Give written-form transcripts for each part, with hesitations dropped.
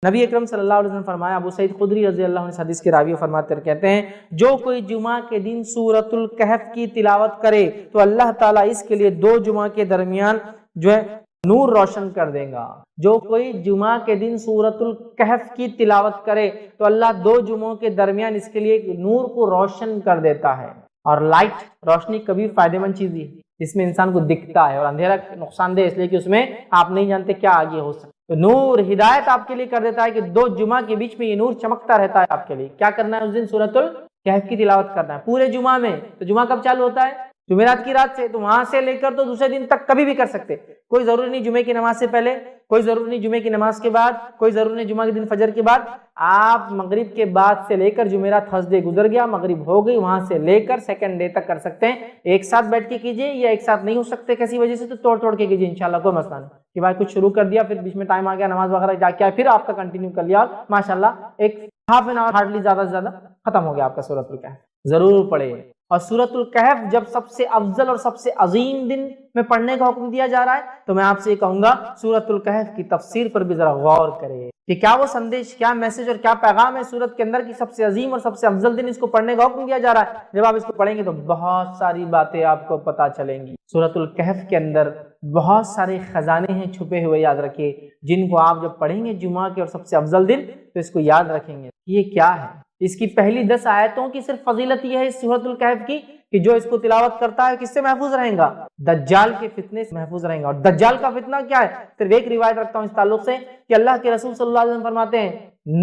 نبی اکرم صلی اللہ علیہ وسلم فرمایا، ابو سعید خدری رضی اللہ عنہ حدیث کے راوی فرماتے ہیں، کہتے ہیں جو کوئی جمعہ کے دن سورۃ الکہف کی تلاوت کرے تو اللہ تعالیٰ اس کے لیے 2 جمعہ کے درمیان جو ہے نور روشن کر دے گا۔ جو کوئی جمعہ کے دن سورۃ الکہف کی تلاوت کرے تو اللہ 2 جمعوں کے درمیان اس کے لیے نور کو روشن کر دیتا ہے۔ اور لائٹ، روشنی کبھی فائدہ مند چیز ہے، اس میں انسان کو دکھتا ہے، اور اندھیرا نقصان دہ اس لیے کہ اس میں آپ نہیں جانتے کیا آگے ہو سکتا۔ تو نور ہدایت آپ کے لیے کر دیتا ہے کہ 2 جمعہ کے بیچ میں یہ نور چمکتا رہتا ہے آپ کے لیے۔ کیا کرنا ہے اس دن؟ سورۃ الکہف کی تلاوت کرنا ہے پورے جمعہ میں۔ تو جمعہ کب چالو ہوتا ہے؟ جمعرات کی رات سے، تو وہاں سے لے کر تو دوسرے دن تک کبھی بھی کر سکتے، کوئی ضروری نہیں جمعے کی نماز سے پہلے، کوئی ضروری نہیں جمعے کی نماز کے بعد، کوئی ضروری نہیں جمعہ کے دن فجر کے بعد۔ آپ مغرب کے بعد سے لے کر جمعرات تھرسڈے گزر گیا، مغرب ہو گئی، وہاں سے لے کر سیکنڈ ڈے تک کر سکتے ہیں۔ ایک ساتھ بیٹھ کے کیجئے، یا ایک ساتھ نہیں ہو سکتے کسی وجہ سے تو توڑ کے کیجئے، انشاءاللہ کوئی مسئلہ نہیں کہ بھائی کچھ شروع کر دیا پھر بیچ میں ٹائم آ گیا نماز وغیرہ جا کے پھر آپ کا کنٹینیو کر لیا، ماشاءاللہ ایک ہاف این آور ہارڈلی زیادہ سے زیادہ ختم ہو گیا آپ کا سورۃ الکہف۔ ضرور پڑھے۔ اور سورۃ الکہف جب سب سے افضل اور سب سے عظیم دن میں پڑھنے کا حکم دیا جا رہا ہے تو میں آپ سے یہ کہوں گا سورۃ الکہف کی تفسیر پر بھی ذرا غور کرے کہ کیا وہ سندیش، کیا میسج اور کیا پیغام ہے سورت کے اندر کی سب سے عظیم اور سب سے افضل دن اس کو پڑھنے کا حکم دیا جا رہا ہے۔ جب آپ اس کو پڑھیں گے تو بہت ساری باتیں آپ کو پتہ چلیں گی۔ سورۃ الکہف کے اندر بہت سارے خزانے ہیں چھپے ہوئے، یاد رکھیے، جن کو آپ جب پڑھیں گے جمعہ کے اور سب سے افضل دن تو اس کو یاد رکھیں گے یہ کیا ہے۔ اس کی پہلی 10 آیتوں کی صرف فضیلت یہ ہے اس سورۃ الکہف کی کہ جو اس کو تلاوت کرتا ہے کس سے محفوظ رہیں گا؟ دجال کے فتنے سے محفوظ رہیں گا۔ اور دجال کا فتنہ کیا ہے؟ صرف ایک روایت رکھتا ہوں اس تعلق سے کہ اللہ کے رسول صلی اللہ علیہ وسلم فرماتے ہیں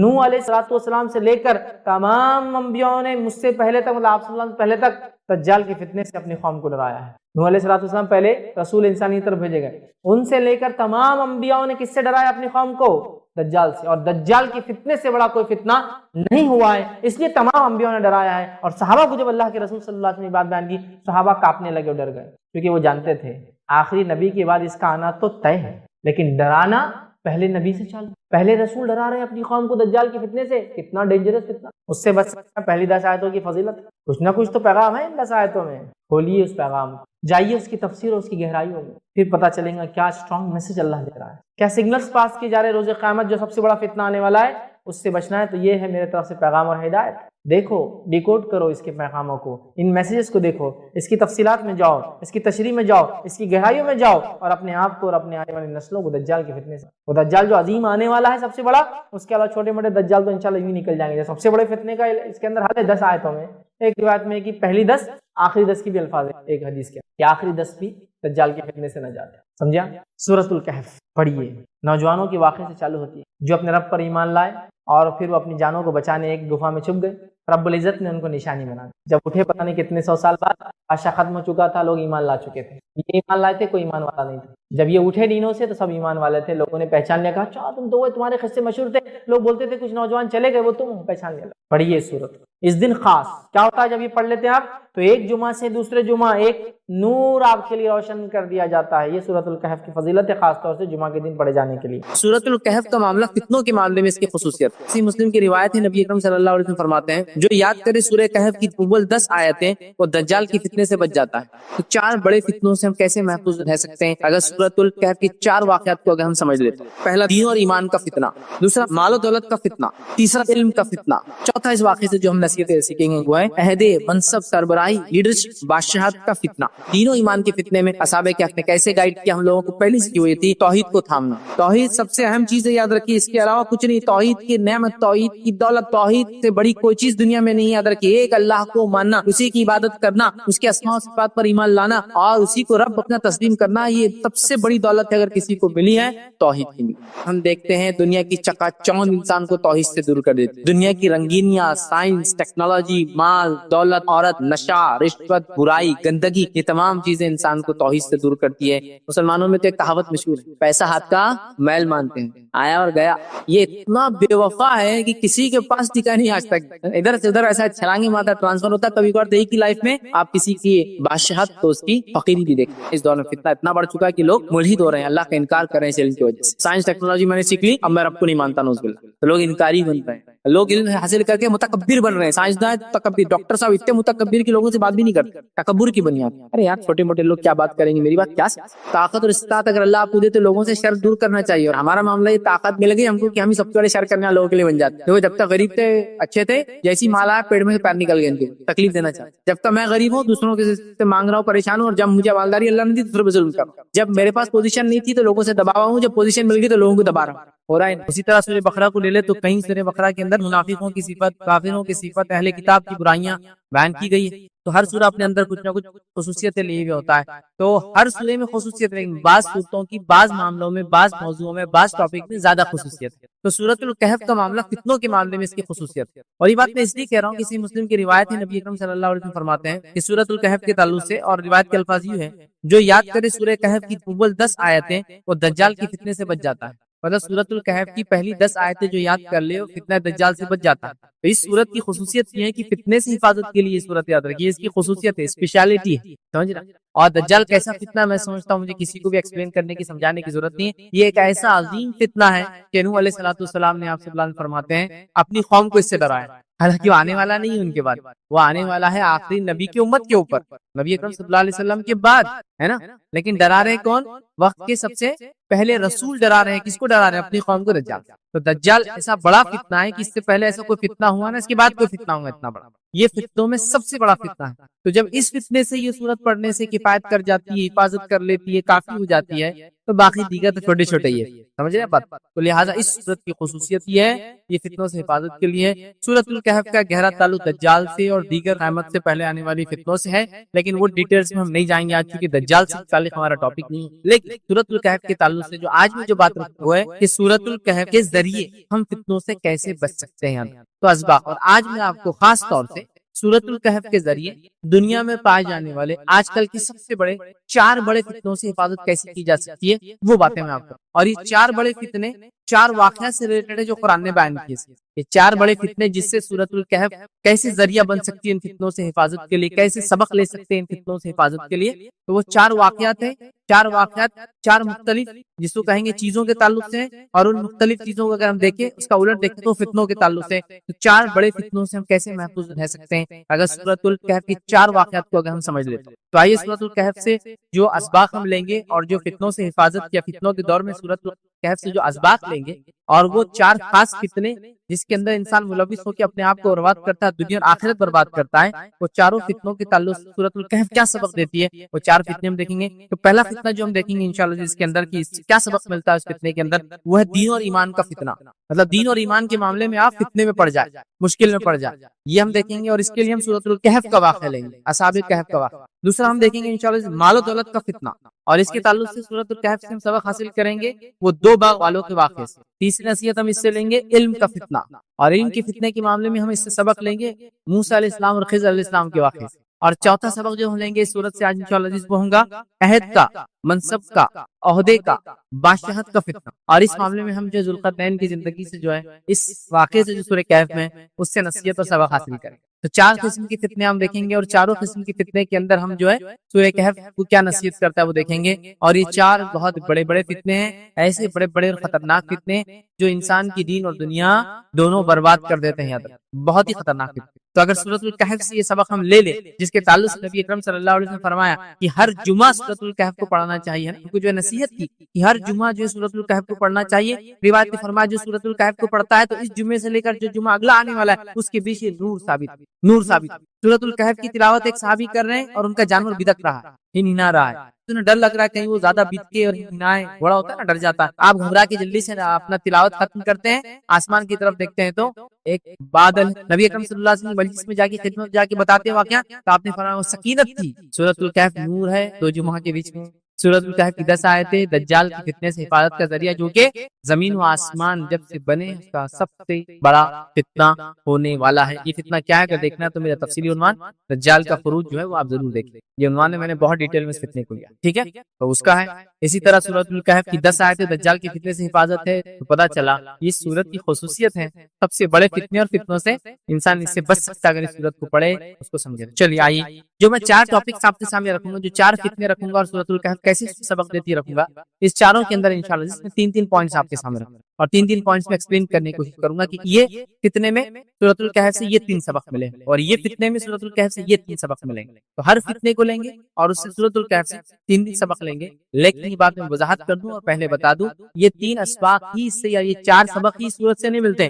نوح علیہ السلام سے لے کر تمام انبیاءوں نے مجھ سے پہلے تک، مطلب آپ صلی اللہ علیہ وسلم پہلے تک دجال کے فتنے سے اپنی قوم کو ڈرایا ہے۔ نوح علیہ السلام پہلے رسول انسانی طرف بھیجے گئے، ان سے لے کر تمام انبیاءوں نے کس سے ڈرایا اپنی قوم کو؟ دجال سے۔ اور دجال کے فتنے سے بڑا کوئی فتنہ نہیں ہوا ہے، اس لیے تمام انبیاءوں نے ڈرایا ہے۔ اور صحابہ کو جب اللہ کے رسول صلی اللہ علیہ وسلم نے بات بیان کی، صحابہ کانپنے لگے اور ڈر گئے، کیونکہ وہ جانتے تھے آخری نبی کے بعد اس کا آنا تو طے ہے، لیکن ڈرانا پہلے نبی سے چالو، پہلے رسول ڈرا رہے ہیں اپنی قوم کو دجال کے فتنے سے، کتنا ڈینجرس فتنہ، اس سے بچ سکتا ہے۔ پہلی 10 آیتوں کی فضیلت، کچھ نہ کچھ تو پیغام ہے ان 10 آیتوں میں، کھولیے اس پیغام کو، جائیے اس کی تفسیر اور اس کی گہرائیوں میں، پھر پتہ چلے گا کیا اسٹرانگ میسج اللہ دے رہا ہے، کیا سگنلز پاس کیے جا رہے روز قیامت جو سب سے بڑا فتنہ آنے والا ہے اس سے بچنا ہے۔ تو یہ ہے میرے طرف سے پیغام اور ہدایت، دیکھو، ڈیکوڈ کرو اس کے پیغاموں کو، ان میسیجز کو دیکھو، اس کی تفصیلات میں جاؤ، اس کی تشریح میں جاؤ، اس کی گہرائیوں میں جاؤ، اور اپنے آپ کو اور اپنے آنے والی نسلوں کو دجال کے فتنے سے، وہ دجال جو عظیم آنے والا ہے سب سے بڑا، اس کے علاوہ چھوٹے موٹے دجال تو انشاءاللہ یوں نکل جائیں گے۔ سب سے بڑے فتنے کا اس کے اندر حل ہے 10 آیتوں میں، ایک روایت میں کہ پہلی 10 آخری 10 کی بھی الفاظ ہے ایک حدیث کے کہ آخری 10 بھی دجال کے فتنے سے نہ جاتے، سمجھا؟ سورۃ الکہف پڑھیے، نوجوانوں کے واقعے سے چالو ہوتی ہے جو اپنے رب پر ایمان لائے اور پھر وہ اپنی جانوں کو بچانے ایک گفا میں چھپ گئے، رب العزت نے ان کو نشانی بنا دی۔ جب اٹھے پتہ نہیں کتنے 100 سال بعد، بادشاہ ختم ہو چکا تھا، لوگ ایمان لا چکے تھے، یہ ایمان لائے تھے، کوئی ایمان والا نہیں تھا۔ جب یہ اٹھے دینوں سے تو سب ایمان والے تھے، لوگوں نے پہچان لیا، کہا اچھا تم تو وہ تمہارے قصے مشہور تھے، لوگ بولتے تھے کچھ نوجوان چلے گئے وہ تم پہچان لیا۔ پڑھیے سورت، اس دن خاص کیا ہوتا ہے جب یہ پڑھ لیتے ہیں آپ تو ایک جمعہ سے دوسرے جمعہ ایک نور آپ کے لیے روشن کر دیا جاتا ہے۔ یہ سورۃ الکہف کی فضیلت ہے، خاص طور سے جمعہ کے دن پڑھے جانے کے لیے۔ سورۃ الکہف کا معاملہ فتنوں کے معاملے میں اس کی خصوصیت، صحیح مسلم کی روایت ہے، نبی اکرم صلی اللہ علیہ وسلم فرماتے ہیں جو یاد کرے سورہ کہف کی اول 10 آیتیں وہ دجال کی فتنے سے بچ جاتا ہے۔ تو 4 بڑے فتنوں سے ہم کیسے محفوظ رہ سکتے ہیں اگر سورۃ الکہف کی 4 واقعات کو اگر ہم سمجھ لیتے ہیں۔ پہلا دین اور ایمان کا فتنہ، دوسرا مال و دولت کا فتنہ، تیسرا علم کا فتنہ، چوتھا اس واقعے سے جو ہم نصیحتیں سیکھیں گے وہ ہے عہد، منصب، سربراہی، لیڈرشپ، بادشاہت کا فتنہ۔ دین و ایمان کے فتنے میں اصحاب کہف نے کیسے گائیڈ کیا ہم لوگوں کو؟ پہلی چیز ہوئی تھی توحید کو تھامنا۔ توحید سب سے اہم چیز ہے، یاد رکھیے، اس کے علاوہ کچھ نہیں۔ توحید کی نعمت، توحید کی دولت، توحید سے بڑی کوئی چیز دنیا میں نہیں، یاد رکھیے۔ ایک اللہ کو ماننا، اسی کی عبادت کرنا، اس کے اسماء و صفات پر ایمان لانا اور اسی کو رب اپنا تسلیم کرنا، یہ سب سے بڑی دولت ہے اگر کسی کو ملی ہے توحید کی۔ ہم دیکھتے ہیں دنیا کی چکا چوند انسان کو توحید سے دور کر دیتی، دنیا کی رنگینیاں، سائنس، ٹیکنالوجی، مال، دولت، عورت، نشہ، رشوت، برائی، گندگی، یہ تمام چیزیں انسان کو توحید سے دور کرتی ہے۔ مسلمانوں میں تو ایک کہاوت مشہور ہے، پیسہ ہاتھ کا میل مانتے ہیں، آیا اور گیا۔ یہ اتنا بے وفا ہے کہ کسی کے پاس ٹکا نہیں آج تک، ادھر سے ادھر ایسا چھلانگیں مارتا ٹرانسفر ہوتا ہے۔ کبھی کبھار دیکھ کی لائف میں آپ کسی کی بادشاہت تو اس کی فقیری بھی دیکھیں۔ اس دور میں فتنہ اتنا بڑھ چکا ہے کہ لوگ ملحد ہو رہے ہیں، اللہ کا انکار کر رہے ہیں اس علم کی وجہ سے۔ سائنس ٹیکنالوجی میں نے سیکھ لی، اب میں رب کو نہیں مانتا، نوز باللہ، تو لوگ انکاری بن رہے ہیں۔ لوگ علم حاصل کر کے متکبر بن رہے ہیں، سائنسداں تکبر، ڈاکٹر صاحب اتنے متکبر کی لوگوں سے بات بھی نہیں کرتے، تکبر کی بنیاد۔ ارے یار چھوٹے موٹے لوگ کیا بات کریں گے، میری بات کیا طاقت اور استطاعت اگر اللہ آپ کو دے تو لوگوں سے شر دور کرنا چاہیے، اور ہمارا معاملہ یہ طاقت مل گئی ہم کو کہ ہم ہی سب سے بڑے شر کرنے والے لوگوں کے لیے بن جاتے ہیں۔ جب تک غریب تھے اچھے تھے، جیسی مال آیا پیڑ میں سے پیر نکل گئے، ان کو تکلیف دینا چاہتے۔ جب تک میں غریب ہوں دوسروں سے مانگ رہا ہوں، پریشان ہوں، اور جب مجھے مالداری اللہ نے دی دوسروں پہ ظلم کر رہا ہوں۔ جب میرے پاس پوزیشن نہیں تھی تو لوگوں سے دبا ہوا ہوں، جب پوزیشن مل گئی تو لوگوں کو دبا رہا ہوں، ہو رہا ہے۔ اسی طرح سورہ بقرہ کو لے لے تو کہیں سورہ بقرہ کے اندر منافقوں کی صفت، کافروں کی صفت، اہل کتاب کی برائیاں بیان کی گئی ہے۔ تو ہر سورہ اپنے اندر کچھ نہ کچھ خصوصیتیں لیے ہوئے ہوتا ہے، تو ہر سورے میں خصوصیت ہے، بعض صورتوں کی بعض معاملوں میں، بعض موضوعوں میں، بعض ٹاپک میں زیادہ خصوصیت ہے۔ تو سورۃ الکہف کا معاملہ فتنوں کے معاملے میں اس کی خصوصیت ہے، اور یہ بات میں اس لیے کہہ رہا ہوں، کسی مسلم کی روایت ہے، نبی اکرم صلی اللہ علیہ وسلم فرماتے ہیں کہ سورۃ الکہف کے تعلق سے، اور روایت کے الفاظ یہ ہے، جو یاد کرے سورہ کہف کی اول 10 آیتیں وہ دجال کی فتنے سے بچ جاتا ہے۔ مطلب سورۃ الکہف کی پہلی 10 آیتیں جو یاد کر لے وہ فتنہ دجال سے بچ جاتا ہے۔ تو اس سورت کی خصوصیت یہ ہے کہ فتنے سے حفاظت کے لیے یہ سورت یاد رکھیے، اس کی خصوصیت ہے، اسپیشلٹی ہے، سمجھ رہا۔ اور دجال کیسا فتنہ میں سمجھتا ہوں مجھے کسی کو بھی ایکسپلین کرنے کی، سمجھانے کی ضرورت نہیں ہے۔ یہ ایک ایسا عظیم فتنہ ہے کہ نوح علیہ الصلوۃ والسلام نے آپ سے فرماتے ہیں اپنی قوم کو اس سے ڈرایا، حالانکہ وہ آنے والا نہیں ہے ان کے بعد، وہ آنے والا ہے آخری نبی کی امت کے اوپر، نبی اکرم صلی اللہ علیہ وسلم کے بعد، ہے نا۔ لیکن ڈرا رہے کون؟ وقت کے سب سے پہلے رسول ڈرا رہے ہیں، کس کو ڈرا رہے ہیں؟ اپنی قوم کو، دجال۔ تو دجال ایسا بڑا فتنہ ہے کہ اس سے پہلے ایسا کوئی فتنہ ہوا نا، اس کے بعد کوئی فتنہ ہوا اتنا بڑا، یہ فتنوں میں سب سے بڑا فتنہ ہے۔ تو جب اس فتنے سے یہ سورت پڑھنے سے کفایت کر جاتی ہے، حفاظت کر لیتی ہے، کافی ہو جاتی ہے، تو باقی دیگر تو چھوٹے چھوٹے ہی ہے، سمجھ رہے بات۔ تو لہٰذا اس سورت کی خصوصیت یہ ہے، یہ فتنوں سے حفاظت کے لیے۔ سورۃ الکہف کا گہرا تعلق دجال سے اور دیگر قیامت سے پہلے آنے والی فتنوں سے ہے، لیکن وہ ڈیٹیلز میں ہم نہیں جائیں گے آج، چونکہ دجال سے متعلق ہمارا ٹاپک نہیں ہے۔ لیکن سورۃ الکہف کے تعلق سے جو آج میں جو بات رکھا ہوا ہے کہ سورۃ الکہف کے ذریعے ہم فتنوں سے کیسے بچ سکتے ہیں، تو اسباق، اور آج میں آپ کو خاص طور سے سورۃ الکہف کے ذریعے دنیا میں پائے جانے والے آج کل کی سب سے بڑے 4 بڑے فتنوں سے حفاظت کیسے کی جا سکتی ہے وہ باتیں میں آپ کو، اور یہ 4 بڑے فتنے 4 واقعات سے ریلیٹڈ ہے جو قرآن نے بیان کیے۔ یہ 4 بڑے فتنے جس سے سورۃ الکہف کیسے ذریعہ بن سکتی ہے ان فتنوں سے حفاظت کے لیے، کیسے سبق لے سکتے ہیں ان فتنوں سے حفاظت کے لیے، تو وہ 4 واقعات ہیں۔ 4 واقعات 4 مختلف جس کو کہیں گے چیزوں کے تعلق سے، اور ان مختلف چیزوں کو اگر ہم دیکھیں اس کا الٹ دیکھیں تو فتنوں کے تعلق سے، تو 4 بڑے فتنوں سے ہم کیسے محفوظ رہ سکتے ہیں اگر سورۃ الکہف کی 4 واقعات کو اگر ہم سمجھ لیتے ہیں۔ تو آئیے سورۃ الکہف سے جو اسباق ہم لیں گے، اور جو فتنوں سے حفاظت یا فتنوں کے دور میں سورۃ الکہف سے جو اسباق لیں گے، اور وہ 4 خاص فتنے جس کے اندر انسان ملوث ہو کے اپنے آپ کو برباد کرتا ہے، دنیا اور آخرت برباد کرتا ہے، وہ چاروں فتنوں کے تعلق سے سورۃ الکہف کیا سبق دیتی ہے، وہ 4 فتنے ہم دیکھیں گے۔ تو پہلا فتنہ جو ہم دیکھیں گے انشاءاللہ جس کے اندر کی کیا سبق ملتا ہے اس فتنے کے اندر، وہ ہے دین اور ایمان کا فتنہ، مطلب دین اور ایمان کے معاملے میں آپ فتنے میں پڑ جائے، مشکل میں پڑ جائے، یہ ہم دیکھیں گے، اور اس کے لیے ہم سورۃ الکہف کا واقعہ لیں گے، اصحاب کہف کا واقعہ۔ دوسرا ہم دیکھیں گے انشاءاللہ مال و دولت کا فتنہ، اور اس کے تعلق سے سورۃ الکہف سے ہم سبق حاصل کریں گے وہ 2 باغ والوں کے واقعے سے۔ تیسری نصیحت ہم اس سے لیں گے علم کا فتنہ، اور علم کے فتنے کے معاملے میں ہم اس سے سبق لیں گے موسیٰ علیہ السلام اور خضر علیہ السلام کے واقعے سے۔ اور چوتھا سبق جو ہم لیں گے اس سورت سے آج انشاءاللہ جس وہ ہوں گا عہد کا، منصب کا، عہدے کا، بادشاہت کا فتنہ، اور اس معاملے میں ہم جو ذوالقرنین کی زندگی سے جو ہے اس واقعے سے جو سورہ کہف میں اس سے نصیحت اور سبق حاصل کریں۔ تو 4 قسم کی فتنے ہم دیکھیں گے، اور چاروں قسم کی فتنے کے اندر ہم جو ہے سورہ کہف کو کیا نصیحت کرتا ہے وہ دیکھیں گے۔ اور یہ 4 بہت بڑے بڑے فتنے ہیں، ایسے بڑے بڑے اور خطرناک فتنے جو انسان کی دین اور دنیا دونوں برباد کر دیتے ہیں، یاد رکھیں بہت ہی خطرناک فتنے۔ تو اگر سورۃ الکہف سے یہ سبق ہم لے لیں جس کے تعلق سے نبی اکرم صلی اللہ علیہ وسلم نے فرمایا کہ ہر جمعہ سورۃ الکہف کو پڑھنا چاہیے، ان کو جو ہے نصیحت کی کہ ہر جمعہ جو ہے سورۃ الکہف کو پڑھنا چاہیے۔ روایت میں فرمایا جو سورۃ الکہف کو پڑھتا ہے تو اس جمعے سے لے کر جو جمعہ اگلا آنے والا ہے اس کے پیچھے نور ثابت، نور ثابت۔ سورۃ الکہف کی تلاوت ایک صحابی کر رہے ہیں اور ان کا جانور بدک رہا ہے، ہنہنا رہا ہے، انہیں ڈر لگ رہا ہے کہیں وہ زیادہ بیت کے اور ہنائے، بڑا ہوتا ہے نا ڈر جاتا ہے۔ آپ گھبرا کے جلدی سے اپنا تلاوت ختم کرتے ہیں، آسمان کی طرف دیکھتے ہیں تو ایک بادل، نبی اکرم صلی اللہ علیہ وسلم مجلس میں جا کے خدمت جا کے بتاتے ہیں واقعہ، تو آپ نے فرمایا وہ سکینت تھی۔ سورۃ الکہف نور ہے 2 جمعہ کے بیچ میں۔ سورۃ الکہف کی 10 آیتیں دجال کی فتنے سے حفاظت کا ذریعہ جو کہ زمین و آسمان جب سے بنے اس کا سب سے بڑا فتنہ ہونے والا ہے۔ یہ فتنہ کیا ہے اگر دیکھنا ہے تو میرا تفصیلی عنوان دجال کا خروج جو ہے وہ آپ ضرور دیکھیں، یہ عنوان ہے، میں نے بہت ڈیٹیل میں اس فتنے کو لیا، ٹھیک ہے، تو اس کا ہے۔ اسی طرح سورۃ الکہف کی 10 آیتیں دجال کی فتنے سے حفاظت ہے، تو پتہ چلا یہ سورت کی خصوصیت ہے، سب سے بڑے فتنے اور فتنوں سے انسان اس سے بچ سکتا اگر اس سورت کو پڑھے، اس کو سمجھے۔ چلیے آئیے جو میں 4 ٹاپکس آپ کے سامنے رکھوں گا، جو 4 فتنے رکھوں گا اور سورۃ الکہف کیسے سبق دیتی رکھوں گا، اس چاروں کے اندر انشاءاللہ جس میں 3 پوائنٹس آپ کے سامنے رکھوں گا۔ اور 3 پوائنٹس میں ایکسپلین کرنے کی کوشش کروں گا کہ یہ فتنے میں سورۃ الکہف سے یہ 3 سبق ملے اور یہ فتنے میں سورۃ الکہف سے یہ 3 سبق ملیں گے. تو ہر فتنے کو لیں گے اور اس سے سورۃ الکہف سے 3 سبق لیں گے. لیکن یہ بات میں وضاحت کر دوں اور پہلے بتا دوں یہ 3 اسباق ہی سے یا یہ 4 سبق ہی سورت سے نہیں ملتے.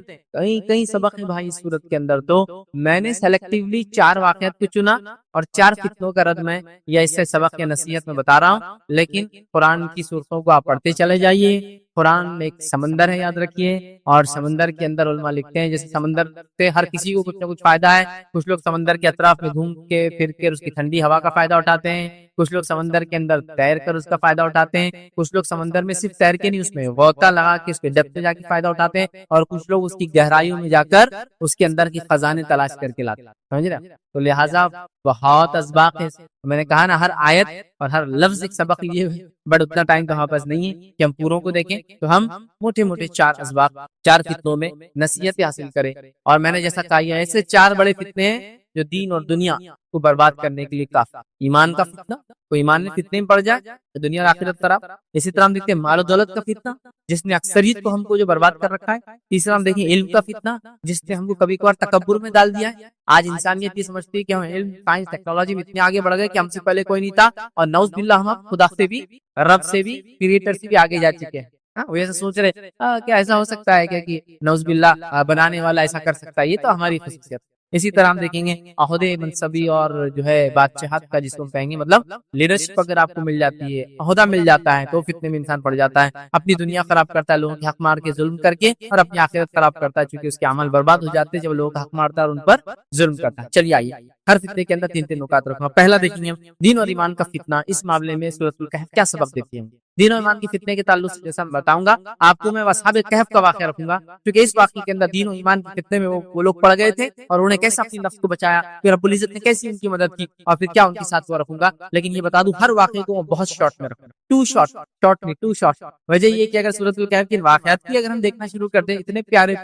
کئی سبق ہیں بھائی سورت کے اندر. تو میں نے سلیکٹیولی 4 واقعات کو چنا اور 4 فتنوں کا رد میں یا اس سے سبق یا نصیحت میں بتا رہا ہوں. لیکن قرآن کی صورتوں کو آپ پڑھتے چلے جائیے. قرآن ایک سمندر ہے یاد رکھیے اور سمندر کے اندر علماء لکھتے ہیں جیسے سمندر سے ہر کسی کو کچھ نہ کچھ فائدہ ہے. کچھ لوگ سمندر کے اطراف میں گھوم کے پھر کے اس کی ٹھنڈی ہوا کا فائدہ اٹھاتے ہیں. کچھ لوگ سمندر کے اندر تیر کر اس کا فائدہ اٹھاتے ہیں. کچھ لوگ سمندر میں صرف تیر کے نہیں اس میں غوطہ لگا کے اس کے ڈیپتھ میں جا کے فائدہ اٹھاتے ہیں. اور کچھ لوگ اس کی گہرائیوں میں جا کر اس کے اندر کی خزانے تلاش کر کے لاتے ہیں. سمجھ رہے ہیں؟ تو لہٰذا بہت اسباق ہے. میں نے کہا نا ہر آیت اور ہر لفظ ایک سبق یہ ہے. بٹ اتنا ٹائم تو ہمارے پاس نہیں ہے کہ ہم پوروں کو دیکھیں. تو ہم موٹے 4 اسباق 4 فتنوں میں نصیحت حاصل کریں. اور میں نے جیسا کہا یہ ایسے 4 بڑے فتنے ہیں جو دین اور دنیا کو برباد کرنے کے لیے کافی. ایمان کا فتنہ, کوئی ایمان میں فتنے میں پڑ جائے تو دنیا اور آخرت طرف. اسی طرح ہم دیکھتے ہیں مال و دولت کا فتنہ جس نے اکثریت کو ہم کو جو برباد کر رکھا ہے. تیسرا ہم دیکھیں علم کا فتنہ جس نے ہم کو کبھی کبھار تکبر میں ڈال دیا ہے. آج انسانیت یہ سمجھتی ہے کہ ہم علم سائنس ٹیکنالوجی میں اتنے آگے بڑھ گئے کہ ہم سے پہلے کوئی نہیں تھا اور نعوذ باللہ ہم خدا سے بھی رب سے بھی کریٹر سے بھی آگے جا چکے ہیں. وہ ایسا سوچ رہے کیا ایسا ہو سکتا ہے کہ نعوذ باللہ بنانے والا ایسا کر سکتا ہے. یہ تو ہماری خصوصیت. اسی طرح ہم دیکھیں گے عہدے منصبی اور جو ہے بادشاہت کا جس کو کہیں گے مطلب لیڈرشپ اگر آپ کو مل جاتی ہے, عہدہ مل جاتا ہے تو فتنے میں انسان پڑ جاتا ہے. اپنی دنیا خراب کرتا ہے لوگوں کے حق مار کے ظلم کر کے اور اپنی آخرت خراب کرتا ہے چونکہ اس کے عمل برباد ہو جاتے ہیں جب لوگوں کا حق مارتا ہے اور ان پر ظلم کرتا ہے. چلیے آئیے ہر فتنے کے اندر 3 نکات رکھوں گا. پہلا دیکھیں گے دین اور ایمان کا فتنہ. اس معاملے میں سورۃ الکہف کیا سبق دیتی ہے. دین و ایمان کے فتنے کے تعلق سے جیسا بتاؤں گا آپ کو میں اصحاب کہف کا واقعہ رکھوں گا کیونکہ اس واقعے کے اندر دین و ایمان کے فتنے میں وہ لوگ پڑ گئے تھے اور انہیں کیسے اپنی نفس کو بچایا, پھر رب العزت نے کیسے ان کی مدد کی اور پھر کیا ان کے ساتھ وہ رکھوں گا. لیکن یہ بتا دوں ہر واقعے کو بہت شارٹ میں رکھوں گا. 2 شارٹ. وجہ یہ کہ اگر سورۃ الکہف کے واقعات کی اگر ہم دیکھنا شروع کر دیں اتنے پیارے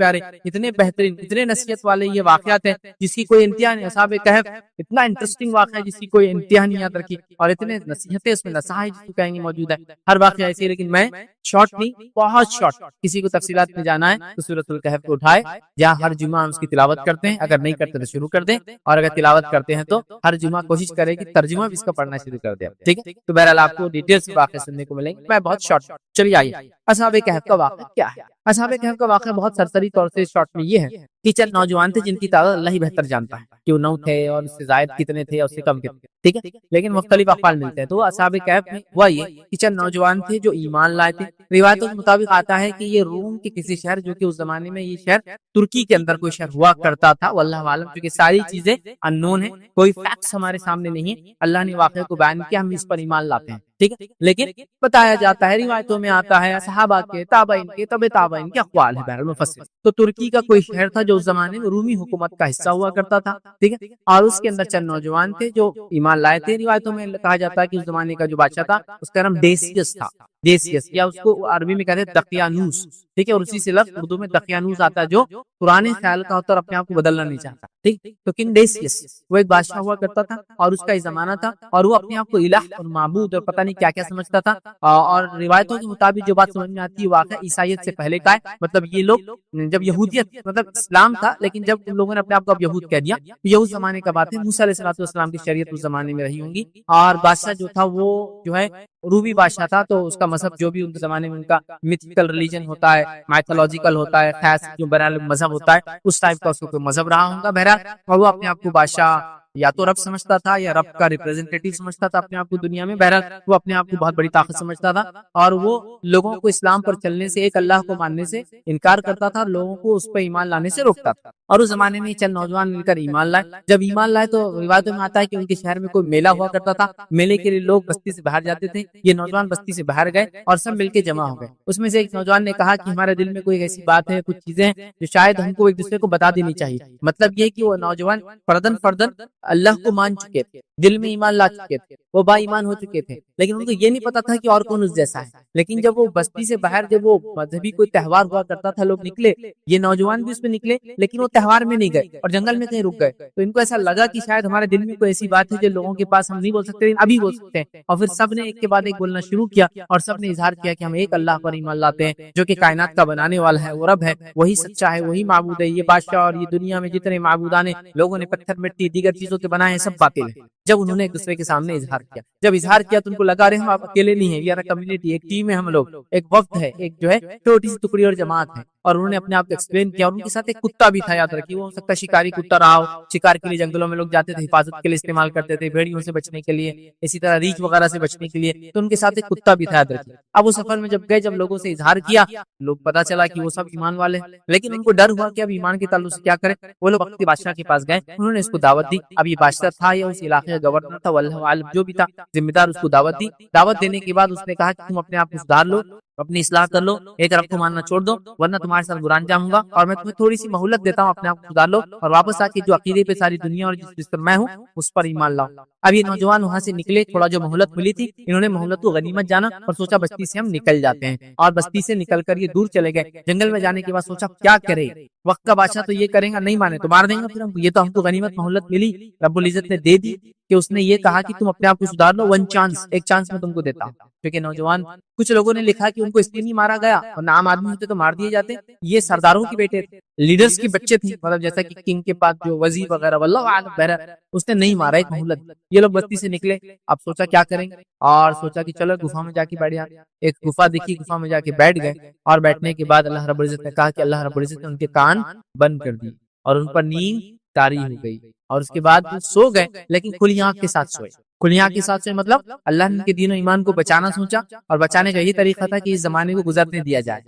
اتنے بہترین اتنے نصیحت والے یہ واقعات ہیں جس کی کوئی انتہا نہیں. اصحاب کہف اتنا انٹرسٹنگ واقعہ ہے جس کی کوئی انتہا نہیں یاد رکھی اور اتنے نصیحتیں اس میں نصائح جس کو کہیں گے موجود ہے. ہر واقعہ ایسی ہے لیکن میں شارٹ نہیں بہت شارٹ. کسی کو تفصیلات میں جانا ہے تو سورۃ الکہف کو اٹھائے جہاں ہر جمعہ اس کی تلاوت کرتے ہیں. اگر نہیں کرتے تو شروع کر دیں اور اگر تلاوت کرتے ہیں تو ہر جمعہ کوشش کرے کہ ترجمہ بھی اس کا پڑھنا شروع کر دیں. ٹھیک ہے, تو بہرحال آپ کو ڈیٹیلز سے واقعے سننے کو ملیں گے. میں بہت شارٹ. چلیے آئیے اصحاب کہف کا واقعہ کیا ہے. اصحاب کہف کا واقعہ بہت سرسری طور سے شارٹ میں یہ ہے کہ چند نوجوان تھے جن کی تعداد اللہ ہی بہتر جانتا ہے کہ وہ 9 تھے اور اس سے زائد کتنے تھے اور اس سے کم کتنے. ٹھیک ہے, لیکن مختلف اقوال ملتے ہیں. تو اصحاب کہف میں ہوا یہ کہ چند نوجوان تھے جو ایمان لائے تھے. روایتوں کے مطابق آتا ہے کہ یہ روم کے کسی شہر جو کہ اس زمانے میں یہ شہر ترکی کے اندر کوئی شہر ہوا کرتا تھا. واللہ عالم کیونکہ ساری چیزیں اننون ہیں, کوئی فیکٹس ہمارے سامنے نہیں ہے. اللہ نے واقعے کو بیان کیا, ہم اس پر ایمان لاتے ہیں. ٹھیک ہے, لیکن بتایا جاتا ہے روایتوں میں آتا ہے صحابہ کے تابعین کے تبع تابعین کے اقوال ہے بہرحال مفسر. تو ترکی کا کوئی شہر تھا جو اس زمانے میں رومی حکومت کا حصہ ہوا کرتا تھا. ٹھیک ہے, اور اس کے اندر چند نوجوان تھے جو ایمان لائے تھے. روایتوں میں کہا جاتا ہے کہ اس زمانے کا جو بادشاہ تھا اس کا نام ڈیسیس تھا. ڈیسیس یا اس کو عربی میں کہتے ہیں دقیانوس. ٹھیک ہے, اور اسی سے لفظ اردو میں دقیانوس آتا ہے جو پرانے خیال کا ہوتا اور اپنے آپ کو بدلنا نہیں چاہتا. ٹھیک, تو کنگ ڈیسیس وہ ایک بادشاہ ہوا کرتا تھا اور اس کا ایک زمانہ تھا اور وہ اپنے آپ کو الہ اور معبود اور پتہ نہیں کیا کیا سمجھتا تھا. اور روایتوں کے مطابق جو بات سمجھ میں آتی ہے واقعہ عیسائیت سے پہلے کا ہے. مطلب یہ لوگ جب یہودیت مطلب اسلام تھا لیکن جب ان لوگوں نے اپنے آپ کو اب یہود کہہ دیا یہ اس زمانے کا بات ہے. موسیٰ علیہ السلام کی شریعت اس زمانے میں رہی ہوں گی اور بادشاہ جو تھا وہ جو ہے رومی بادشاہ تھا. تو اس کا مذہب جو بھی ان زمانے میں ان کا میتھیکل ریلیجن ہوتا ہے, مائتھولوجیکل ہوتا ہے, خاص جو بہرحال مذہب ہوتا ہے اس ٹائپ کا اس کو کوئی مذہب رہا ہوگا بہرحال. اور وہ اپنے آپ کو بادشاہ یا تو رب سمجھتا تھا یا رب کا ریپرزینٹیٹیو سمجھتا تھا اپنے آپ کو دنیا میں. بہرحال وہ اپنے آپ کو بہت بڑی طاقت سمجھتا تھا اور وہ لوگوں کو اسلام پر چلنے سے ایک اللہ کو ماننے سے انکار کرتا تھا اور لوگوں کو اس پر ایمان لانے سے روکتا تھا. اور اس زمانے میں چند نوجوان مل کر ایمان لائے. جب ایمان لائے تو روایتوں میں آتا ہے کہ ان کے شہر میں کوئی میلہ ہوا کرتا تھا. میلے کے لیے لوگ بستی سے باہر جاتے تھے. یہ نوجوان بستی سے باہر گئے اور سب مل کے جمع ہو گئے. اس میں سے ایک نوجوان نے کہا کہ ہمارے دل میں کوئی ایسی بات ہے, کچھ چیزیں ہیں جو شاید ہم کو ایک دوسرے کو بتا دینی چاہیے. مطلب یہ کہ وہ نوجوان فردن اللہ کو مان چکے تھے, دل میں ایمان لا چکے تھے, وہ با ایمان ہو چکے تھے, لیکن ان کو یہ نہیں پتا تھا کہ اور کون اس جیسا ہے. لیکن جب وہ بستی سے باہر جب وہ مذہبی کوئی تہوار ہوا کرتا تھا لوگ نکلے، یہ نوجوان بھی اس میں نکلے لیکن وہ تہوار میں نہیں گئے اور جنگل میں کہیں رک گئے، تو ان کو ایسا لگا کہ شاید ہمارے دل میں کوئی ایسی بات ہے جو لوگوں کے پاس ہم نہیں بول سکتے لیکن ابھی بول سکتے ہیں، اور پھر سب نے ایک کے بعد ایک بولنا شروع کیا اور سب نے اظہار کیا کہ ہم ایک اللہ پر ایمان لاتے ہیں جو کہ کائنات کا بنانے والا ہے، وہ رب ہے، وہی سچا ہے، وہی معبود ہے، یہ بادشاہ اور یہ دنیا میں جتنے معبودان ہیں لوگوں نے پتھر مٹی دیگر چیزوں کے بنائے ہیں سب باطل ہیں۔ جب انہوں نے ایک دوسرے کے سامنے اظہار کیا، جب اظہار کیا تو ان کو لگا رہے ہم آپ اکیلے نہیں ہیں، یہ کمیونٹی، ایک ٹیم ہے، ہم لوگ ایک وفد ہے، ایک جو ہے چھوٹی سی ٹکڑی اور جماعت ہے، اور انہوں نے اپنے آپ کو ایکسپلین کیا، اور ان کے ساتھ ایک کتا بھی تھا، یاد رکھیے وہ ہو سکتا ہے شکاری کتا رہا ہو، شکار کے لیے جنگلوں میں لوگ جاتے تھے، حفاظت کے لیے استعمال کرتے تھے، بھیڑیوں سے بچنے کے لیے، اسی طرح ریچھ وغیرہ سے بچنے کے لیے، تو ان کے ساتھ ایک کتا بھی تھا، یاد رکھیے۔ اب وہ سفر میں جب گئے، جب لوگوں سے اظہار کیا، لوگ پتا چلا کہ وہ سب ایمان والے ہیں، لیکن ان کو ڈر ہوا کہ اب ایمان کے تعلق سے کیا کریں، وہ لوگ وقتی بادشاہ کے پاس گئے، انہوں نے اس کو دعوت دی، اب یہ بادشاہ تھا یا اس علاقے کا گورنر تھا، واللہ عالم جو بھی تھا، ذمہ دار، اس کو دعوت دی، دعوت دینے کے بعد اس نے کہا کہ تم اپنے آپ کو سدھار لو، اپنی اصلاح کر لو، ایک رب کو ماننا چھوڑ دو ورنہ تمہارے ساتھ برا انجام ہوگا، اور میں تمہیں تھوڑی سی مہلت دیتا ہوں، اپنے آپ کو سدھار لو اور واپس آ کے جو عقیدے پہ ساری دنیا اور جس پر میں ہوں اس پر ایمان لاؤ۔ اب یہ نوجوان وہاں سے نکلے، تھوڑا جو مہلت ملی تھی انہوں نے مہلت کو غنیمت جانا اور سوچا بستی سے ہم نکل جاتے ہیں، اور بستی سے نکل کر یہ دور چلے گئے، جنگل میں جانے کے بعد سوچا کیا کرے، وقت کا بادشاہ تو یہ کرے گا، نہیں مانے تو مار دیں گے، پھر یہ تو ہم کو غنیمت مہلت ملی، رب العزت نے دے دی کہ اس نے یہ کہا کہ تم اپنے آپ کو سدھار لو، ون چانس، ایک چانس میں تم کو دیتا ہوں، کیونکہ نوجوان، کچھ لوگوں نے لکھا کہ ان کو اس لیے نہیں مارا گیا، اور عام آدمی ہوتے تو مار دیے جاتے، یہ سرداروں کے بیٹے تھے، لیڈرز کے بچے تھے، مطلب جیسا کہ کنگ کے پاس جو وزیر وغیرہ، واللہ اعلم، بہرحال اس نے نہیں مارا، ایک مہلت۔ یہ لوگ بستی سے نکلے، اب سوچا کیا کریں گے، اور سوچا کہ چلو گفا میں جا کے بیٹھ جاتے، ایک گفا دیکھی، گفا میں جا کے بیٹھ گئے، اور بیٹھنے کے بعد اللہ رب العزت نے کہا کہ اللہ رب العزت نے ان کے کان بند کر دی اور ان پر نیند طاری ہو گئی، اور اس کے بعد وہ سو گئے، لیکن کھلی آنکھ کے ساتھ سوئے، کھلی آنکھ کے ساتھ سوئے، مطلب اللہ نے ان کے دین و ایمان کو بچانا سوچا، اور بچانے کا یہی طریقہ تھا کہ اس زمانے کو گزرنے دیا جائے،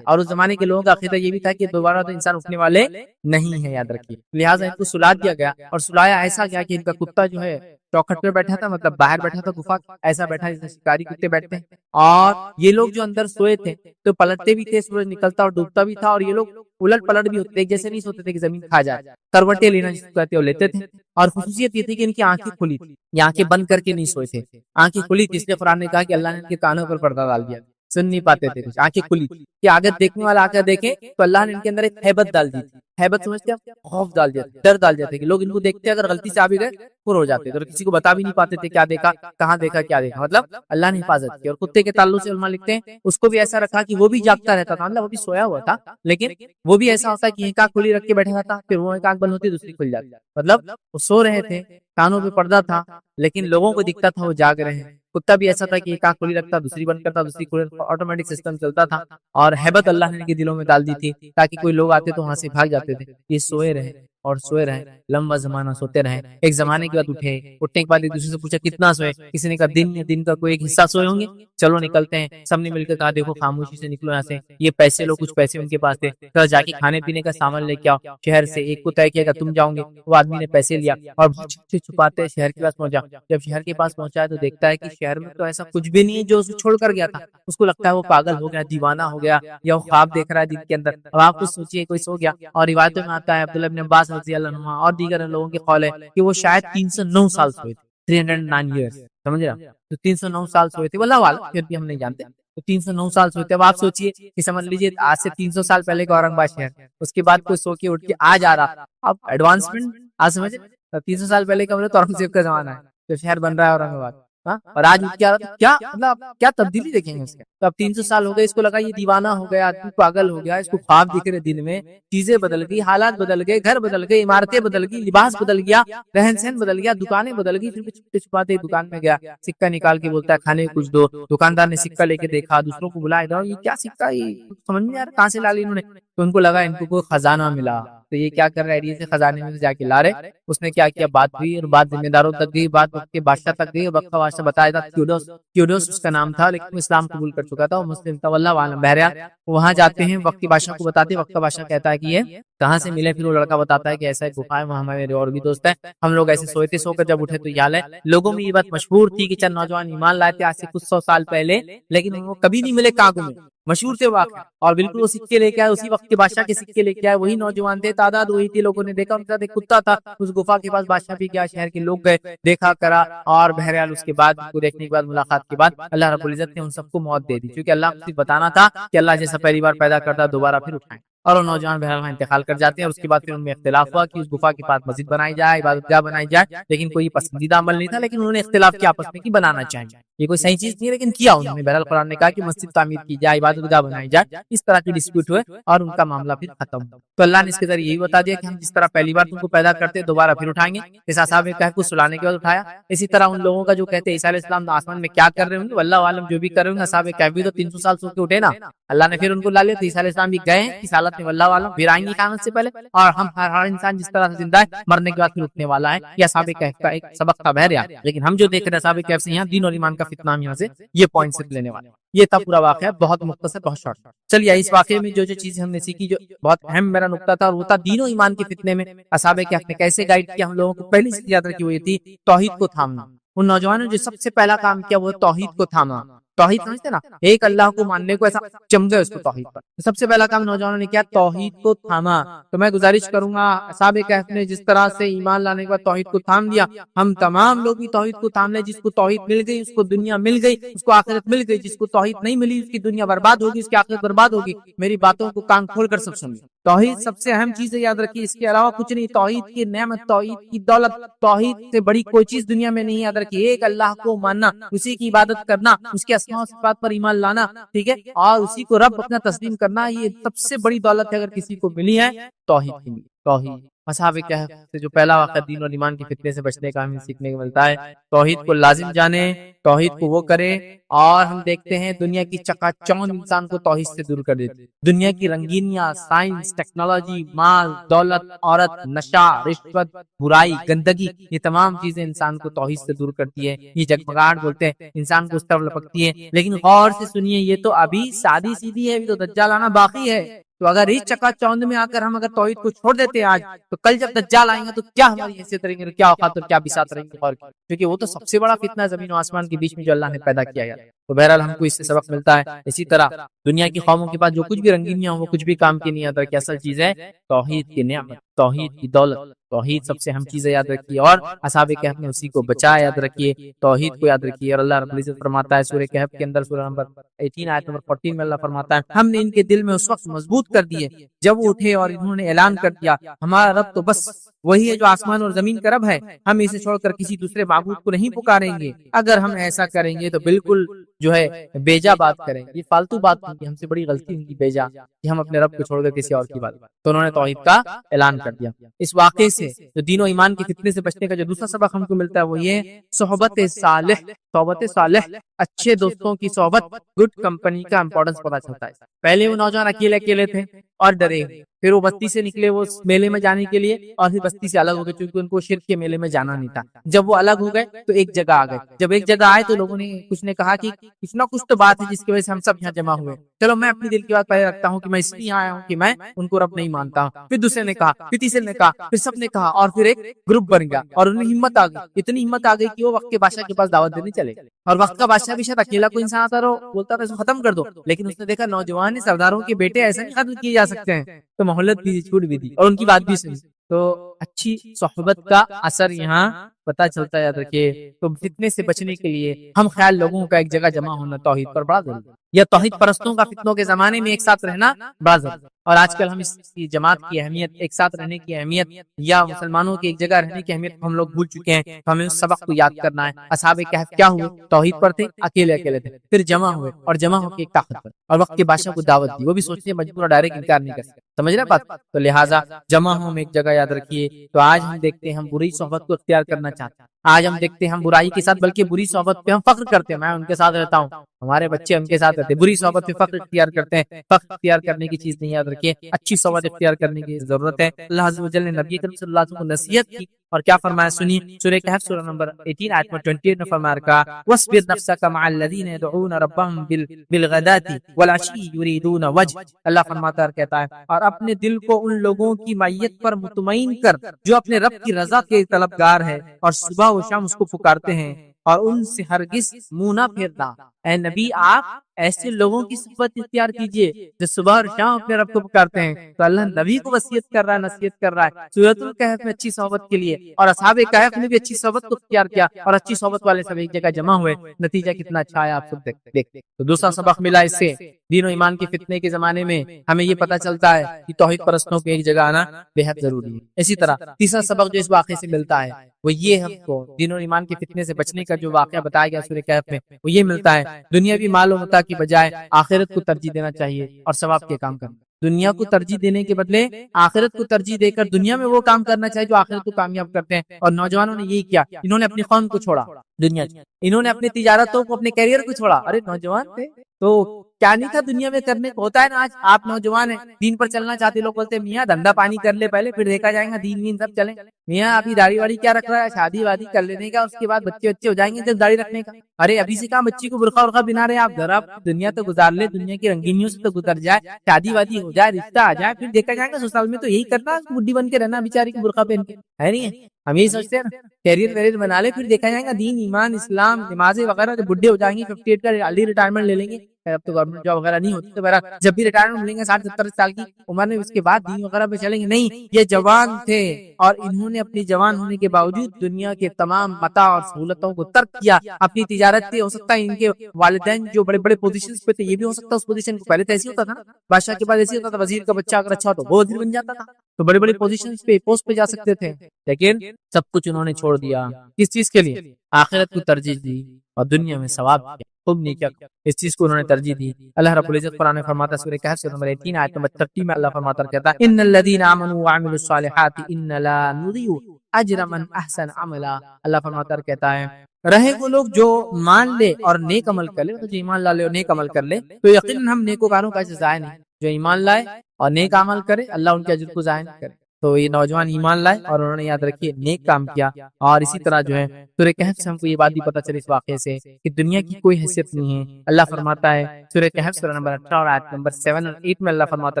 اور اس زمانے کے لوگوں کا عقیدہ یہ بھی تھا کہ دوبارہ تو انسان اٹھنے والے نہیں ہے، یاد رکھیے، لہٰذا ان کو سلا دیا گیا، اور سلایا ایسا گیا کہ ان کا کتا جو ہے چوکھٹ پہ بیٹھا تھا، مطلب باہر بیٹھا تھا گفا، ایسا بیٹھا جیسے شکاری کتے بیٹھتے ہیں، اور یہ لوگ جو اندر سوئے تھے تو پلٹتے بھی تھے، سورج نکلتا اور ڈوبتا بھی تھا، اور یہ لوگ الٹ پلٹ بھی ہوتے تھے، جیسے نہیں سوتے تھے کہ زمین کھا جائے، کروٹیں لینا جس کو کہتے ہیں وہ لیتے تھے، اور خصوصیت یہ تھی کہ ان کی آنکھیں کھلی تھی، یہ آنکھیں بند کر کے نہیں سوئے تھے، آنکھیں کھلی تھی، اس لیے قرآن نے کہا کہ اللہ نے ان کے کانوں پر پردہ ڈال دیا، سن نہیں پاتے تھے کچھ، آنکھیں کھلی تھی کہ اگر دیکھنے والا آ کر دیکھے تو اللہ نے ان کے اندر ایک ہیبت ڈال دی تھی، ہیبت سمجھتے ہیں، خوف ڈال دیا، ڈر ڈال دیتے کہ لوگ ان کو دیکھتے اگر غلطی سے آ بھی گئے پور ہو جاتے، اور کسی کو بتا بھی نہیں پاتے تھے کیا دیکھا، کہاں دیکھا، کیا دیکھا، مطلب اللہ نے حفاظت کی۔ اور کتے کے تعلق سے علماء لکھتے ہیں اس کو بھی ایسا رکھا کہ وہ بھی جاگتا رہتا تھا، مطلب وہ بھی سویا ہوا تھا، لیکن وہ بھی ایسا ہوتا ہے کہ ایک آنکھ کھلی رکھ کے بیٹھا رہتا، پھر وہ ایک آنکھ بند ہوتی دوسری کھل جاتی، مطلب وہ سو رہے تھے، کانوں پہ پردہ تھا، لیکن لوگوں کو دکھتا تھا وہ جاگ رہے ہیں۔ کتا بھی ایسا تھا کہ ایک آنکھ کھلی رکھتا، دوسری بند کرتا، دوسری کھلی، آٹومیٹک سسٹم چلتا تھا، اور ہیبت اللہ نے ان کے دلوں میں ڈال دی تھی تاکہ کوئی لوگ آتے تو وہاں سے بھاگ جاتے تھے، یہ سوئے رہے اور سوئے رہے، لمبا زمانہ سوتے رہے، ایک زمانے کے بعد اٹھے، اٹھنے کے بعد ایک دوسرے سے پوچھا کتنا سوئے، کسی نے کہا دن کا کوئی ایک حصہ سوئے ہوں گے، چلو نکلتے ہیں، سب نے مل کر کہا دیکھو خاموشی سے نکلو یہاں سے، یہ پیسے لو، کچھ پیسے ان کے پاس تھے، کہا جا کے کھانے پینے کا سامان لے کے آؤ شہر سے، ایک کو طے کیا کہ تم جاؤ گے، وہ آدمی نے پیسے لیا اور چھپاتے شہر کے پاس پہنچا، جب شہر کے پاس پہنچا تو دیکھتا ہے کہ شہر میں تو ایسا کچھ بھی نہیں ہے جو اسے چھوڑ کر گیا تھا، اس کو لگتا ہے وہ پاگل ہو گیا، دیوانہ ہو گیا، یا وہ خواب دیکھ رہا ہے دن کے اندر، اب آپ کچھ سوچیے کوئی سو گیا، اور روایتوں میں آتا ہے عبداللہ بن عباس رضی اللہ عنہ اور دیگر لوگوں کے قول ہے کہ وہ شاید 309 سال سوئے تھے، 309 ایئرس، سمجھ رہا، تو 309 سال سوئے تھے، واللہ اعلم، پھر بھی ہم نہیں جانتے، تو 309 سال سوئے تھے۔ اب آپ سوچئے کہ سمجھ لیجئے آج سے 300 سال پہلے کا اورنگ آباد شہر، اس کے بعد کوئی سو کے اٹھ کے آج آ رہا، اب ایڈوانسمنٹ آج سمجھے، 300 سال پہلے کا تو اورنگزیب کا زمانہ ہے، جو شہر بن رہا ہے اورنگ آباد، اور آج کیا مطلب کیا تبدیلی دیکھیں گے اس کے، تو اب 300 سال ہو گئے، اس کو لگا یہ دیوانہ ہو گیا، آدمی پاگل ہو گیا، اس کو خواب دکھ رہے دن میں، چیزیں بدل گئی، حالات بدل گئے، گھر بدل گئے، عمارتیں بدل گئی، لباس بدل گیا، رہن سہن بدل گیا، دکانیں بدل گئی، پھر چھپتے چھپاتے دکان میں گیا، سکہ نکال کے بولتا ہے کھانے کچھ دو، دکاندار نے سکہ لے کے دیکھا، دوسروں کو بلایا، یہ کیا سکہ، یہ سمجھ نہیں آ رہا کہاں سے لا لی انہوں نے، تو ان کو لگا ان کو کوئی خزانہ ملا، تو یہ کیا کر رہا ہے، سے خزانے میں جا کے لا رہے، اس نے کیا کیا، بات ہوئی، اور بات ذمہ داروں تک گئی، بات وقت کے بادشاہ تک گئی، وقت کا بادشاہ بتایا تھا تھیوڈوس اس کا نام تھا، لیکن اسلام قبول کر چکا تھا، وہ مسلم تھا، واللہ اعلم، بہرحال وہاں جاتے ہیں، وقت کے بادشاہ کو بتاتے، وقت کا بادشاہ کہتا ہے کہ یہ کہاں سے ملے، پھر وہ لڑکا بتاتا ہے کہ ایسا ایک گفا ہے، وہاں میرے اور بھی دوست ہیں، ہم لوگ ایسے سوئے تھے، سو کر جب اٹھے تو یہ حال ہے، لوگوں میں یہ بات مشہور تھی کہ چند نوجوان ایمان لائے تھے آج سے کچھ 100 سال پہلے، لیکن وہ کبھی نہیں ملے، کہاں گئے، مشہور تھے واقع، اور بالکل وہ سکے لے کے آئے، اسی وقت کے بادشاہ کے سکے لے کے آئے، وہی نوجوان تھے، تعداد وہی تھی، لوگوں نے دیکھا ان کے ساتھ ایک کتا تھا، اس گفا کے پاس بادشاہ بھی گیا، شہر کے لوگ گئے، دیکھا کرا، اور بہرحال اس کے بعد کو دیکھنے کے بعد ملاقات کے بعد اللہ رب العزت نے ان سب کو موت دے دی، کیونکہ اللہ کو صرف بتانا تھا کہ اللہ جیسا پہلی بار پیدا کرتا دوبارہ پھر اٹھائیں، اور وہ نوجوان بہرحال انتقال کر جاتے ہیں، اور اس کے بعد پھر ان میں اختلاف ہوا کہ اس گفا کے پاس مسجد بنائی جائے، عبادت گاہ بنائی جائے، لیکن کوئی پسندیدہ عمل نہیں تھا، لیکن انہوں نے اختلاف کیا آپس میں کہ بنانا چاہیے، یہ کوئی صحیح چیز نہیں ہے، لیکن کیا انہوں نے، بہرحال قرآن نے کہا کہ مسجد تعمیر کی جائے، عبادت گاہ بنائی جائے، اس طرح کی ڈسپیوٹ ہوئے اور ان کا معاملہ پھر ختم ہوا۔ تو اللہ نے اس کے ذریعے یہی بتا دیا کہ ہم جس طرح پہلی بار تم کو پیدا کرتے دوبارہ پھر اٹھائیں گے، اس اصحاب کہف کو سلانے کے بعد اٹھایا، اسی طرح ان لوگوں کا جو کہتے ہیں عیسیٰ علیہ السلام آسمان میں کیا کر رہے ہوں گے، واللہ عالم، جو بھی کر رہے ہوں گے، اصحاب کہف بھی تو 300 سال سو کے اٹھے نا، اللہ نے پھر ان کو لا لیا، تو عیسیٰ علیہ السلام بھی گئے اس حالت میں، واللہ عالم، پھر آئیں گے قیامت سے پہلے، اور ہم ہر انسان جس طرح سے زندہ ہے مرنے کے بعد پھر اٹھنے والا ہے، یہ اصحاب کہف کا ایک سبق تھا بہرحال، لیکن ہم جو دیکھ رہے ہیں اصحاب کہف سے یہاں دین اور ایمان کا فتنہ، ہم یہاں سے یہ پوائنٹ صرف لینے والے ہیں۔ یہ تھا پورا واقعہ، بہت مختصر، بہت شارٹ۔ چلیے اس واقعے میں جو چیزیں ہم نے سیکھی، جو بہت اہم میرا نقطہ تھا، اور وہ تھا دین و ایمان کے فتنے میں اصحاب کہف نے کیسے گائیڈ کیا ہم لوگوں کو۔ پہلی چیز یاد رکھی وہ یہ تھی توحید کو تھامنا، ان نوجوانوں نے جو سب سے پہلا کام کیا وہ توحید کو تھاما۔ توحید سمجھتے نا، ایک اللہ کو ماننے کو ایسا چم گئے اس کو توحید پر، سب سے پہلا کام نوجوانوں نے کیا، توحید کو تھاما۔ تو میں گزارش کروں گا اصحاب کہف نے جس طرح سے ایمان لانے کے بعد توحید کو تھام دیا، ہم تمام لوگ بھی توحید کو تھام لیں۔ جس کو توحید مل گئی اس کو دنیا مل گئی، اس کو آخرت مل گئی، جس کو توحید نہیں ملی اس کی دنیا برباد ہوگی، اس کی آخرت برباد ہوگی۔ میری باتوں کو کان کھول کر سب سنیں، توحید سب سے اہم چیز ہے، یاد رکھیے، اس کے علاوہ کچھ نہیں۔ توحید کی نعمت، توحید کی دولت، توحید سے بڑی کوئی چیز دنیا میں نہیں، یاد رکھیے، ایک اللہ کو ماننا، اسی کی عبادت کرنا، اس کے اسماء و صفات پر ایمان لانا، ٹھیک ہے، اور اسی کو رب اپنا تسلیم کرنا، یہ سب سے بڑی دولت ہے اگر کسی کو ملی ہے، توحید کی ملی۔ توحید اصحاب کہف سے جو پہلا واقعہ دین اور ایمان کے فتنے سے بچنے کا ہمیں سیکھنے کو ملتا ہے، توحید کو لازم جانے، توحید کو وہ کرے، اور ہم دیکھتے ہیں دنیا کی چکا چوند انسان کو توحید سے دور کر دیتی، دنیا کی رنگینیاں، سائنس، ٹیکنالوجی، مال، دولت، عورت، نشہ، رشوت، برائی، گندگی، یہ تمام چیزیں انسان کو توحید سے دور کرتی ہے، یہ جگمگاہٹ بولتے ہیں، انسان کو اس طرف لپکتی ہے۔ لیکن غور سے سنیے، یہ تو ابھی سادی سیدھی ہے، ابھی تو دجال آنا باقی ہے۔ تو اگر اس چکا چوند میں آ کر ہم اگر توحید کو چھوڑ دیتے ہیں آج، تو کل جب دجال آئیں گے تو کیا ہماری حیثیت رہیں گے، کیا اوقات اور کیا بساط رہیں گے، کیونکہ وہ تو سب سے بڑا فتنہ زمین و آسمان کے بیچ میں جو اللہ نے پیدا کیا ہے۔ تو بہرحال ہم کو اس سے سبق ملتا ہے۔ اسی طرح دنیا کی قوموں کے پاس جو کچھ بھی رنگینیاں ہوں وہ کچھ بھی کام کی نہیں آتا، کہ اصل چیز ہے توحید کی نعمت، توحید کی دولت، توحید سب سے اہم چیز ہے، یاد رکھیے۔ اور اصحاب کہف نے اسی کو بچایا، یاد رکھیے، توحید کو یاد رکھیے۔ اور اللہ رب العزت فرماتا ہے سورہ کہف کے اندر، سورہ نمبر 18 آیت نمبر 14 میں اللہ فرماتا ہے، ہم نے ان کے دل میں اس وقت مضبوط کر دیے جب وہ اٹھے اور انہوں نے اعلان کر دیا، ہمارا رب تو بس وہی ہے جو آسمان اور زمین کا رب ہے، ہم اسے چھوڑ کر کسی دوسرے معبود کو نہیں پکاریں گے۔ اگر ہم ایسا کریں گے تو بالکل جو ہے بیجا بات کریں، یہ فالتو بات ہوگی، ہم سے بڑی غلطی ہوگی بیجا، کہ ہم اپنے رب کو چھوڑ کر کسی اور کی بات۔ تو انہوں نے توحید کا اعلان کر دیا۔ اس واقعے سے جو دین و ایمان کے فتنے سے بچنے کا جو دوسرا سبق ہم کو ملتا ہے وہ یہ صحبت صالح، صحبت صالح، اچھے دوستوں کی صحبت، گڈ کمپنی کا امپورٹنس پتہ چلتا ہے۔ پہلے وہ نوجوان اکیلے اکیلے تھے اور ڈرے، پھر وہ بستی سے نکلے وہ میلے میں جانے کے لیے، اور پھر بستی سے الگ ہو گئے چونکہ ان کو شرک کے میلے میں جانا نہیں تھا۔ جب وہ الگ ہو گئے تو ایک جگہ آ گئے، جب ایک جگہ آئے تو لوگوں نے کچھ نے کہا کہ کچھ نہ کچھ تو بات ہے جس کی وجہ سے ہم سب یہاں جمع ہوئے، چلو میں اپنی دل کی بات پہلے رکھتا ہوں کہ میں اس لیے آیا ہوں کہ میں ان کو رب نہیں مانتا ہوں۔ پھر دوسرے نے کہا، پھر تیسرے نے کہا، پھر سب نے کہا، اور پھر ایک گروپ بن گیا، اور انہیں ہمت آ گئی، اتنی ہمت آ گئی کہ وہ وقت کے بادشاہ کے پاس دعوت دینے چلے گئے۔ اور وقت کا بادشاہ بھی شاید اکیلا کوئی انسان آتا رہو بولتا تھا اس کو ختم کر دو، لیکن اس نے دیکھا نوجوان سرداروں کے بیٹے ایسے نہیں ختم کیے جا سکتے ہیں، تو مہلت بھی دی، چھوٹ بھی دی، اور ان کی بات بھی سنی۔ تو اچھی صحبت کا اثر یہاں پتہ چلتا ہے، یاد رکھیے۔ تو فتنے سے بچنے کے لیے ہم خیال لوگوں کا ایک جگہ جمع ہونا توحید پر بڑا ضروری ہے، یا توحید پرستوں کا فتنوں کے زمانے میں ایک ساتھ رہنا بڑا ضروری ہے۔ اور آج کل ہم اس کی جماعت کی اہمیت، ایک ساتھ رہنے کی اہمیت، یا مسلمانوں کی ایک جگہ رہنے کی اہمیت ہم لوگ بھول چکے ہیں۔ تو ہمیں اس سبق کو یاد کرنا ہے۔ اصحاب کہف کیا ہوئے؟ توحید پر تھے، اکیلے اکیلے تھے، پھر جمع ہوئے، اور جمع ہو کے ایک طاقت پر، اور وقت کے بادشاہ کو دعوت دی، وہ بھی سوچتے مجبور ڈائریکٹ انکار نہیں کر سکتے، سمجھ رہے بات؟ تو لہٰذا جمع ہوں ایک جگہ، یاد رکھیے۔ تو آج ہم دیکھتے ہیں ہم بری صحبت کو اختیار کرنا چاہتے ہیں، آج ہم دیکھتے ہیں ہم برائی کے ساتھ بلکہ بری صحبت پہ ہم فخر کرتے ہیں، میں ان کے ساتھ رہتا ہوں، ہمارے بچے ان کے ساتھ رہتے ہیں، بری صحبت پہ فخر اختیار کرتے ہیں۔ فخر اختیار کرنے کی چیز نہیں، یاد رکھیے، اچھی صحبت اختیار کرنے کی ضرورت ہے۔ اللہ عز و جل نے نبی کریم صلی اللہ علیہ وسلم کو نصیحت کی، اور کیا فرمایا سنیے، سورہ کہف سورہ نمبر 18 آیت نمبر 28 میں فرمایا رکھا، وَاصْبِرْ نَفْسَكَ مَعَ الَّذِينَ يَدْعُونَ رَبَّهُمْ بِالْغَدَاةِ وَالْعَشِيِّ يُرِيدُونَ وَجْهَهُ، اللہ فرماتا ہے، کہتا ہے، اور اپنے دل کو ان لوگوں کی معیت پر مطمئن کر جو اپنے رب کی رضا کے طلبگار ہے، اور صبح و شام اس کو پکارتے ہیں، اور ان سے ہرگز منہ نہ پھیرنا۔ اے نبی آپ ایسے لوگوں کی صحبت اختیار کیجئے جو صبح اور شام اپنے رب کو پکارتے ہیں. تو اللہ نبی کو وصیت کر رہا ہے، نصیحت کر رہا ہے سورۃ الکہف میں اچھی صحبت کے لیے. اور اصحاب کہف نے بھی اچھی صحبت کو اختیار کیا اور اچھی صحبت والے سب ایک جگہ جمع ہوئے. نتیجہ کتنا اچھا آیا آپ سب دیکھتے. تو دوسرا سبق ملا اس سے، دین و ایمان کے فتنے کے زمانے میں ہمیں یہ پتہ چلتا ہے کہ توحید پرستوں کو ایک جگہ آنا بے حد ضروری ہے. اسی طرح تیسرا سبق جو اس واقعے سے ملتا ہے وہ یہ ہم کو دین و ایمان کے فتنے سے بچنے کا جو واقعہ بتایا گیا سورہ کہف میں وہ یہ ملتا ہے، دنیاوی مال و متاع کی بجائے آخرت کو ترجیح دینا چاہیے اور ثواب کے کام کرنا. دنیا کو ترجیح دینے کے بدلے آخرت کو ترجیح دے کر دنیا میں وہ کام کرنا چاہیے جو آخرت کو کامیاب کرتے ہیں. اور نوجوانوں نے یہی کیا، انہوں نے اپنی قوم کو چھوڑا دنیا کی، انہوں نے اپنی تجارتوں کو اپنے کیریئر کو چھوڑا. ارے نوجوان تھے تو کیا نہیں تھا دنیا میں کرنے کو. ہوتا ہے نا آج آپ نوجوان ہیں دین پر چلنا چاہتے، لوگ بولتے ہیں میاں دھندا پانی کر لے پہلے پھر دیکھا جائے گا دین وین سب چلیں. میاں ابھی داڑھی واڑی کیا رکھ رہا ہے، شادی وادی کر لینے کا، اس کے بعد بچے ہو جائیں گے جب داڑھی رکھنے کا. ارے ابھی سے کہاں بچی کو برقع ورقع بنا رہے آپ، ذرا دنیا تو گزار لے، دنیا کی رنگینیوں سے تو گزر جائے، شادی وادی ہو جائے، رشتہ آ جائے، پھر دیکھا جائے گا سسرال میں تو یہی کرنا بڈھی بن کے رہنا بیچاری کو برقع پہن کے، ہے نہیں ہے. ہم یہی سوچتے ہیں نا کیریئر ویریئر بنا لے، پھر دیکھا جائے گا دین ایمان اسلام نمازیں وغیرہ جب بڈھے ہو جائیں گے 58 کا جلدی ریٹائرمنٹ لے لیں گے. اب تو گورنمنٹ جاب وغیرہ نہیں ہوتی تو میرا جب بھی ریٹائرمنٹ ملیں گے 60-70 سال کی عمر میں، اس کے بعد دین وغیرہ پہ چلیں گے. نہیں، یہ جوان تھے اور انہوں نے اپنی جوان ہونے کے باوجود دنیا کے تمام متاع اور سہولتوں کو ترک کیا. اپنی تجارت تھی، ہو سکتا ہے ان کے والدین جو بڑے بڑے پوزیشنز پہ تھے یہ بھی ہو سکتا ہے اس پوزیشن کو پہلے تو ایسے ہوتا تھا نا، بادشاہ کے بعد ایسے ہوتا تھا، وزیر کا بچہ اگر اچھا ہو تو وہ وزیر بن جاتا تھا، تو بڑے بڑے پوزیشنز پہ پوسٹ پہ جا سکتے تھے. لیکن سب کچھ انہوں نے چھوڑ دیا کس چیز کے لیے؟ آخرت کو ترجیح دی اور دنیا میں ثواب کیا، خوب نیکیاں کی، اس چیز کو انہوں نے ترجیح دی. اللہ رب العزت قرآن میں فرماتا ہے سورہ کہف سے نمبر 18 آیت نمبر 30 میں اللہ فرماتا کہتا ہے ان الذين امنوا وعملوا الصالحات ان لا نضيع اجر من احسن عملا. اللہ فرماتا کہتا ہے رہے وہ لوگ جو مان لے اور نیک عمل کر لے، تو جو ایمان لا لے اور نیک عمل کر لے تو یقیناً ہم نیکوکاروں کا اجر ضائع نہیں. جو ایمان لائے اور نیک عمل کرے اللہ ان کے اجر کو ضائع نہیں کرے. تو یہ نوجوان ایمان لائے اور انہوں نے یاد رکھیے نیک کام کیا. اور اسی طرح جو ہے سورہ کہف سے ہم کو یہ بات بھی پتہ چلی اس واقعے سے کہ دنیا کی کوئی حیثیت نہیں ہے. اللہ فرماتا ہے سورہ کہف سورہ نمبر 18 اور آیت نمبر 7 اور 8 میں اللہ فرماتا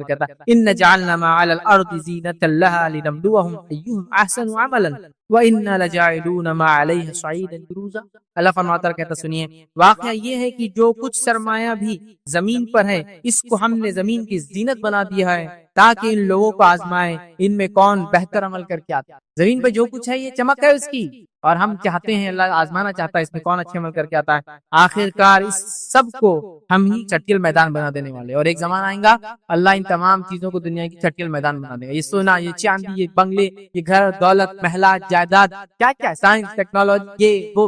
کہتا ہے ان جعلنا ما علی الارض زینۃ لها لنبلوهم ایہم احسن عملا وَإِنَّا لَجَاعِلُونَ مَا عَلَيْهِ صَعِيدًا جُرُوزًا. اللہ فرماتا کہتا سنیے واقعہ یہ ہے کہ جو کچھ سرمایہ بھی زمین پر ہے اس کو ہم نے زمین کی زینت بنا دیا ہے تاکہ ان لوگوں کو آزمائے ان میں کون بہتر عمل کر کے آتا ہے. زمین پہ جو کچھ ہے یہ چمک ہے اس کی، اور ہم چاہتے ہیں اللہ آزمانا چاہتا ہے اس میں کون اچھے عمل کر کے آتا ہے. آخر کار اس سب کو ہم ہی چٹیل میدان بنا دینے والے، اور ایک زمانہ آئے گا اللہ ان تمام چیزوں کو دنیا کی چٹیل میدان بنا دے گا. یہ سونا، یہ چاندی، یہ بنگلے، یہ گھر، دولت، محلات، جائیداد، کیا کیا سائنس ٹیکنالوجی، یہ وہ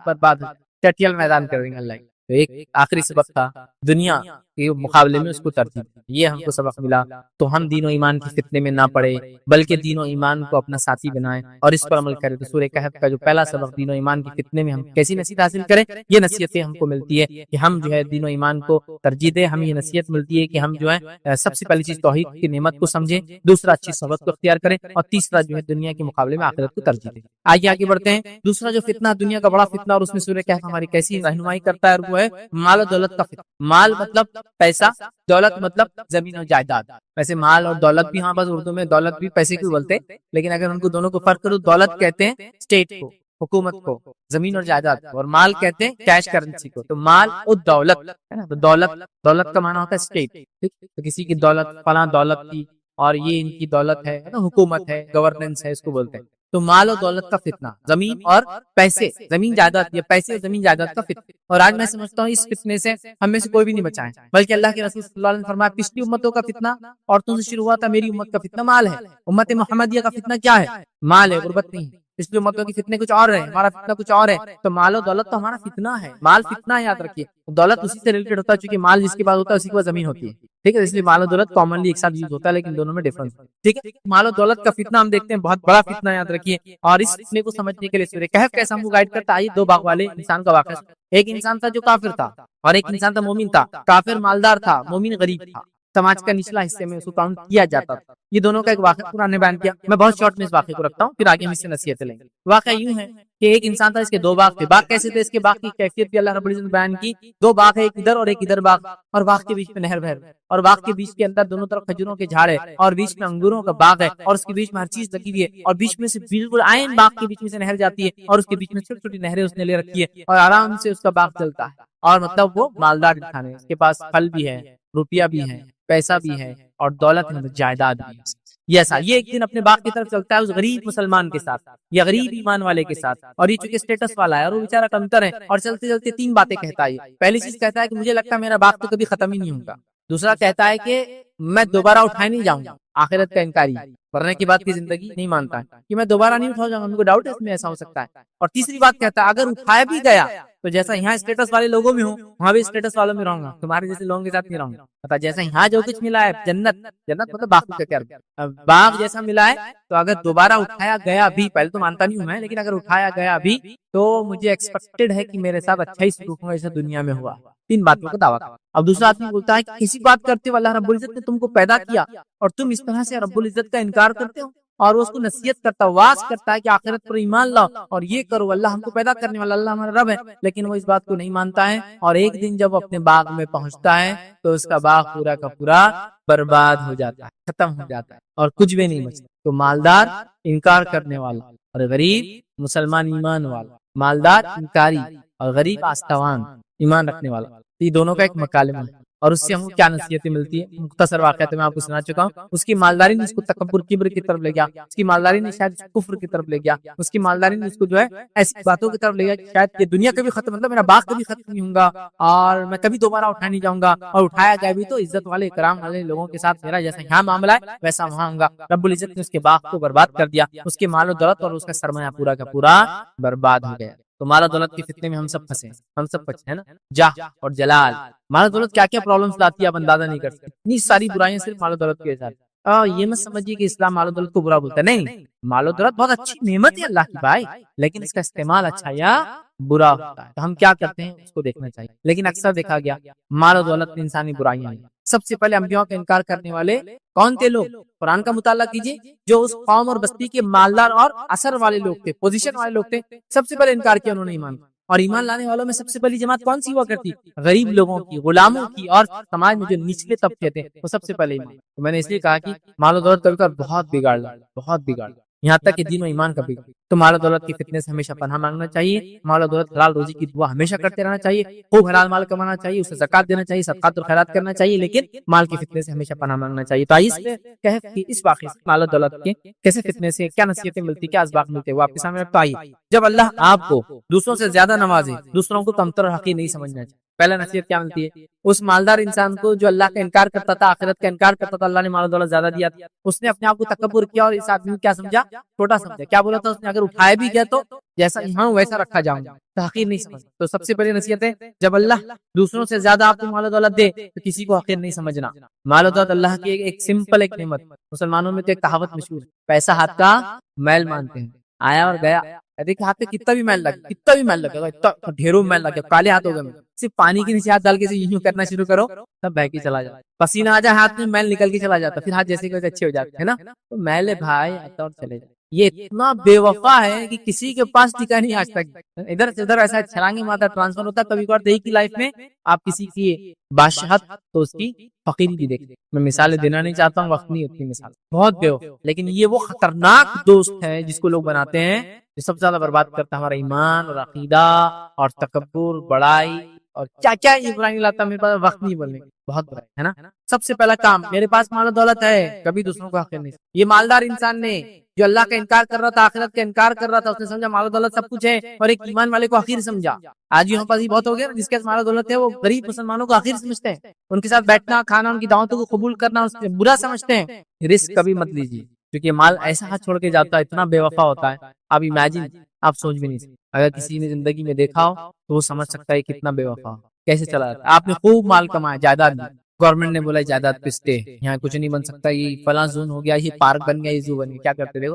برباد چٹیل میدان کر دیں گے اللہ. تو ایک آخری سبق تھا دنیا کے مقابلے میں اس کو ترجیح، یہ ہم کو سبق ملا. تو ہم دین و ایمان کی فتنے میں نہ پڑے بلکہ دین و ایمان کو اپنا ساتھی بنائیں اور اس پر عمل کریں. تو سورہ کہف کا جو پہلا سبق دین و ایمان کی فتنے میں ہم کیسی نصیحت حاصل کریں، یہ نصیحتیں ہم کو ملتی ہے کہ ہم جو ہے دین و ایمان کو ترجیح دیں. ہمیں یہ نصیحت ملتی ہے کہ ہم جو ہے سب سے پہلی چیز توحید کی نعمت کو سمجھیں، دوسرا اچھی صحبت کو اختیار کریں، اور تیسرا جو ہے دنیا کے مقابلے میں آخرت کو ترجیح دیں. آگے بڑھتے ہیں. دوسرا جو فتنہ دنیا کا بڑا فتنہ، اور اس میں سورہ کہف ہماری کیسی رہنمائی کرتا ہے، وہ ہے مال و دولت کا فتنہ. مال مطلب پیسہ، دولت مطلب زمین و جائیداد. ویسے مال اور دولت بھی ہاں بس اردو میں دولت بھی پیسے کو بولتے ہیں، لیکن اگر ان کو دونوں کو فرق کرو دولت کہتے ہیں اسٹیٹ کو، حکومت کو، زمین اور جائیداد کو، اور مال کہتے ہیں کیش کرنسی کو. تو مال اور دولت ہے نا، تو دولت کا معنی ہوتا ہے اسٹیٹ. ٹھیک، تو کسی کی دولت فلاں دولت کی، اور یہ ان کی دولت ہے نا، حکومت ہے، گورننس ہے، اس کو بولتے ہیں. تو مال اور دولت کا فتنہ، زمین اور پیسے، زمین جائیداد، یہ پیسے اور زمین جائیداد کا فتنہ. اور آج میں سمجھتا ہوں اس فتنے سے ہم میں سے کوئی بھی نہیں بچا ہے، بلکہ اللہ کے رسول صلی اللہ علیہ وسلم نے فرمایا پچھلی امتوں کا فتنہ عورتوں سے شروع ہوا تھا، میری امت کا فتنہ مال ہے. امت محمدیہ کا فتنہ کیا ہے؟ مال ہے، غربت نہیں ہے. پچھلی امتوں کے فتنے کچھ اور ہے، ہمارا فتنہ کچھ اور ہے. تو مال و دولت تو ہمارا فتنہ ہے. مال فتنہ ہے، یاد رکھیے. دولت اسی سے ریلیٹڈ ہوتا ہے، چونکہ مال جس کے بعد ہوتا ہے اسی کے بعد زمین ہوتی ہے. ٹھیک ہے، اس لیے مال و دولت کامنلی ایک ساتھ یوز ہوتا ہے، لیکن دونوں میں ڈفرنس ہے. ٹھیک ہے، مال و دولت کا فتنہ ہم دیکھتے ہیں بہت بڑا فتنہ، یاد رکھیے. اور اس فتنے کو سمجھنے کے لیے سورہ کہف کیسا ہم کو گائیڈ کرتا ہے. دو باغ والے انسان کا واقعہ. ایک انسان تھا جو کافر تھا، اور ایک انسان تھا مومن تھا. کافر مالدار تھا، مومن غریب تھا، سماج کا نچلا حصے میں اس کو کاؤنٹ کیا جاتا تھا. یہ دونوں کا ایک واقعہ قرآن نے بیان کیا. میں بہت شارٹ میں اس واقعے کو رکھتا ہوں، پھر آگے ہم اس سے نصیحتیں لیں گے. واقعہ یوں ہے کہ ایک انسان تھا، اس کے دو باغ تھے. باغ کیسے تھے؟ اس کے باغ کی کیفیت بھی اللہ رب العزت نے بیان کی. دو باغ ہے، ایک ادھر اور ایک ادھر باغ، اور باغ کے بیچ میں نہر بہہ رہی ہے، اور باغ کے بیچ کے اندر دونوں طرف کھجوروں کے جھاڑ ہے، اور بیچ میں انگوروں کا باغ ہے، اور اس کے بیچ میں ہر چیز لگی ہوئی ہے، اور بیچ میں سے بالکل عین باغ کے بیچ میں سے نہر جاتی ہے، اور اس کے بیچ میں چھوٹی چھوٹی نہریں اس نے لے رکھی ہے، اور آرام سے اس کا باغ چلتا ہے. اور مطلب وہ مالدار انسان ہے، اس کے پاس پھل بھی ہے، روپیہ بھی ہے، پیسہ بھی ہے، اور دولت ہے، جائیداد بھی ہے. یہ ایک دن اپنے باغ کی طرف چلتا ہے اس غریب مسلمان کے ساتھ یا غریب ایمان والے کے ساتھ، اور یہ چونکہ اسٹیٹس والا ہے اور وہ بیچارہ کمتر ہے، اور چلتے چلتے تین باتیں کہتا ہے. پہلی چیز کہتا ہے کہ مجھے لگتا ہے میرا باغ تو کبھی ختم ہی نہیں ہوگا. دوسرا کہتا ہے کہ میں دوبارہ اٹھائے نہیں جاؤں گا، آخرت کا انکاری، مرنے کے بعد کی زندگی نہیں مانتا ہے کہ میں دوبارہ نہیں اٹھاؤں گا، میرے کو ڈاؤٹ ہے اس میں ایسا ہو سکتا ہے. اور تیسری بات کہتا ہے اگر اٹھایا بھی گیا تو جیسا یہاں اسٹیٹس والے لوگوں میں ہوں وہاں بھی اسٹیٹس والوں میں رہوں گا، تمہارے جیسے لوگوں کے ساتھ نہیں رہوں گا. پتا جیسا یہاں جو کچھ ملا ہے جنت، جنت مطلب باغ کا کیا باغ جیسا ملا ہے، تو اگر دوبارہ اٹھایا گیا بھی، پہلے تو مانتا نہیں ہوں میں، لیکن اگر اٹھایا گیا بھی تو مجھے ایکسپیکٹڈ ہے کہ میرے ساتھ اچھا ہی سلوک ہوگا جیسے دنیا میں ہوا. تین باتوں کا دعویٰ. اب دوسرا آدمی بولتا ہے کہ کسی بات کرتے ہو اللہ رب العزت نے تم کو پیدا کیا اور تم اس طرح سے رب العزت کا انکار کرتے ہو، اور وہ اس کو نصیحت کرتا ہے، واز کرتا ہے کہ آخرت پر ایمان لاؤ اور یہ کرو، اللہ ہم کو پیدا کرنے والا، اللہ ہمارا رب ہے، لیکن وہ اس بات کو نہیں مانتا ہے. اور ایک دن جب وہ اپنے باغ میں پہنچتا ہے تو اس کا باغ پورا کا پورا برباد ہو جاتا ہے، ختم ہو جاتا ہے، اور کچھ بھی نہیں بچتا. تو مالدار انکار کرنے والا اور غریب مسلمان ایمان والا، مالدار انکاری اور غریب آستوان ایمان رکھنے والا، یہ دونوں کا ایک مکالمہ ہے. اور اس سے ہم کو کیا نصیحتیں ملتی ہے؟ مختصر واقعہ تو میں آپ کو سنا چکا ہوں. اس کی مالداری نے اس کو تکبر کبر کی طرف لے گیا، اس کی مالداری نے شاید کفر کی طرف لے گیا، اس کی مالداری نے اس کو جو ہے ایسی باتوں کی طرف لے گیا کہ شاید یہ دنیا کبھی ختم، مطلب میرا باغ کبھی ختم نہیں ہوگا اور میں کبھی دوبارہ اٹھا نہیں جاؤں گا، اور اٹھایا گیا بھی تو عزت والے اکرام والے لوگوں کے ساتھ میرا جیسا یہاں معاملہ ہے ویسا وہاں ہوگا. رب العزت نے اس کے باغ کو برباد کر دیا، اس کے مال و دولت اور اس کا سرمایہ پورا کا پورا برباد ہو گیا. تو مال و دولت کے فتنے میں ہم سب پھنسے، ہم سب پھنسے ہیں نا. جاہ اور جلال، مال و دولت کیا کیا پرابلمز لاتی ہے آپ اندازہ نہیں کر سکتے. اتنی ساری برائیاں صرف مال و دولت کے ساتھ. یہ مت سمجھیے کہ اسلام مال و دولت کو برا بولتا ہے، نہیں، مال و دولت بہت اچھی نعمت ہے اللہ کی بھائی، لیکن اس کا استعمال اچھا یا برا ہوتا ہے. تو ہم کیا کرتے ہیں اس کو دیکھنا چاہیے. لیکن اکثر دیکھا گیا مال و دولت میں انسانی برائیاں ہیں. سب سے پہلے انبیاء کا انکار کرنے والے کون تھے لوگ؟ قرآن کا مطالعہ کیجیے. جو اس قوم اور بستی کے مالدار اور اثر والے لوگ تھے، پوزیشن والے لوگ تھے، سب سے پہلے انکار کیا انہوں نے ایمان. اور ایمان لانے والوں میں سب سے پہلی جماعت کون سی ہوا کرتی؟ غریب لوگوں کی، غلاموں کی، اور سماج میں جو نچلے طبقے تھے وہ سب سے پہلے ایمان. تو میں نے اس لیے کہا کہ مال و دولت کبھی کبھی بہت بگاڑ، بہت بگاڑ، یہاں تک کہ دین و ایمان کا بگاڑ. تو مال و دولت کی فتنے سے ہمیشہ پناہ مانگنا چاہیے. مال و دولت حلال روزی کی دعا ہمیشہ کرتے رہنا چاہیے. خوب حلال مال کمانا چاہیے، اسے زکات دینا چاہیے، صدقات اور خیرات کرنا چاہیے، لیکن مال کی فتنے سے ہمیشہ پناہ مانگنا چاہیے. تو آئیے کہف کی اس واقعے سے، مال و دولت کے کیسے فتنے سے کیا نصیحتیں ملتی، کیا اسباق ملتے وہ آپ کے سامنے رکھتا. آئیے، جب اللہ آپ کو دوسروں سے زیادہ نوازے، دوسروں کو کمتر اور حقیر نہیں سمجھنا چاہیے. پہلا نصیحت کیا ملتی ہے؟ اس مالدار انسان کو جو اللہ کا انکار کرتا تھا، آخرت کا انکار کرتا تھا، اللہ نے مال و دولت زیادہ دیا تھا، اس نے اپنے آپ کو تکبر کیا اور اس آدمی کو کیا سمجھا؟ چھوٹا سمجھا. کیا بولا تھا اس نے؟ اگر اٹھایا بھی گیا تو جیسا یہاں ویسا رکھا جاؤں گا، تحقیر نہیں سمجھ. تو سب سے پہلی نصیحت ہے جب اللہ دوسروں سے زیادہ آپ کو مال و دولت دے تو کسی کو حقیر نہیں سمجھنا. مال و دولت اللہ کی ایک سمپل ایک نعمت. مسلمانوں میں تو ایک کہاوت مشہور ہے، پیسہ ہاتھ کا میل مانتے ہیں. آیا اور گیا. دیکھیں ہاتھ میں کتنا بھی میل لگے، کتنا بھی میل لگے گا، اتنا ڈھیروں میل لگے، کالے ہاتھ ہو گئے، صرف پانی کے نیچے ہاتھ ڈال کے یوں کرنا شروع کرو، سب بہ کے چلا جاتا. پسینہ آ جائے ہاتھ میں، میل نکل کے چلا جاتا، پھر ہاتھ جیسے کہ اچھے ہو جاتے ہیں نا. تو میل بھائی آتا اور چلے جاتے. یہ اتنا بے وفا ہے کہ کسی کے پاس ٹکا نہیں آج تک. ادھر سے ادھر ایسا چھلانگے مارتا ٹرانسفر ہوتا. کبھی کبھار دیکھی کی لائف میں آپ کسی کی بادشاہت تو اس کی فقیری بھی دیکھتے. میں مثالیں دینا نہیں چاہتا ہوں، وقت نہیں اتنی مثال، بہت بے وفا. لیکن یہ وہ خطرناک دوست ہے جس کو لوگ بناتے ہیں، جو سب سے زیادہ برباد کرتا ہے ہمارا ایمان اور عقیدہ اور تکبر، بڑائی اور کیا کیا یہ برائی لاتا. میرے پاس وقت نہیں بولنے، بہت برائی ہے نا. سب سے پہلا کام، میرے پاس مال و دولت ہے، کبھی دوسروں کو حقیر نہیں. یہ مالدار انسان نے جو اللہ کا انکار کر رہا تھا، آخرت کا انکار کر رہا تھا، اس نے سمجھا مال و دولت سب کچھ ہے، اور ایک ایمان والے کو حقیر سمجھا. آج یہاں پاس یہ بہت ہو گیا، جس کے پاس مال و دولت ہے وہ غریب مسلمانوں کو حقیر سمجھتے ہیں، ان کے ساتھ بیٹھنا کھانا، ان کی دعوتوں کو قبول کرنا اس سے برا سمجھتے ہیں. رسک کبھی مت لیجیے، کیونکہ مال ایسا ہاتھ چھوڑ کے جاتا ہے، اتنا بے وفا ہوتا ہے. آپ امیجن، آپ سوچ بھی نہیں سکتے. اگر کسی نے زندگی میں دیکھا ہو تو وہ سمجھ سکتا ہے کتنا بے وفا ہو، کیسے چلا جاتا ہے. آپ نے خوب مال کمایا، جائیداد دی، گورنمنٹ نے بولا جائیداد پہ اسٹے، یہاں کچھ نہیں بن سکتا، یہ فلاں زون ہو گیا، یہ پارک بن گیا، یہ زو بن گیا. کیا کرتے دیکھو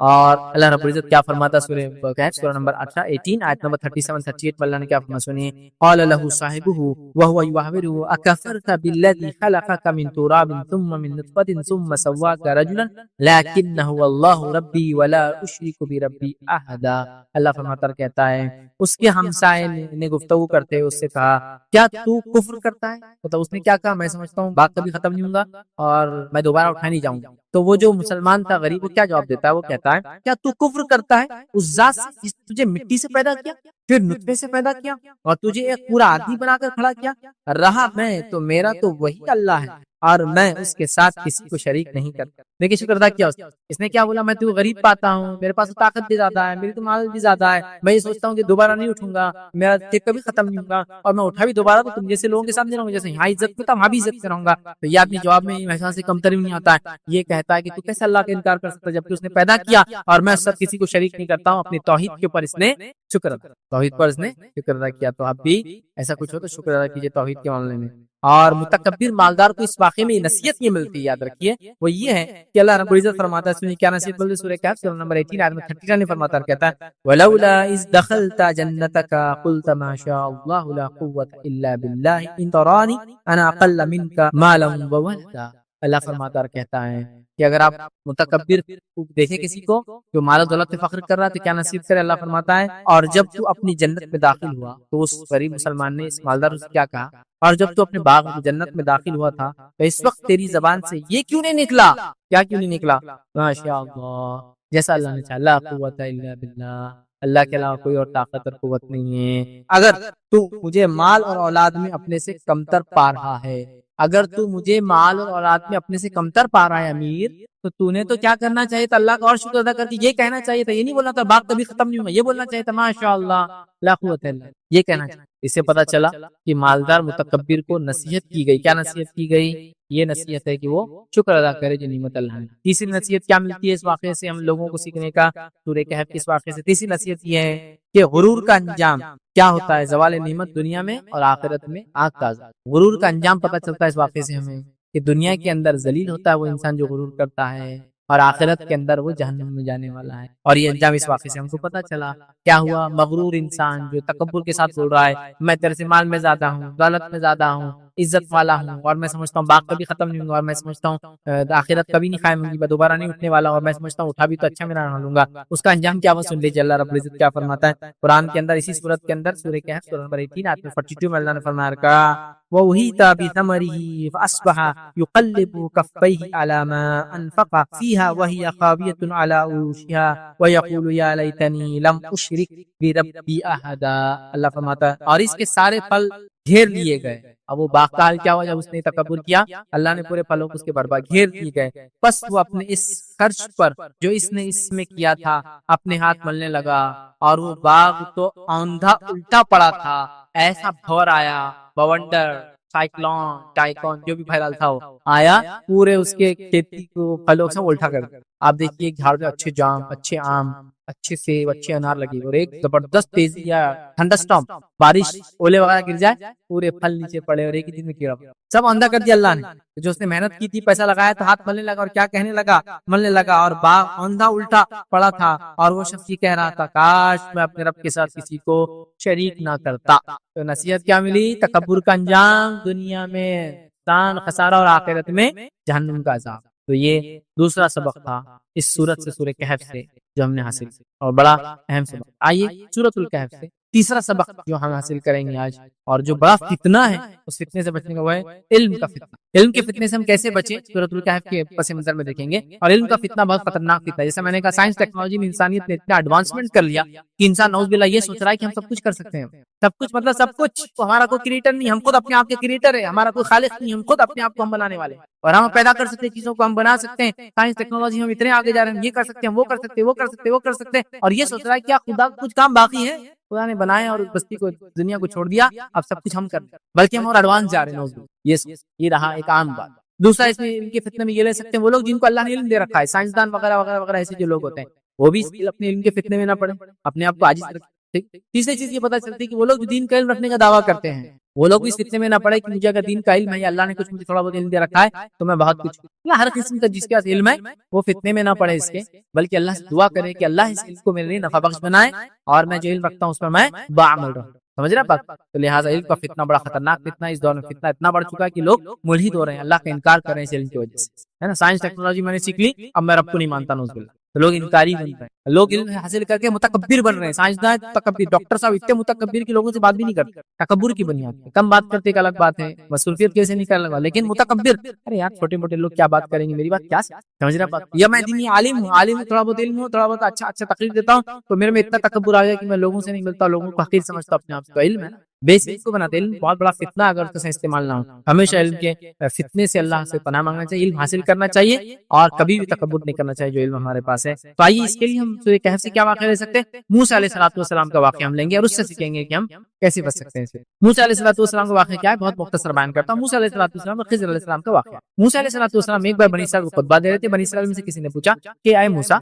اور اللہ رب العزت کیا فرماتا سورہ کہف سورہ نمبر 18 آیت نمبر 37 38 میں اللہ نے کیا فرمایا سنیے قال له صاحبه وهو يحاوره اكفرت بالذي خلقك من تراب ثم من نطفة ثم سواك رجلا لكن هو الله ربي ولا اشرك بربي احدا. اللہ فرماتا کہتا ہے اس کے ہمسائے نے گفتگو کرتے اس سے کہا کیا تو کفر کرتا ہے؟ تو اس نے کیا کہا میں سمجھتا ہوں بات کبھی ختم نہیں ہوگا اور میں دوبارہ اٹھا نہیں جاؤں گا. تو وہ جو مسلمان تھا غریب وہ کیا جواب دیتا ہے؟ وہ کہتا ہے کیا تو کفر کرتا ہے اس ذات سے جس نے تجھے مٹی سے پیدا کیا پھر نطفے سے پیدا کیا اور تجھے ایک پورا آدمی بنا کر کھڑا کیا؟ رہا میں تو میرا تو وہی اللہ ہے اور میں اس کے ساتھ کسی کو شریک نہیں کرتا. دیکھیے شکر ادا کیا اس نے کیا بولا میں تو غریب پاتا ہوں میرے پاس طاقت بھی زیادہ ہے میری تو مال بھی زیادہ ہے میں یہ سوچتا ہوں کہ دوبارہ نہیں اٹھوں گا میرا ٹھیک کبھی ختم نہیں ہوگا اور میں اٹھا بھی دوبارہ تو تم جیسے لوگوں کے سامنے رہوں گا جیسے یہاں عزت میں تھا وہاں بھی عزت میں رہوں گا. تو یہ اپنے جواب میں محسان سے کم ترین نہیں آتا ہے. یہ کہتا ہے کہ تو کیسے اللہ کا انکار کر سکتا ہے جبکہ اس نے پیدا کیا اور میں سب کسی کو شریک نہیں کرتا ہوں. اپنی توحید کے اوپر اس نے شکر ادا توحید پر اس نے شکر ادا کیا. تو آپ بھی ایسا کچھ ہو تو شکر ادا کیجیے توحید کے معاملے میں. اور متکبر مالدار کو اس واقعے میں نصیحت یہ ملتی ہے یاد رکھیے وہ یہ ہے کہ اللہ رب العزت فرماتا ہے سنیے کیا نصیحت ملتی ہے سورہ کہف سورہ نمبر 18 آیت میں 39 نے فرماتا ہے کہتا ہے ولولا اذ دخلت جنتك قلت ما شاء الله لا قوة الا بالله ان تراني انا اقل منك مالا وولدا. اللہ فرماتا ہے کہتا ہے کہ اگر آپ متکبر دیکھیں کسی کو جو مال و دولت پہ فخر کر رہا ہے تو کیا نصیب کرے. اللہ فرماتا ہے اور جب تو اپنی جنت میں داخل ہوا تو اس غریب مسلمان نے اس مالدار سے کیا کہا اور جب تو اپنے باغ جنت میں داخل ہوا تھا تو اس وقت تیری زبان سے یہ کیوں نہیں نکلا کیا کیوں نہیں نکلا ماشاء اللہ جیسا اللہ نے چاہا لا قوت الا باللہ اللہ کے علاوہ کوئی اور طاقت اور قوت نہیں ہے. اگر تو مجھے مال اور اولاد میں اپنے سے کمتر پا رہا ہے اگر تو مجھے مال اور اولاد میں اپنے سے کمتر پا رہا ہے امیر تو نے تو کیا کرنا چاہیے تھا اللہ کا اور شکر ادا کر کے یہ کہنا چاہیے تھا یہ نہیں بولنا تھا باغ کبھی ختم نہیں ہوگا یہ بولنا چاہیے تھا ماشاء اللہ لا قوت الا یہ کہنا چاہیے. اس سے پتا چلا کہ مالدار متکبر کو نصیحت کی گئی. کیا نصیحت کی گئی؟ یہ نصیحت ہے کہ وہ شکر ادا کرے جو نعمت اللہ نے. تیسری نصیحت کیا ملتی ہے اس واقعے سے ہم لوگوں کو سیکھنے کا سورہ کہف کے اس واقعے سے؟ تیسری نصیحت یہ ہے کہ غرور کا انجام کیا ہوتا ہے. زوال نعمت دنیا میں اور آخرت میں آگ کا عذاب. غرور کا انجام پتہ چلتا ہے اس واقعے سے ہمیں کہ دنیا کے اندر ذلیل ہوتا ہے وہ انسان جو غرور کرتا ہے اور آخرت کے اندر وہ جہنم میں جانے والا ہے. اور یہ انجام اس واقعے سے ہم کو پتا چلا. کیا ہوا؟ مغرور انسان جو تکبر کے ساتھ بول رہا ہے میں تیرے سے مال میں زیادہ ہوں دولت میں زیادہ ہوں عزت والا ہوں اور میں سمجھتا ہوں باغ کبھی ختم نہیں ہوگا اور میں سمجھتا ہوں آخرت کبھی نہیں قائم ہوگی میں دوبارہ نہیں اٹھنے والا اور میں سمجھتا ہوں اٹھا بھی تو اچھا میرا لوں گا. اس کا انجام کیا وہ سن لیجیے. اللہ رب العزت کیا فرماتا ہے قرآن کے اندر اسی سورت کے اندر سورہ کہف سورہ نمبر 18 آیت 42 میں اللہ نے فرمایا وَوَهِيتَ بِثَمَرِهِ فَأَصْبَحَ يُقَلِّبُ كَفَّيْهِ عَلَى مَا أَنفَقَ فِيهَا وَهِيَ خَاوِيَةٌ عَلَى عُرُوشِهَا وَيَقُولُ يَا لَيْتَنِي لَمْ أُشْرِكْ بِرَبِّي أَحَدًا. اللہ فرماتا ہے اور اس کے سارے پھل گھیر لیے گئے. اب وہ باغ کا حال کیا ہوا جب اس نے تکبر کیا اللہ نے پورے پھلوں کو اس کے برباد گھیر دیے گئے. بس وہ اپنے اس خرچ پر جو اس نے اس میں کیا تھا اپنے ہاتھ ملنے لگا اور وہ باغ تو آندھا الٹا پڑا تھا. ایسا بھور آیا بونڈر سائیکلون ٹائکون جو بھی پھیلال تھا وہ آیا پورے اس کے کھیتی کو پھلوں سے الٹا کر دیا. آپ دیکھیے جھاڑ پہ اچھے جام اچھے آم اچھے سیب اچھے انار لگے اور ایک زبردست تیزی یا ٹھنڈا اسٹارم بارش اولے وغیرہ گر جائے پورے پھل نیچے پڑے اور ایک ہی دن میں کیڑا سب اندھا کر دیا اللہ نے. جو اس نے محنت کی تھی پیسہ لگایا تھا ہاتھ ملنے لگا اور کیا کہنے لگا ملنے لگا اور باغ اندھا الٹا پڑا تھا اور وہ شخص یہ کہہ رہا تھا کاش میں اپنے رب کے ساتھ کسی کو شریک نہ کرتا. تو نصیحت کیا ملی؟ تکبر کا انجام دنیا میں دان خسارہ اور آخرت میں جہنم کا عذاب. تو یہ دوسرا سبق تھا اس سورت سے سورہ کہف سے جو ہم نے حاصل کیا اور بڑا اہم سبق. آئیے سورۃ الکہف سے تیسرا سبق جو ہم حاصل کریں گے آج اور جو بڑا فتنہ ہے اس فتنے سے بچنے کا وہ ہے علم کا فتنہ. علم کے فتنے سے ہم کیسے بچیں سورۃ الکہف کے پس منظر میں دیکھیں گے. اور علم کا فتنہ بہت خطرناک فتنہ ہے. جیسا میں نے کہا سائنس ٹیکنالوجی میں انسانیت نے اتنا ایڈوانسمنٹ کر لیا کہ انسان نعوذ باللہ یہ سوچ رہا ہے کہ ہم سب کچھ کر سکتے ہیں. سب کچھ مطلب سب کچھ ہمارا کوئی کریٹر نہیں ہم خود اپنے آپ کے کریٹر ہے. ہمارا کوئی خالق نہیں ہم خود اپنے آپ کو ہم بنانے والے اور ہم پیدا کر سکتے ہیں چیزوں کو ہم بنا سکتے ہیں. سائنس ٹیکنالوجی ہم اتنے آگے جا رہے ہیں یہ کر سکتے ہیں وہ کر سکتے ہیں وہ کر سکتے ہیں وہ کر سکتے ہیں اور یہ سوچ رہا ہے کیا خدا کچھ کام باقی ہے. خدا نے بنایا اور بستی کو دنیا کو چھوڑ دیا اب سب کچھ ہم کر رہے ہیں بلکہ ہم اور ایڈوانس جا رہے ہیں. یہ رہا ایک عام بات. دوسرا اس میں ان کے فتنے میں یہ لے سکتے ہیں وہ لوگ جن کو اللہ نے علم دے رکھا ہے سائنسدان وغیرہ وغیرہ وغیرہ ایسے جو لوگ ہوتے ہیں وہ بھی اپنے علم کے فتنے میں نہ پڑے اپنے آپ کو عاجز رکھیں. تیسری چیز یہ پتہ چلتی ہے کہ وہ لوگ جو دین کا علم رکھنے کا دعویٰ کرتے ہیں وہ لوگ بھی اس فتنے میں نہ پڑے کہ مجھے اگر دین کا علم ہے یا اللہ نے کچھ مجھے تھوڑا بہت علم دے رکھا ہے تو میں بہت کچھ یا ہر قسم کا جس کے پاس علم ہے وہ فتنے میں نہ پڑے اس کے، بلکہ اللہ سے دعا کرے کہ اللہ اس علم کو میرے لیے نفع بخش بنائے اور میں جو علم رکھتا ہوں اس پر میں بعمل رہوں. سمجھ رہے بات؟ تو لہٰذا علم کا فتنہ بڑا خطرناک فتنہ ہے. اس دور میں فتنہ اتنا بڑھ چکا ہے کہ لوگ ملحد ہو رہے ہیں، اللہ کا انکار کر رہے ہیں اس علم کی وجہ سے، ہے نا. سائنس ٹیکنالوجی میں نے سیکھ لی، اب میں رب کو نہیں مانتا، نوز باللہ. تو لوگ انکاری بن رہے ہیں، لوگ علم حاصل کر کے متکبر بن رہے ہیں. سائنسداں تکبر، ڈاکٹر صاحب اتنے متکبر کہ لوگوں سے بات بھی نہیں کرتے، تکبر کی بنیاد پہ. کم بات کرتے ایک الگ بات ہے، مصروفیت کیسے نہیں کرنے لگا، لیکن متکبر، ارے یار چھوٹے موٹے لوگ کیا بات کریں گے، میری بات کیا سمجھ رہا بات. یا میں دینی عالم ہوں، عالم تھوڑا بہت علم ہوں، تھوڑا بہت اچھا تقریر دیتا ہوں، تو میرے میں اتنا تکبر آ گیا کہ میں لوگوں سے نہیں ملتا، لوگوں کو حقیر سمجھتا اپنے آپ سے. تو علم ہے نا، بیس کو بناتے. علم بہت بڑا فتنہ اگر اس کا استعمال نہ ہو. ہمیشہ علم کے فتنے سے اللہ سے پناہ مانگنا چاہیے، علم حاصل کرنا چاہیے اور کبھی بھی تکبر نہیں کرنا چاہیے جو علم ہمارے پاس ہے. تو آئیے اس کے لیے ہم سورہ کہف سے کیا واقعہ لے سکتے ہیں. موسیٰ علیہ السلام کا واقعہ ہم لیں گے اور اس سے سیکھیں گے کہ ہم کیسے بچ سکتے ہیں. موسیٰ علیہ السلام کا واقعہ کیا ہے، بہت مختصر بیان کرتا ہوں. موسیٰ علیہ السلام اور خضر علیہ السلام کا واقعہ. موسیٰ علیہ السلام ایک بار بنی اسرائیل کو خطبہ دے رہے تھے. بنی اسرائیل میں سے کسی نے پوچھا کہ اے موسیٰ،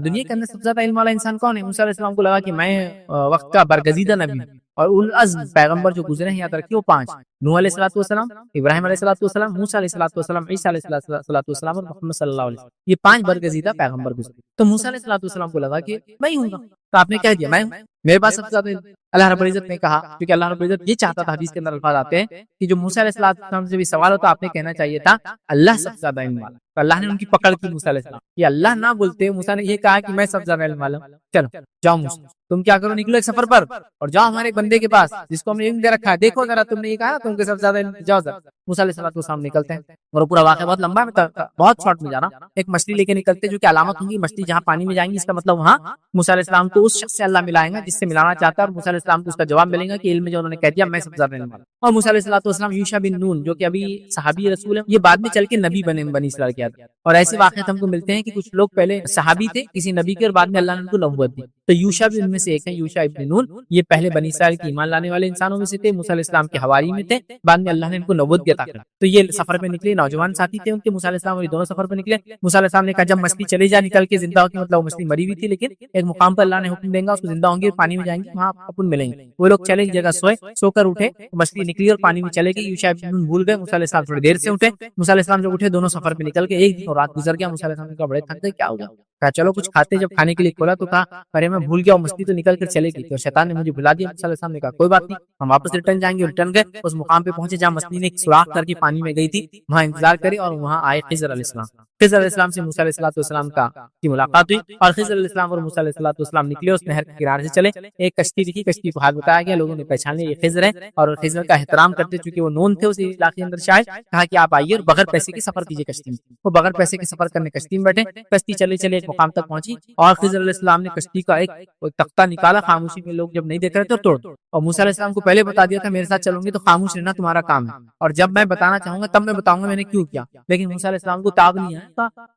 دنیا کے اندر سب سے زیادہ علم والا انسان کون ہے؟ موسیٰ علیہ السلام کو لگا کہ میں وقت کا برگزیدہ نبی ہوں اور اول العزم پیغمبر جو گزرے ہیں یاد رکھیے وہ 5: نوح علیہ السلام، ابراہیم علیہ السلام، موسیٰ علیہ السلام، عیسیٰ علیہ السلام اور محمد صلی اللہ علیہ وسلم. یہ 5 برگزیدہ پیغمبر گزرے. تو موسیٰ علیہ السلام کو لگا کہ میں ہی ہوں گا. تو آپ نے کہہ دیا میں ہوں، میرے پاس سب سے زیادہ. اللہ رب العزت نے کہا، کیونکہ اللہ رب العزت یہ چاہتا تھا، حدیث کے اندر الفاظ آتے ہیں کہ جو موسیٰ علیہ السلام سے بھی سوال ہوتا آپ نے کہنا چاہیے تھا اللہ سب سے زیادہ علم والا. تو اللہ نے ان کی پکڑ کی موسیٰ علیہ السلام. یہ اللہ نہ بولتے، موسیٰ نے یہ کہا کہ میں سب سے زیادہ علم والا ہوں. چلو جاؤ موسیٰ، تم کیا کرو، نکلو ایک سفر پر اور جاؤ ہمارے بندے کے پاس جس کو ہم نے علم دے رکھا ہے. دیکھو ذرا، تم نے یہ کہا تم کے سب سے زیادہ علم، جاؤ ذرا. موسیٰ علیہ السلام نکلتے ہیں اور پورا واقعہ بہت لمبا ہے، بہت شارٹ میں جا رہا ہوں. ایک مچھلی لے کے نکلتے جو کہ علامت ہوں گی، مچھلی جہاں پانی میں جائیں گی اس کا مطلب وہاں موسیٰ علیہ السلام کو اس شخص سے اللہ ملائیں گا جس سے ملانا چاہتا ہے، اور موسیٰ علیہ السلام کو اس کا جواب ملے گا کہ علم میں جو انہوں نے کہہ دیا میں سب سے زیادہ علم والا. اور موسیٰ علیہ السلام یوشع بن نون جو کہ ابھی صحابی رسول ہے، یہ بعد میں چل کے نبی بنے بنی اسرائیل کے. اور ایسے واقعات ہم کو ملتے ہیں کہ کچھ لوگ پہلے صحابی تھے کسی نبی کے اور بعد میں اللہ نے ان کو نبوت دی. تو یوشع بھی ان میں سے ایک ہے، یوشع ابن نون. یہ پہلے بنی اسرائیل کی ایمان لانے والے انسانوں میں سے تھے، موسیٰ علیہ السلام کے حواری میں تھے، بعد میں اللہ نے ان کو نبوت دی عطا کر. تو یہ سفر پہ نکلے، نوجوان ساتھی تھے ان کے، موسیٰ علیہ السلام اور یہ دونوں سفر پہ نکلے. موسیٰ علیہ السلام نے کہا جب مچھلی چلی جا نکل کے زندہ ہو کے، مطلب مچھلی مری ہوئی تھی لیکن ایک مقام پر اللہ نے حکم دیں گا اس کو زندہ ہوں گے، پانی میں جائیں گے، وہاں اپن ملیں گے. وہ لوگ چلے جگہ سوئے، سو کر اٹھے، مچھلی نکلی اور پانی میں چلے گئی. یوشع ابن نون بھول گئے. موسیٰ علیہ السلام تھوڑی دیر سے اٹھے. موسیٰ علیہ السلام جب اٹھے دونوں سفر پہ نکل کے، ایک دن اور رات گزر گیا. موسیٰ علیہ السلام کا بڑے تھک گئے، کیا ہو گیا؟ کہا چلو کچھ کھاتے. جب کھانے کے لیے کھولا تو کہا ارے میں بھول گیا، مچھلی تو نکل کر چلے گئی، تو شیطان نے مجھے بھلا دیا. موسیٰ علیہ السلام نے کہا کوئی بات نہیں، ہم واپس ریٹرن جائیں گے. ریٹرن گئے، اس مقام پہ پہنچے جہاں مچھلی نے ایک سوراخ کر کے پانی میں گئی تھی، وہاں انتظار کرے اور وہاں آئے خضر علیہ السلام. خضر علیہ السلام سے موسیٰ علیہ السلام کی ملاقات ہوئی اور خضر علیہ السلام اور موسیٰ علیہ السلام نکلے، اس نہر کے کنارے سے چلے. ایک کشتی دکھی، کشتی کو ہاتھ بتایا گیا، لوگوں نے پہچان لیا یہ خضر ہے اور خضر کا احترام کرتے چونکہ وہ نون تھے اس علاقے کے اندر. شاید کہا کہ آپ آئیے اور بغیر پیسے کے سفر کیجیے کشتی میں. وہ بغیر پیسے کے سفر کرنے کشتی میں بیٹھے. کشتی چلے چلے ایک مقام تک پہنچی اور خضر علیہ السلام نے کشتی کا ایک تختہ نکالا، خاموشی میں لوگ جب نہیں دیکھ رہے تھے توڑ. اور موسیٰ علیہ السلام کو پہلے بتا دیا تھا میرے ساتھ چلوں گے تو خاموش رہنا تمہارا کام ہے، اور جب میں بتانا چاہوں گا تب میں بتاؤں گا میں نے کیوں کیا. لیکن موسیٰ علیہ السلام کو تاب نہیں ہے.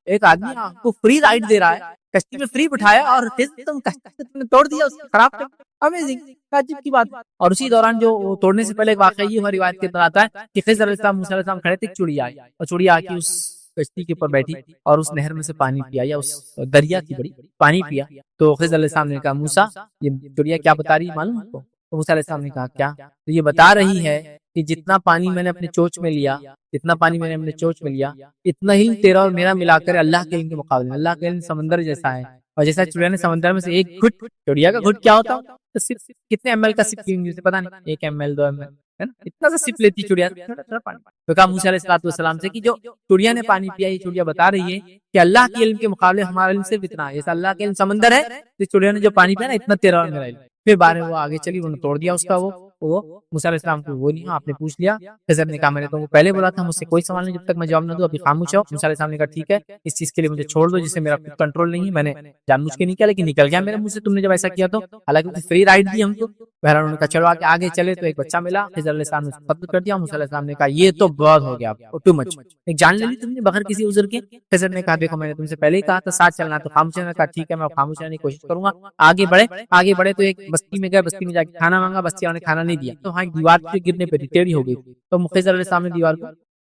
ایک آدمی آپ کو فری رائڈ دے رہا ہے، کشتی میں فری بٹھایا اور تم نے توڑ دیا، اس کو خراب کر. امیزنگ، عجیب کی بات. اور اسی دوران جو توڑنے سے پہلے ایک واقعہ یہ ہماری روایت کے اندر آتا ہے کہ خضر علیہ السلام موسیٰ علیہ السلام کھڑے تھے، ایک چڑیا آئی اور چڑیا آ کے اس کشتی کے اوپر بیٹھی اور اس نہر میں سے پانی پیا، یا اس دریا کی بڑی پانی پیا. تو خضر علیہ السلام نے کہا موسیٰ یہ چڑیا کیا بتا رہی ہے معلوم ہے؟ تو موسیٰ علیہ السلام نے کہا کیا؟ تو یہ بتا رہی ہے کہ جتنا پانی میں نے اپنے چوچ میں لیا، جتنا پانی میں نے اپنے چوچ میں لیا، اتنا علم تیرا اور میرا ملا کر اللہ کے علم کے مقابلے میں، اللہ کا علم سمندر جیسا ہے. اور جیسا چڑیا نے سمندر میں سے ایک گھٹ، چڑیا کا گھٹ کیا ہوتا ہے؟ صرف کتنے ایم ایل کا سپ پیئیں گے اسے پتا نہیں، 1 ml 2 ml ہے نا، اتنا سا سپ لیتی چڑیا. تو کہا موسیٰ علیہ السلام سے کہ جو چڑیا نے پانی پیا، یہ چڑیا بتا رہی ہے کہ اللہ کے علم کے مقابلے ہمارا علم صرف اتنا ہے. جیسا اللہ کے علم سمندر ہے، تو چڑیا نے جو پانی پیا نا اتنا تیرا اور میرا علم. پھر بارے وہ آگے چلی، انہوں نے توڑ دیا اس کا. وہ موسیٰ علیہ السلام کو وہ نہیں، آپ نے پوچھ لیا. خضر نے کہا میں نے تو پہلے بولا تھا مجھ سے کوئی سوال نہیں جب تک میں جواب نہ دوں، ابھی خاموش ہو. موسیٰ علیہ السلام نے کہا ٹھیک ہے، اس چیز کے لیے مجھے چھوڑ دو جسے میرا خود کنٹرول نہیں ہے، میں نے جان بوجھ کے نہیں کیا لیکن نکل گیا میرے منہ سے تم نے جب ایسا کیا تو. حالانکہ فری رائڈ دی ہم کو. بہرحال انہوں نے کہا چلو آگے چلے تو ایک بچہ ملا. خضر علیہ السلام نے قتل کر دیا. موسیٰ علیہ السلام نے کہا یہ تو بہت ہو گیا، ٹو مچ، ایک جان لے لی تم نے بغیر کسی عذر کے. خضر نے کہا دیکھو میں نے تم سے پہلے ہی کہا تھا ساتھ چلنا، تو خاموش رہنا. کہا ٹھیک ہے میں خاموش رہنے کی کوشش کروں گا. آگے بڑھے تو ایک بستی میں گئے. بستی میں جا کے کھانا مانگا، بستی والوں نے کھانا نہیں دیا. تو وہاں ایک دیوار کے گرنے پہ ٹیڑھی ہو گئی. تو خضر علیہ السلام نے دیوار کو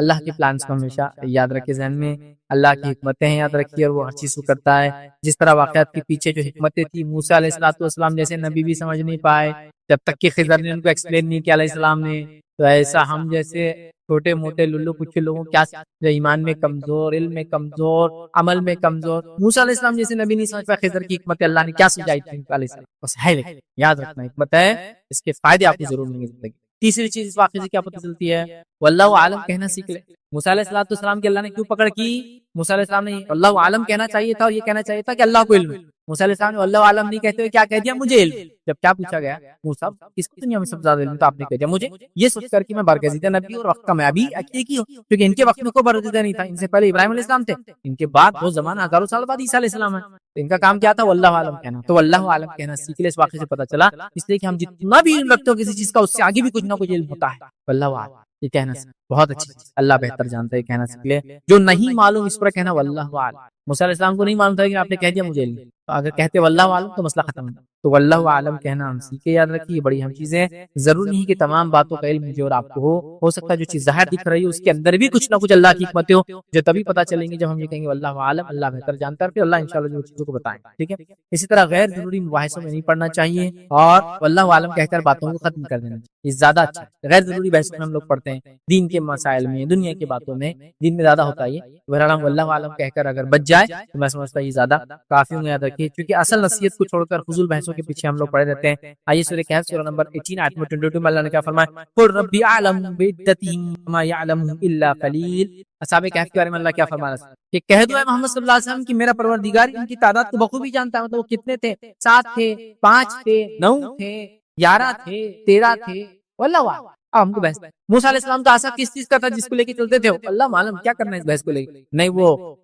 اللہ کے پلانس کو ہمیشہ یاد رکھے ذہن میں، اللہ کی حکمتیں ہیں یاد رکھیے، اور وہ ہر چیز کو کرتا ہے. جس طرح واقعات کے پیچھے جو حکمتیں تھی، موسیٰ علیہ السلام جیسے نبی بھی سمجھ نہیں پائے جب تک کہ خضر نے ان کو ایکسپلین نہیں کیا علیہ السلام نے، تو ایسا ہم جیسے چھوٹے موٹے للو پچھے لوگوں کیا جو ایمان میں کمزور، علم میں کمزور، عمل میں کمزور، موسیٰ علیہ السلام جیسے نبی نہیں سمجھ پائے خضر کی حکمت اللہ نے کیا سمجھائی تھی علیہ السلام. بس ہے لیکن یاد رکھنا حکمت ہے، اس کے فائدے آپ کو ضرور ملیں گے زندگی. تیسری چیز اس واقعے سے کیا پتہ چلتی ہے، واللہ عالم کہنا سیکھ لے. موسیٰ علیہ السلام کی اللہ نے کیوں پکڑ کی؟ موسیٰ علیہ السلام نے اللہ عالم کہنا چاہیے تھا، اور یہ کہنا چاہیے تھا کہ اللہ کو علم ہے. موسیٰ علیہ السلام نے اللہ عالم نہیں کہتے ہوئے کیا کہہ دیا؟ مجھے علم. جب کیا پوچھا گیا موسیٰ کس کو دنیا میں سب سے زیادہ علم، تو آپ نے کہہ دیا مجھے، یہ سوچ کر کہ میں برگزیدہ نبی اور وقت کا میں ابھی ایک ہی ہوں، کیونکہ ان کے وقت میں کوئی برگزیدہ نہیں تھا. ان سے پہلے ابراہیم علیہ السلام تھے، ان کے بعد بہت زمانہ ہزاروں سال بعد عیسیٰ علیہ السلام ہے. تو ان کا کام کیا تھا؟ واللہ عالم کہنا. تو واللہ عالم کہنا سیکھ لے. اس واقعے سے پتہ چلا اس لیے کہ ہم جتنا بھی علم رکھتے ہو کسی چیز کا، اس سے آگے بھی کچھ نہ کچھ علم ہوتا ہے. واللہ عالم یہ کہنا بہت اچھی چیز، اللہ بہتر جانتا ہے، کہنا سیکھ لے. جو نہیں معلوم اس پر کہنا واللہ عالم. موسیٰ علیہ السلام کو نہیں معلوم تھا کہ آپ نے کہہ دیا مجھے علم، تو اگر کہتے واللہ عالم تو مسئلہ ختم ہے. تو واللہ عالم کہنا ہم سیکھے، یاد رکھیے یہ بڑی اہم چیزیں. ضروری نہیں کہ تمام باتوں کا علم مجھے اور آپ کو ہو سکتا ہے جو چیز ظاہر دکھ رہی ہے اس کے اندر بھی کچھ نہ کچھ اللہ کی حکمتیں ہو، جو تبھی پتہ چلیں گے جب ہم یہ کہیں گے واللہ عالم، اللہ بہتر جانتا ہے، پھر اللہ انشاءاللہ جو چیزوں کو بتائیں. ٹھیک ہے. اسی طرح غیر ضروری مباحثوں میں نہیں پڑھنا چاہیے، اور واللہ عالم کہہ کر باتوں کو ختم کر دینا چاہیے، یہ زیادہ اچھا ہے. غیر ضروری بحثوں میں ہم لوگ پڑھتے ہیں، دین کے مسائل میں، دنیا کی باتوں میں، دین میں زیادہ ہوتا ہے یہ. بہرحال واللہ عالم کہہ کر اگر بچ جائے تو میں سمجھتا یہ زیادہ کافی ہوں. یاد رکھیے کیونکہ اصل نصیحت کو چھوڑ کر فضول بحثوں کے پیچھے ہم لوگ پڑے رہتے ہیں. آئیے سورہ کہف سورہ نمبر 18 آیت نمبر 22 میں اللہ نے کیا فرمایا؟ قل ربی اعلم بعدتہم ما یعلمہم الا قلیل. اصحاب کہف کے بارے میں اللہ کیا فرما رہا ہے کہ کہہ دو اے محمد صلی اللہ علیہ وسلم کہ میرا پروردگار ان کی تعداد کو بخوبی جانتا ہے. مطلب وہ کتنے تھے؟ 7 تھے، 5 تھے، 9 تھے، 11 تھے، 13 تھے، واللہ عالم. اب ہم کو بحث موسیٰ علیہ السلام کا عصا کس چیز کا تھا جس کو لے کے چلتے تھے؟ اللہ معلوم. کیا کرنا ہے اس بحث کو لے کے؟ نہیں وہ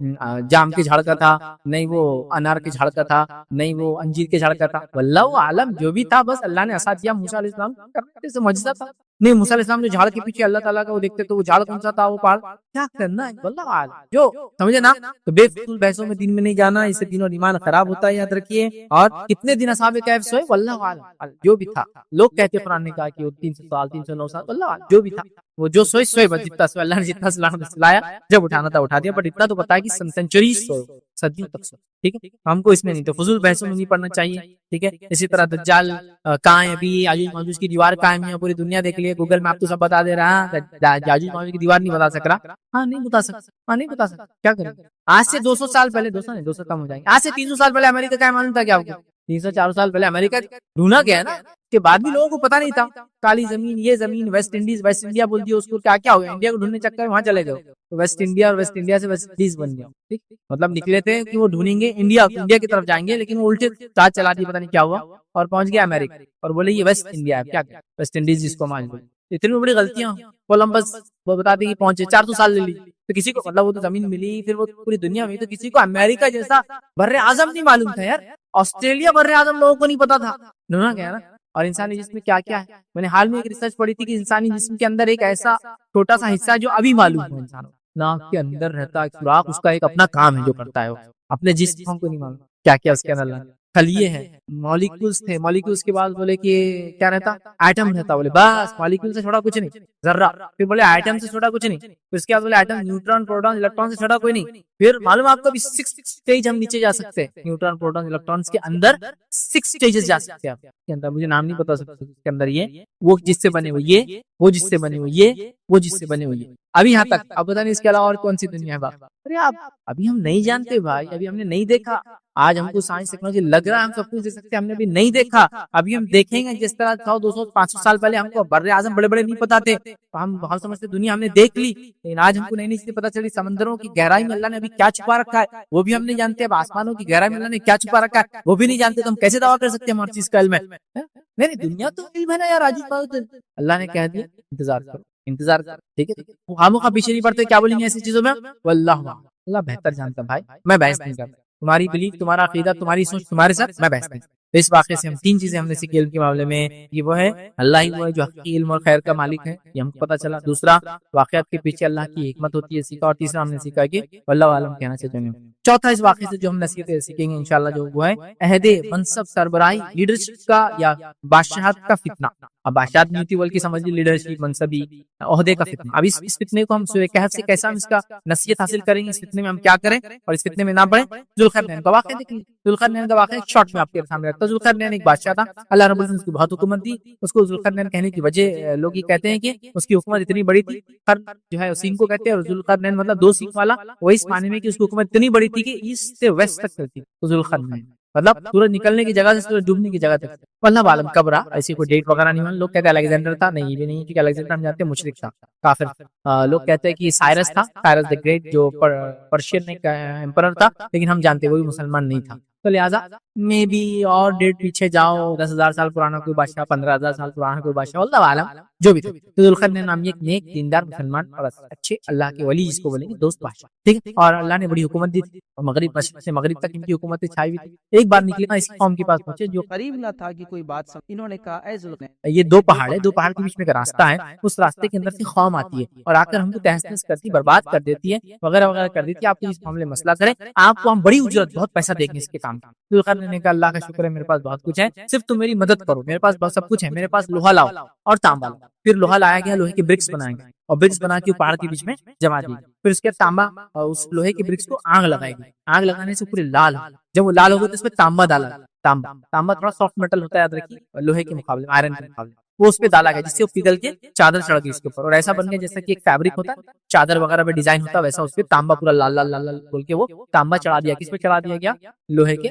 جام کے جھاڑ کا تھا، نہیں وہ انار کے جھاڑ کا تھا، نہیں وہ انجیر کے جھاڑ کا تھا. واللہ عالم جو بھی تھا بس اللہ نے عصا دیا موسیٰ علیہ السلام کرنے سے معجزہ تھا. نہیں موسیٰ علیہ السلام جو جھاڑ کے پیچھے اللہ تعالیٰ کا وہ دیکھتے تو وہ جھاڑ کون سا تھا؟ وہ پہاڑ. کیا کرنا ہے؟ واللہ عالم. جو سمجھے نا، تو بے فضول بحثوں میں دین میں نہیں جانا، اس سے دین اور ایمان خراب ہوتا ہے، یاد رکھیے. اور کتنے دن اصحاب کہف سوئے؟ واللہ عالم. جو بھی تھا لوگ کہتے قرآن نے کہا کہ وہ 300 سال 309 سال، واللہ عالم. جو بھی تھا وہ جو سوئے بس جتنا سوئے، اللہ نے جتنا سلایا، جب اٹھانا تھا اٹھا دیا، بٹ اتنا تو پتا ہے کہ سینچریز سوئے، صدیوں تک سوئے. ٹھیک ہے. ہم کو اس میں نہیں، تو فضول بحثوں میں نہیں پڑھنا چاہیے. ٹھیک ہے. اسی طرح دجال کہاں ہے ابھی، یاجوج ماجوج کی دیوار قائم ہے، پوری دنیا دیکھ لیے، گوگل میپ تو سب بتا دے رہا ہے. یاجوج ماجوج کی دیوار نہیں بتا سک رہا. ہاں نہیں بتا سکتا. کیا کریں؟ آج سے 200 سال پہلے، 200 کم ہو جائیں گے، آج سے 300 سال پہلے امریکہ کا معلوم تھا کیا؟ 300-400 سال پہلے امریکہ ڈھونڈا گیا نا، اس کے بعد بھی لوگوں کو پتا نہیں تھا. کالی زمین، یہ زمین، ویسٹ انڈیز، ویسٹ انڈیا بول دیا اس کو. کیا ہو گیا؟ انڈیا کو ڈھونڈنے چکر میں وہاں چلے گئے، تو ویسٹ انڈیا، اور ویسٹ انڈیا سے ویسٹ انڈیز بن گیا. ٹھیک. مطلب نکلے تھے کہ وہ ڈھونڈیں گے انڈیا کی طرف جائیں گے، لیکن وہ الٹے چال چلا دی، پتہ نہیں کیا ہوا، اور پہنچ گیا امریکہ، اور بولے یہ ویسٹ انڈیا ہے. کیا ویسٹ انڈیز جس کو مان لو. اتنی بڑی غلطیاں. کولمبس وہ بتاتے کہ پہنچے 400 سال لے لی، تو کسی کو مطلب وہ تو زمین ملی، پھر وہ پوری دنیا میں، تو کسی کو امریکہ جیسا بر اعظم نہیں معلوم تھا یار. آسٹریلیا بر اعظم لوگوں کو نہیں پتا تھا. ڈھونڈا گیا نا. اور انسانی جسم میں کیا کیا ہے؟ میں نے حال میں ایک ریسرچ پڑھی تھی کہ انسانی جسم کے اندر ایک ایسا چھوٹا سا حصہ ہے جو ابھی معلوم ہے انسانوں. ناک کے اندر رہتا ہے سوراخ، اس کا ایک اپنا کام ہے جو کرتا ہے، وہ اپنے جسم کو نہیں معلوم کیا کیا اس کے اندر. خلیے ہیں، مالیکولز تھے، مالیکولز کے بعد بولے کہ کیا رہتا؟ ایٹم رہتا. بولے بس مالیکول سے چھوڑا کچھ نہیں، ذرہ. پھر بولے ایٹم سے چھوڑا کچھ نہیں. پھر اس کے بعد بولے ایٹم، نیوٹران، پروٹون، الیکٹرون سے چھوڑا کوئی نہیں. پھر معلوم آپ کو ابھی 6 سٹیج ہم نیچے جا سکتے ہیں. نیوٹران، پروٹون، الیکٹرونز کے اندر 6 سٹیجز جا سکتے ہیں آپ کے اندر. مجھے نام نہیں پتا سکتے کے اندر. یہ وہ جس سے بنے ہوئے، یہ وہ جس سے بنے ہوئے، یہ وہ جس سے بنے ہوئے. ابھی یہاں تک اب پتہ نہیں اس کے علاوہ اور کون سی دنیا ہے بات. ارے آپ ابھی ہم نہیں جانتے بھائی، ابھی ہم نے نہیں دیکھا. آج ہم کو سائنس ٹیکنالوجی لگ رہا ہے ہم سب کچھ دے سکتے ہیں، ہم نے ابھی نہیں دیکھا. ابھی ہم دیکھیں گے. جس طرح 100 200 500 سال پہلے ہم کو بر اعظم بڑے بڑے نہیں پتا تھے، تو ہم بہت سمجھتے دنیا ہم نے دیکھ لی، لیکن آج ہم کو نئی نئی چیزیں پتا چلی. سمندروں کی گہرائی میں اللہ نے ابھی کیا چھپا رکھا ہے وہ بھی ہم نہیں جانتے. اب آسمانوں کی گہرائی میں اللہ نے کیا چھپا رکھا ہے وہ بھی نہیں جانتے. تو ہم کیسے دعویٰ کر سکتے ہیں ہماری چیز کا علم ہے؟ نہیں دنیا تو علم ہے نا یار. اللہ نے کہہ دیا انتظار کرو، انتظار کرو. ٹھیک ہے. ہم پیچھے نہیں پڑتے. کیا بولیں گے ایسی چیزوں میں؟ واللہ اللہ بہتر جانتا. بھائی میں بحث نہیں کرتا. تمہاری بلیف، تمہارا عقیدہ، تمہاری سوچ تمہارے ساتھ، میں بحث نہیں. تو اس واقعے سے ہم 3 چیزیں ہم نے سیکھی علم کے معاملے میں. یہ وہ ہے اللہ ہی وہ ہے جو حقیقی علم اور خیر کا مالک ہے، یہ ہم کو پتا چلا. دوسرا، واقعات کے پیچھے اللہ کی حکمت ہوتی ہے، سیکھا. اور تیسرا ہم نے سیکھا کہ واللہ عالم کہنا چاہیے. چوتھا، اس واقعے سے جو ہم نصیحتیں سیکھیں گے انشاءاللہ جو وہ ہے عہد منصب، سربراہی، لیڈرشپ کا یا بادشاہت کا فتنہ. اب بادشاہت نہیں ہوتی بلکہ سمجھ لی لیڈرشپ، منصبی، عہدے کا فتنہ. اب اس فتنے کو ہم سورہ کہف سے کیسا ہم اس کا نصیحت حاصل کریں گے، اس فتنے میں ہم کیا کریں اور اس فتنے میں نہ پڑیں. ذوالقرنین کا واقعہ دیکھ لیجیے. ذوالقرنین کا واقعہ شارٹ میں آپ کے سامنے رکھتا ہے. ذوالقرنین ایک بادشاہ تھا، اللہ رب العزت نے اس کو بہت حکومت دی. اس کو ذوالقرنین کہنے کی وجہ لوگ یہ کہتے ہیں کہ اس کی حکومت اتنی بڑی تھی. قرن جو ہے سینگ کو کہتے ہیں، اور ذوالقرنین مطلب دو سینگ والا، وہ اس معنی میں کہ اس کی حکومت اتنی بڑی تھی کہ ایسٹ سے ویسٹ تک چلتی. تو ذوالقرنین مطلب سورج نکلنے کی جگہ سے سورج ڈوبنے کی جگہ تک. اللہ عالم کب رہا، ایسی کوئی ڈیٹ وغیرہ نہیں. لوگ کہتے ہیں الیگزینڈر تھا، نہیں یہ بھی نہیں، کیونکہ الیگزینڈر ہم جانتے ہیں مشرک تھا، کافر. لوگ کہتے ہیں کہ سائرس تھا، سائرس دی گریٹ جو پرشین ایک ایمپرر تھا، لیکن ہم جانتے ہیں وہ بھی مسلمان نہیں تھا. تو لہٰذا میں بھی اور ڈیٹ پیچھے جاؤ، 10,000 سال پرانا کوئی بادشاہ، 15,000 سال پرانا کوئی بادشاہ، اللہ عالم جو بھی تھا. تو ذوالقرنین نام ایک نیک دیندار مسلمان اور اچھے اللہ کے ولی جس کو بولیں گے دوست بادشاہ، ٹھیک ہے. اور اللہ نے بڑی حکومت دی تھی، اور مغرب مشرق سے مغرب تک ان کی حکومتیں چھائی ہوئی تھی. ایک بار نکلے نا اس قوم کے پاس پہنچے جو قریب نہ تھا کہ کوئی بات سمجھ. انہوں نے کہا اے ذوالقرنین، یہ دو پہاڑ ہے، دو پہاڑ کے بیچ میں ایک راستہ ہے، اس راستے کے اندر سے قوم آتی ہے اور آ کر ہم کو تہس نہس کرتی، برباد کر دیتی ہے، وغیرہ وغیرہ کر دیتی ہے. آپ کو اس معاملے میں مسئلہ کریں، آپ کو ہم بڑی اجرت بہت پیسہ دیں گے اس کے کام. ذوالقرنین نے کہا اللہ کا شکر ہے میرے پاس بہت کچھ ہے، صرف تم میری مدد کرو، میرے پاس بہت سب کچھ ہے، میرے پاس لوہا لاؤ اور تانبا لاؤ. پھر لوہا لایا گیا، لوہے کے برکس بنائے گئے اور برکس بنا کے پہاڑ کے بیچ میں جما دی. پھر اس کے تانبا اور اس لوہے کے برکس کو آگ لگائی گئی. آگ لگانے سے پورے لال، جب وہ لال ہو گئے تو اس میں تانبا ڈالا. تانبا تھوڑا سافٹ میٹل ہوتا ہے، یاد رکھیے، لوہے کے مقابلے میں، آئرن کے مقابلے میں. وہ اس پہ ڈالا گیا جس سے وہ پگھل کے چادر چڑھ گئی اس کے اوپر، اور ایسا بن گیا جیسا کہ ایک فیبرک ہوتا ہے، چادر وغیرہ پہ ڈیزائن ہوتا ہے، ویسا اس پہ تانبا پورا لال لال لال لال بول کے وہ تانبا چڑھا دیا. کس پہ چڑھا دیا گیا؟ لوہے کے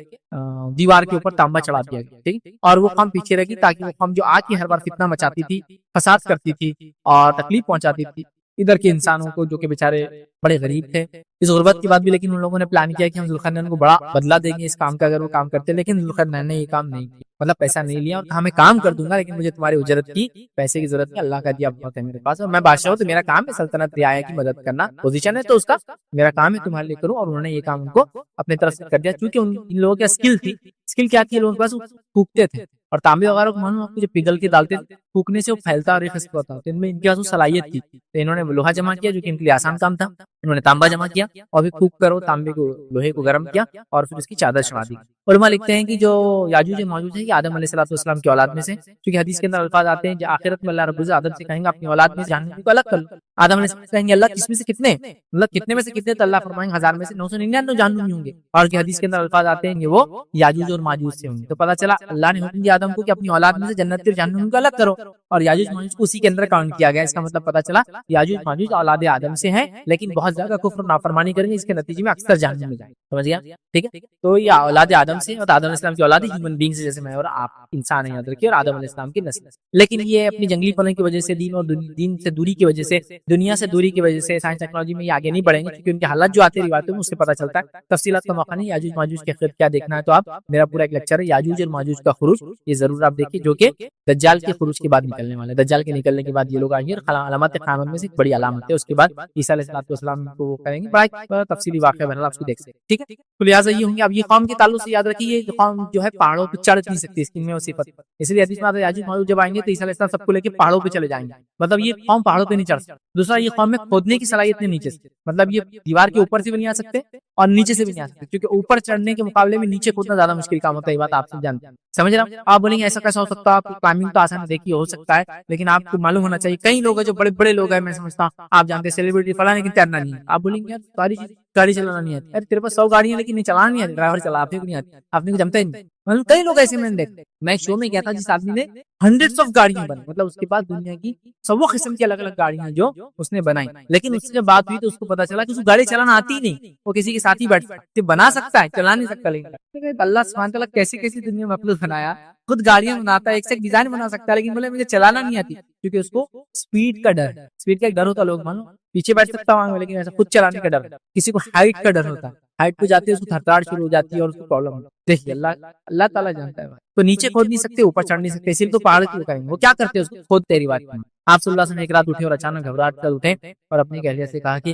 دیوار کے اوپر تانبا چڑھا دیا گیا. ٹھیک. اور وہ قوم پیچھے رہی تاکہ وہ قوم جو آ کے ہر بار فتنہ مچاتی تھی، فساد کرتی تھی اور تکلیف پہنچاتی تھی ادھر کے انسانوں کو جو کہ بیچارے بڑے غریب تھے. اس غربت کے بعد بھی لیکن ان لوگوں نے پلان کیا کہ ہم ذوالقرنین کو بڑا بدلہ دیں گے اس کام کا اگر وہ کام کرتے. لیکن ذوالقرنین نے یہ کام نہیں کیا، مطلب پیسہ نہیں لیا اور کہا میں کام کر دوں گا لیکن مجھے تمہاری اجرت کی پیسے کی ضرورت نہیں، اللہ کا دیا بہت ہے میرے پاس، اور میں بادشاہ ہوں تو میرا کام ہے سلطنت رعایا کی مدد کرنا، پوزیشن ہے تو اس کا میرا کام ہے تمہارے لیے کروں. اور انہوں نے یہ کام ان کو اپنے طرف سے کر دیا کیونکہ ان لوگوں کی اسکل تھی. اسکل کیا تھی؟ لوگوں کے پاس پھونکتے تھے اور تانبے وغیرہ کو معلوم آپ کو جو پگھل کے ڈالتے تھے، پھونکنے سے وہ پھیلتا اور ایک ہوتا ہے. ان میں ان کے پاس وہ صلاحیت تھی. تو انہوں نے لوہا جمع کیا جو کہ ان کے لیے آسان کام تھا. انہوں نے تانبا جمع کیا اور پھر پھونک کر تانبے کو لوہے کو گرم کیا اور پھر اس کی چادر چڑھا دی. علماء لکھتے ہیں کہ جو یاجوج موجود ہے یہ آدم علیہ السلام کی اولاد میں سے، کیونکہ حدیث کے اندر الفاظ آتے ہیں جو آخرت میں اللہ رب العزت آدم سے کہیں گے اپنی اولاد میں سے جہنمی کو الگ کر لو. آدم علیہ السلام کہیں گے اللہ کس میں سے کتنے، مطلب کتنے میں سے کتنے، تو اللہ فرمائیں گے 1000 میں سے 999 جہنمی ہوں گے. اور کہ حدیث کے اندر الفاظ آتے ہیں کہ وہ یاجوج اور ماجوج سے ہوں گے. تو پتہ چلا اللہ نے حکم دیا آدم کو کہ اپنی اولاد میں سے جنت اور جہنم کو الگ کرو، اور یاجوج ماجوج کو اسی کے اندر کاؤنٹ کیا گیا. اس کا مطلب پتہ چلا یاجوج ماجوج اولاد آدم سے ہیں لیکن بہت زیادہ کفر اور نافرمانی کریں گے، اس کے نتیجے میں اکثر جہنم میں جائیں گے. سمجھ گیا؟ ٹھیک ہے. تو یہ اولاد آدم سے، اور آدم علیہ السلام کی اولاد ہیومن بینگ سے، جیسے میں اور آپ انسان ہیں یاد رکھیے، اور آدم علیہ السلام کی نسل. لیکن یہ اپنی جنگلی پنے کی وجہ سے، دین اور دین سے دوری کی وجہ سے، دنیا سے دوری کی وجہ سے، سائنس ٹیکنالوجی میں یہ آگے نہیں بڑھیں گے کیونکہ ان کے حالات جو آتے ہیں روایتوں میں اس سے پتہ چلتا ہے. تفصیلات کا موقع نہیں، یاجوج ماجوج کے خیر کیا دیکھنا ہے تو آپ میرا پورا ایک لیکچر ہے یاجوج اور ماجوج کا خروج، یہ ضرور آپ دیکھیے، جو کہ دجال کے خروج کے بعد نکلنے والے. دجال کے نکلنے کے بعد یہ لوگ آئیں گے، علامات قیامت میں سے ایک بڑی علامت ہے. اس کے بعد عیسیٰ علیہ السلام کو وہ کریں گے، بڑا تفصیلی واقعہ بہرحال آپ اس کو دیکھ سکتے ہیں. ٹھیک ہے. تو لہٰذا یہ ہوں گے. اب یہ قوم کے تعلق سے یاد رکھیے، یہ قوم جو ہے پہاڑوں پہ چڑھ نہیں سکتی، اس میں وہ صفت، اس لیے حدیث میں آتا ہے یاجوج ماجوج جب آئیں گے تو عیسیٰ علیہ السلام سب کو لے کے پہاڑوں پہ چلے جائیں گے. مطلب یہ قوم پہاڑوں پہ نہیں چڑھ سکتی. دوسرا یہ قوم میں کھودنے کی صلاحیت نہیں نیچے سے، مطلب یہ دیوار کے اوپر سے بھی نہیں آ سکتے اور نیچے سے بھی نہیں آ سکتے، کیونکہ اوپر چڑھنے کے مقابلے میں نیچے کھودنا زیادہ مشکل کام ہوتا ہے. یہ بات آپ سب جانتے ہیں. سمجھ رہے ہیں؟ آپ بولیں گے ایسا کیسا ہو سکتا ہے، آپ کو کلائمبنگ تو آسان دیکھیے ہو سکتا ہے، لیکن آپ کو معلوم ہونا چاہیے کئی لوگ ہیں جو بڑے بڑے لوگ ہیں، میں سمجھتا ہوں آپ جانتے ہیں سیلیبریٹی فلاں، لیکن تیرنا نہیں ہے. آپ بولیں گے یار ساری گاڑی چلانا نہیں آتی. ارے تیرے پاس 100 گاڑیاں لیکن نہیں چلانا نہیں آتی، ڈرائیور چلا آپ کو نہیں آتی، آپ نے کو جمتا ہی نہیں. مطلب کئی لوگ ایسے میں نے دیکھا. میں شو میں گیا تھا جس آدمی نے ہنڈریڈز آف گاڑیاں بنائی، مطلب اس کے پاس دنیا کی 100 قسم کی الگ الگ گاڑیاں جو اس نے بنائی. لیکن اس سے جب بات ہوئی تو اس کو پتا چلا کہ اس کو گاڑی چلانا آتی ہی نہیں، وہ کسی کے ساتھ ہی بیٹھتا ہے، بنا سکتا ہے چلا نہیں سکتا. لیکن اللہ سبحانہ تعالیٰ کیسی کیسی دنیا میں مخلوق بنایا، خود گاڑیاں بناتا ہے، ایک سے ایک ڈیزائن بنا سکتا ہے، لیکن بولے مجھے چلانا نہیں آتی کیونکہ اس کو سپیڈ کا ڈر ہے. سپیڈ کا ایک ڈر ہوتا ہے، لوگ مانو پیچھے بیٹھ سکتا ہوں لیکن ایسا خود چلانے کا ڈر. کسی کو ہائٹ کا ڈر ہوتا ہے، ہائٹ پہ جاتے ہیں اس کو تھرتھراہٹ شروع ہو جاتی ہے اور اس کو پرابلم ہوتی ہے. دیکھیے اللہ تعالیٰ جانتا ہے. تو نیچے کھود نہیں سکتے، اوپر چڑھ نہیں سکتے، اسی لیے تو پہاڑ کیوں کریں گے. وہ کیا کرتے ہیں اس کو کھودتے. روایت میں آپ صلی اللہ علیہ وسلم ایک رات اٹھے اور اچانک گھبراہٹ کر اٹھے اور اپنی اہلیہ سے کہا کہ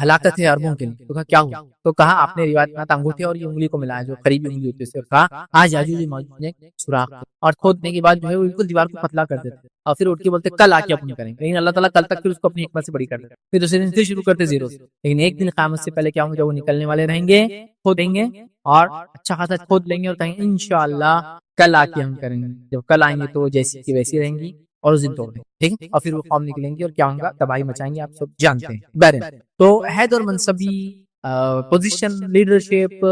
ہلاکت ہے عربوں کے لیے. تو کہا کیا ہوا؟ تو کہا آپ نے روایت میں انگوٹھے اور یہ انگلی کو ملایا جو قریبی انگلی ہوتی ہے، سے کہا آج یاجوج ماجوج نے سوراخ، اور کھودنے کے بعد جو ہے وہ بالکل دیوار کو پتلا کر دیتے اور پھر اٹھ کے بولتے کل آ کے اپنی کریں گے. لیکن اللہ تعالیٰ کل تک پھر اس کو اپنی حکمت سے بڑی کر دیتے، پھر دوسرے دن سے شروع کرتے زیرو سے. لیکن ایک دن قیامت سے پہلے کیا ہوں گے، جب وہ نکلنے والے رہیں گے کھودیں گے اور اچھا خاصا کھود لیں گے اور کہیں گے انشاءاللہ کل آ کے ہم کریں گے. جب کل آئیں گے تو جیسی کی ویسی رہیں گی اور اس دن توڑ دیں گے، ٹھیک ہے، اور پھر وہ قوم نکلیں گے اور کیا ہوگا، تباہی مچائیں گے، آپ سب جانتے ہیں۔ بہرحال تو عہد اور منصبی پوزیشن، لیڈرشپ،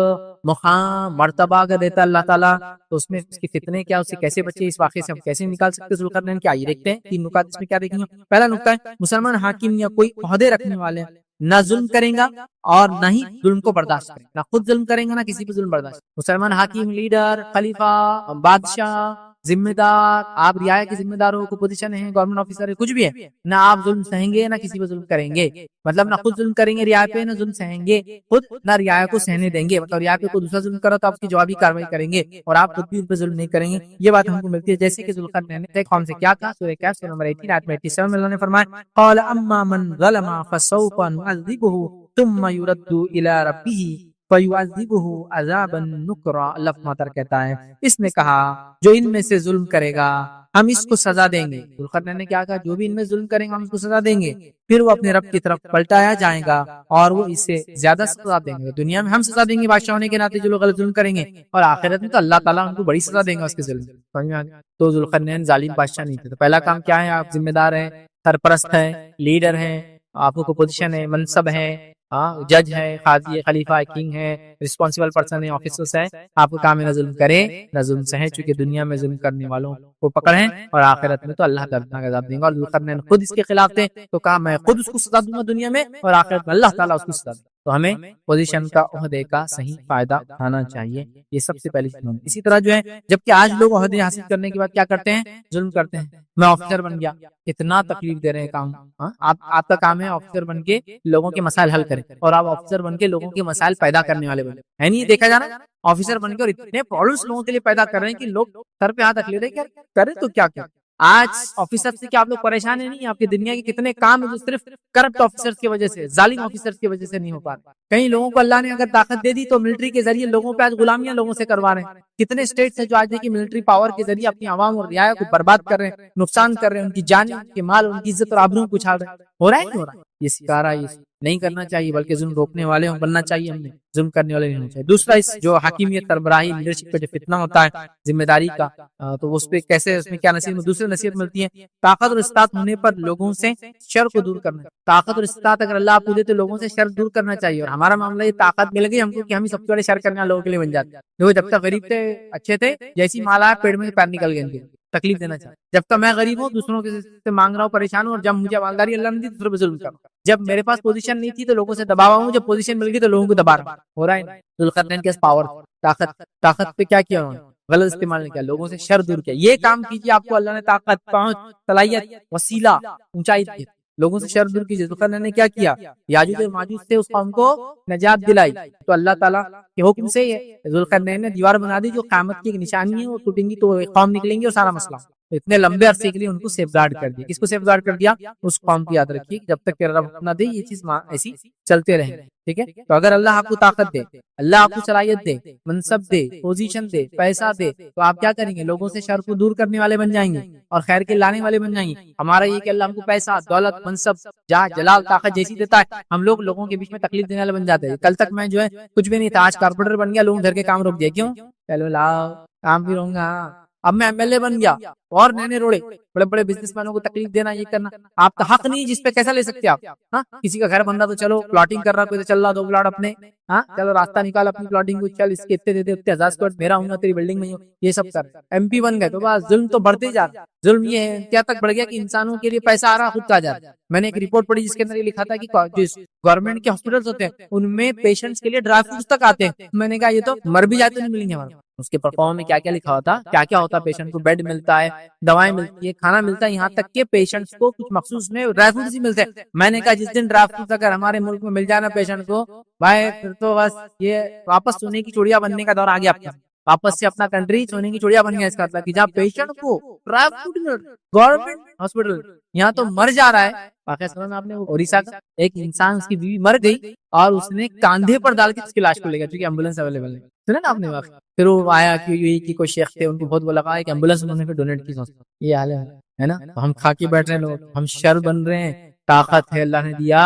مقام، مرتبہ اگر دیتا ہے اللہ تعالیٰ تو اس میں اس کے فتنے کیا، اس سے کیسے بچے، اس واقعے سے ہم کیسے نکال سکتے ذوالقرنین کے، آئیے دیکھتے ہیں 3 نکات اس میں کیا دیکھیں گے۔ پہلا نکتہ ہے مسلمان حاکم یا کوئی عہدے رکھنے والے نہ ظلم کریں گا اور نہ ہی ظلم کو برداشت کریں گا، نہ خود ظلم کریں گا نہ کسی پہ ظلم برداشت۔ مسلمان حاکم، لیڈر، خلیفہ، بادشاہ، ذمہ دار، آپ رعایا کے ذمہ دار ہو، کوئی پوزیشن ہے، گورنمنٹ آفیسر ہے، کچھ بھی ہے، نہ آپ ظلم سہیں گے نہ کسی پہ ظلم کریں گے، مطلب نہ خود ظلم کریں گے رعایا پہ، نہ ظلم سہیں گے خود، نہ رعایا کو سہنے دیں گے، مطلب رعایا پہ کوئی دوسرا ظلم کرو تو آپ کی جوابی کاروائی کریں گے اور آپ خود بھی ان پہ ظلم نہیں کریں گے۔ یہ بات ہم کو ملتی ہے، جیسے کہ ذوالقرنین نے قوم سے کیا کہا، سورہ کہف سورہ نمبر 18 آیت 87 میں اللہ نے فرمایا قال اما من ظلم فسوف نعذبه ثم يرد الى ربه فيعذبه عذابا نكرا۔ اللہ ماتر کہتا ہے اس نے کہا جو ان میں سے ظلم کرے گا ہم اس کو سزا دیں گے۔ ذوالقرنین نے کیا کہا، جو بھی ان میں ظلم کریں گے ہم اس کو سزا دیں گے، پھر وہ اپنے رب کی طرف پلٹایا جائے گا اور وہ اس سے زیادہ سزا دیں گے۔ دنیا میں ہم سزا دیں گے بادشاہ ہونے کے ناطے جو لوگ غلط ظلم کریں گے، اور آخرت میں تو اللہ تعالیٰ ان کو بڑی سزا دیں گا اس کے ظلم۔ سمجھ میں آ گیا؟ تو ذوالقرنین ظالم بادشاہ نہیں تھے، تو پہلا کام کیا ہے، آپ ذمہ دار ہیں، سرپرست ہیں، لیڈر ہیں، آپ کو پوزیشن ہے، منصب ہے، جج ہے، قاضی ہے، خلیفہ ہے، کنگ ہے، رسپانسبل پرسن ہے، آفیسرس ہے، آپ کو کام ہے نہ ظلم کرے نہ ظلم سہے، چونکہ دنیا میں ظلم کرنے والوں کو پکڑیں اور آخرت میں تو اللہ دردناک عذاب دیں گا۔ اور ذوالقرنین خود اس کے خلاف تھے تو کہا میں خود اس کو سزا دوں گا دنیا میں، اور آخرت میں اللہ تعالیٰ اس کو سزا دیں گا۔ تو ہمیں پوزیشن کا، عہدے کا صحیح فائدہ اٹھانا چاہیے، یہ سب سے پہلی چیز۔ اسی طرح جو ہے جبکہ آج لوگ عہدے حاصل کرنے کے بعد کیا کرتے ہیں، ظلم کرتے ہیں۔ میں آفیسر بن گیا، اتنا تکلیف دے رہے ہیں کام، آپ کا کام ہے آفیسر بن کے لوگوں کے مسائل حل کریں، اور آپ آفیسر بن کے لوگوں کے مسائل پیدا کرنے والے بنے، ہے نہیں؟ دیکھا جانا آفیسر بن کے اور اتنے پرابلمس لوگوں کے لیے پیدا کر رہے ہیں کہ لوگ سر پہ ہاتھ رکھ لے رہے ہیں، کیا کریں تو کیا کریں۔ آج آفیسر سے کیا آپ لوگ پریشان ہیں؟ نہیں، آپ کی دنیا کے کتنے کام ہیں جو صرف کرپٹ آفیسرز کی وجہ سے، ظالم آفیسرز کی وجہ سے نہیں ہو پا رہے۔ کئی لوگوں کو اللہ نے اگر طاقت دے دی تو ملٹری کے ذریعے لوگوں پہ آج غلامیاں لوگوں سے کروا رہے ہیں۔ کتنے اسٹیٹس ہیں جو آج دیکھیے ملٹری پاور کے ذریعے اپنی عوام اور رعایا کو برباد کر رہے ہیں، نقصان کر رہے ہیں، ان کی جانیں، ان کے مال، ان کی عزت اور آبرو کو اچھال رہے ہیں۔ ہو رہا ہے نہیں ہو رہا ہے؟ یہ سکھا یہ نہیں کرنا چاہیے، بلکہ ظلم روکنے والے ہوں بننا چاہیے، ہم نے ظلم کرنے والے نہیں ہونا چاہیے۔ دوسرا، اس جو حاکمیت، سربراہی، لیڈرشپ کا جو فتنہ ہوتا ہے ذمہ داری کا، تو اس پہ کیسے، اس میں کیا نصیحت، دوسری نصیحت ملتی ہے، طاقت اور استطاعت ہونے پر لوگوں سے شر کو دور کرنا۔ طاقت اور استطاعت اگر اللہ آپ کو دے تو لوگوں سے شر دور کرنا چاہیے، اور ہمارا معاملہ یہ طاقت مل گئی ہم کو کہ ہم ہی سب سے بڑے شر کرنے والے لوگوں کے لیے بن جاتے ہیں۔ دیکھو جب تک غریب تھے اچھے تھے، جیسی مال آیا پیڑ میں پیر نکل گئے ان کے، تکلیف دینا چاہیے۔ جب تک میں غریب ہوں دوسروں کے سے مانگ رہا ہوں، پریشان ہوں، اور جب مجھے مالداری اللہ نے دی دوسروں پہ ظلم کر رہا ہوں۔ جب میرے پاس پوزیشن نہیں تھی تو لوگوں سے دباوا ہوں، جب پوزیشن مل گئی تو لوگوں کو دبا رہا ہوں۔ ہو رہا ہے ذوالقرنین کے پاور، طاقت پہ کیا کیا انہوں نے، غلط استعمال نہیں کیا، لوگوں سے شر دور کیا۔ یہ کام کیجیے، آپ کو اللہ نے طاقت، پہنچ، صلاحیت، وسیلہ، اونچائی دی، لوگوں سے شر دور کیجیے۔ ذوالقرنین نے کیا کیا، یاجوج اور ماجوج سے اس قوم کو نجات دلائی، تو اللہ تعالیٰ کے حکم سے ذوالقرنین نے دیوار بنا دی جو قیامت کی ایک نشانی ہے، وہ ٹوٹیں گی تو قوم نکلیں گی اور سارا مسئلہ۔ اتنے لمبے عرصے کے لیے ان کو سیف گارڈ کر دیا۔ کس کو سیف گارڈ کر دیا؟ اس قوم کی یاد رکھیے، جب تک کہ رب نہ دے یہ چیز ایسی چلتے رہیں، ٹھیک ہے؟ تو اگر اللہ آپ کو طاقت دے، اللہ آپ کو صلاحیت دے، منصب دے، پوزیشن دے، پیسہ دے، تو آپ کیا کریں گے؟ لوگوں سے شر کو دور کرنے والے بن جائیں گے اور خیر کے لانے والے بن جائیں گے۔ ہمارا یہ کہ اللہ ہم کو پیسہ، دولت، منصب، جاہ، جلال، طاقت جیسی دیتا ہے، ہم لوگ لوگوں کے بیچ میں تکلیف دینے والے بن جاتے ہیں۔ کل تک میں جو ہے کچھ بھی نہیں تھا، آج کارپوریٹر بن گیا، لوگوں گھر کے کام روک دیا، کیوں؟ چلو لاؤ کام بھی رہوں گا۔ اب میں MLA بن گیا اور نئے روڑے، بڑے بڑے بزنس مینوں کو تکلیف دینا، یہ کرنا آپ کا حق نہیں، جس پہ کیسا لے سکتے آپ؟ کسی کا گھر بن رہا تو چلو پلاٹنگ کر رہا، کوئی تو چل رہا 2 پلاٹ اپنے، چلو راستہ نکال اپنی پلاٹنگ کو، چل اس کے اتنے دے دے، اتنے 1000 اسکوائر میرا ہوں گا، تیری بلڈنگ میں ہوں، یہ سب کر۔ MP بن گئے تو بس ظلم تو بڑھتے ہی جا رہا۔ ظلم یہ ہے کیا تک بڑھ گیا کہ انسانوں کے لیے پیسہ آ رہا خود کا جا رہا۔ میں نے ایک رپورٹ پڑھی جس کے اندر یہ لکھا تھا کہ جو گورنمنٹ کے ہاسپٹلس ہوتے ہیں ان میں پیشنٹس کے لیے ڈرائی فروٹس تک آتے ہیں۔ میں نے کہا یہ تو مر بھی جاتے نہیں ملیں گے ہمارے۔ اس کے پرفارم میں کیا کیا لکھا ہوتا، کیا کیا ہوتا، پیشنٹ کو بیڈ ملتا ہے، دوائیں ملتی ہے، کھانا ملتا ہے، یہاں تک کہ پیشنٹس کو کچھ مخصوص میں ڈرائی فروٹس ہی ملتے ہیں۔ میں نے کہا جس دن ڈرائی فروٹس اگر ہمارے ملک میں مل جانا پیشنٹ کو، بھائی پھر تو بس یہ واپس سونے کی چڑیا بننے کا دور آ گیا، واپس سے اپنا کنٹری سونے کی چڑیا بن گیا۔ اس کا مطلب کہ جہاں پیشنٹ کو ڈرائی فروٹ مل رہا، گورنمنٹ ہاسپٹل، یہاں تو مر جا رہا ہے۔ واقعہ سنا نا آپ نے، اوڑیسہ کا ایک انسان، اس کی بیوی مر گئی اور اس نے کاندھے پر ڈال کے اس کی لاش کو لے گیا کیونکہ ایمبولینس اویلیبل نہیں۔ سنا نا آپ نے واقعہ؟ پھر وہ آیا کہ UAE کی کوئی شیخ تھے، ان کو بہت وہ لگا کہ ایمبولینس انہوں نے پھر ڈونیٹ کی۔ یہ حال ہے نا، ہم کھا کے بیٹھ رہے ہیں، لوگ ہم شر بن رہے ہیں۔ طاقت ہے اللہ نے دیا،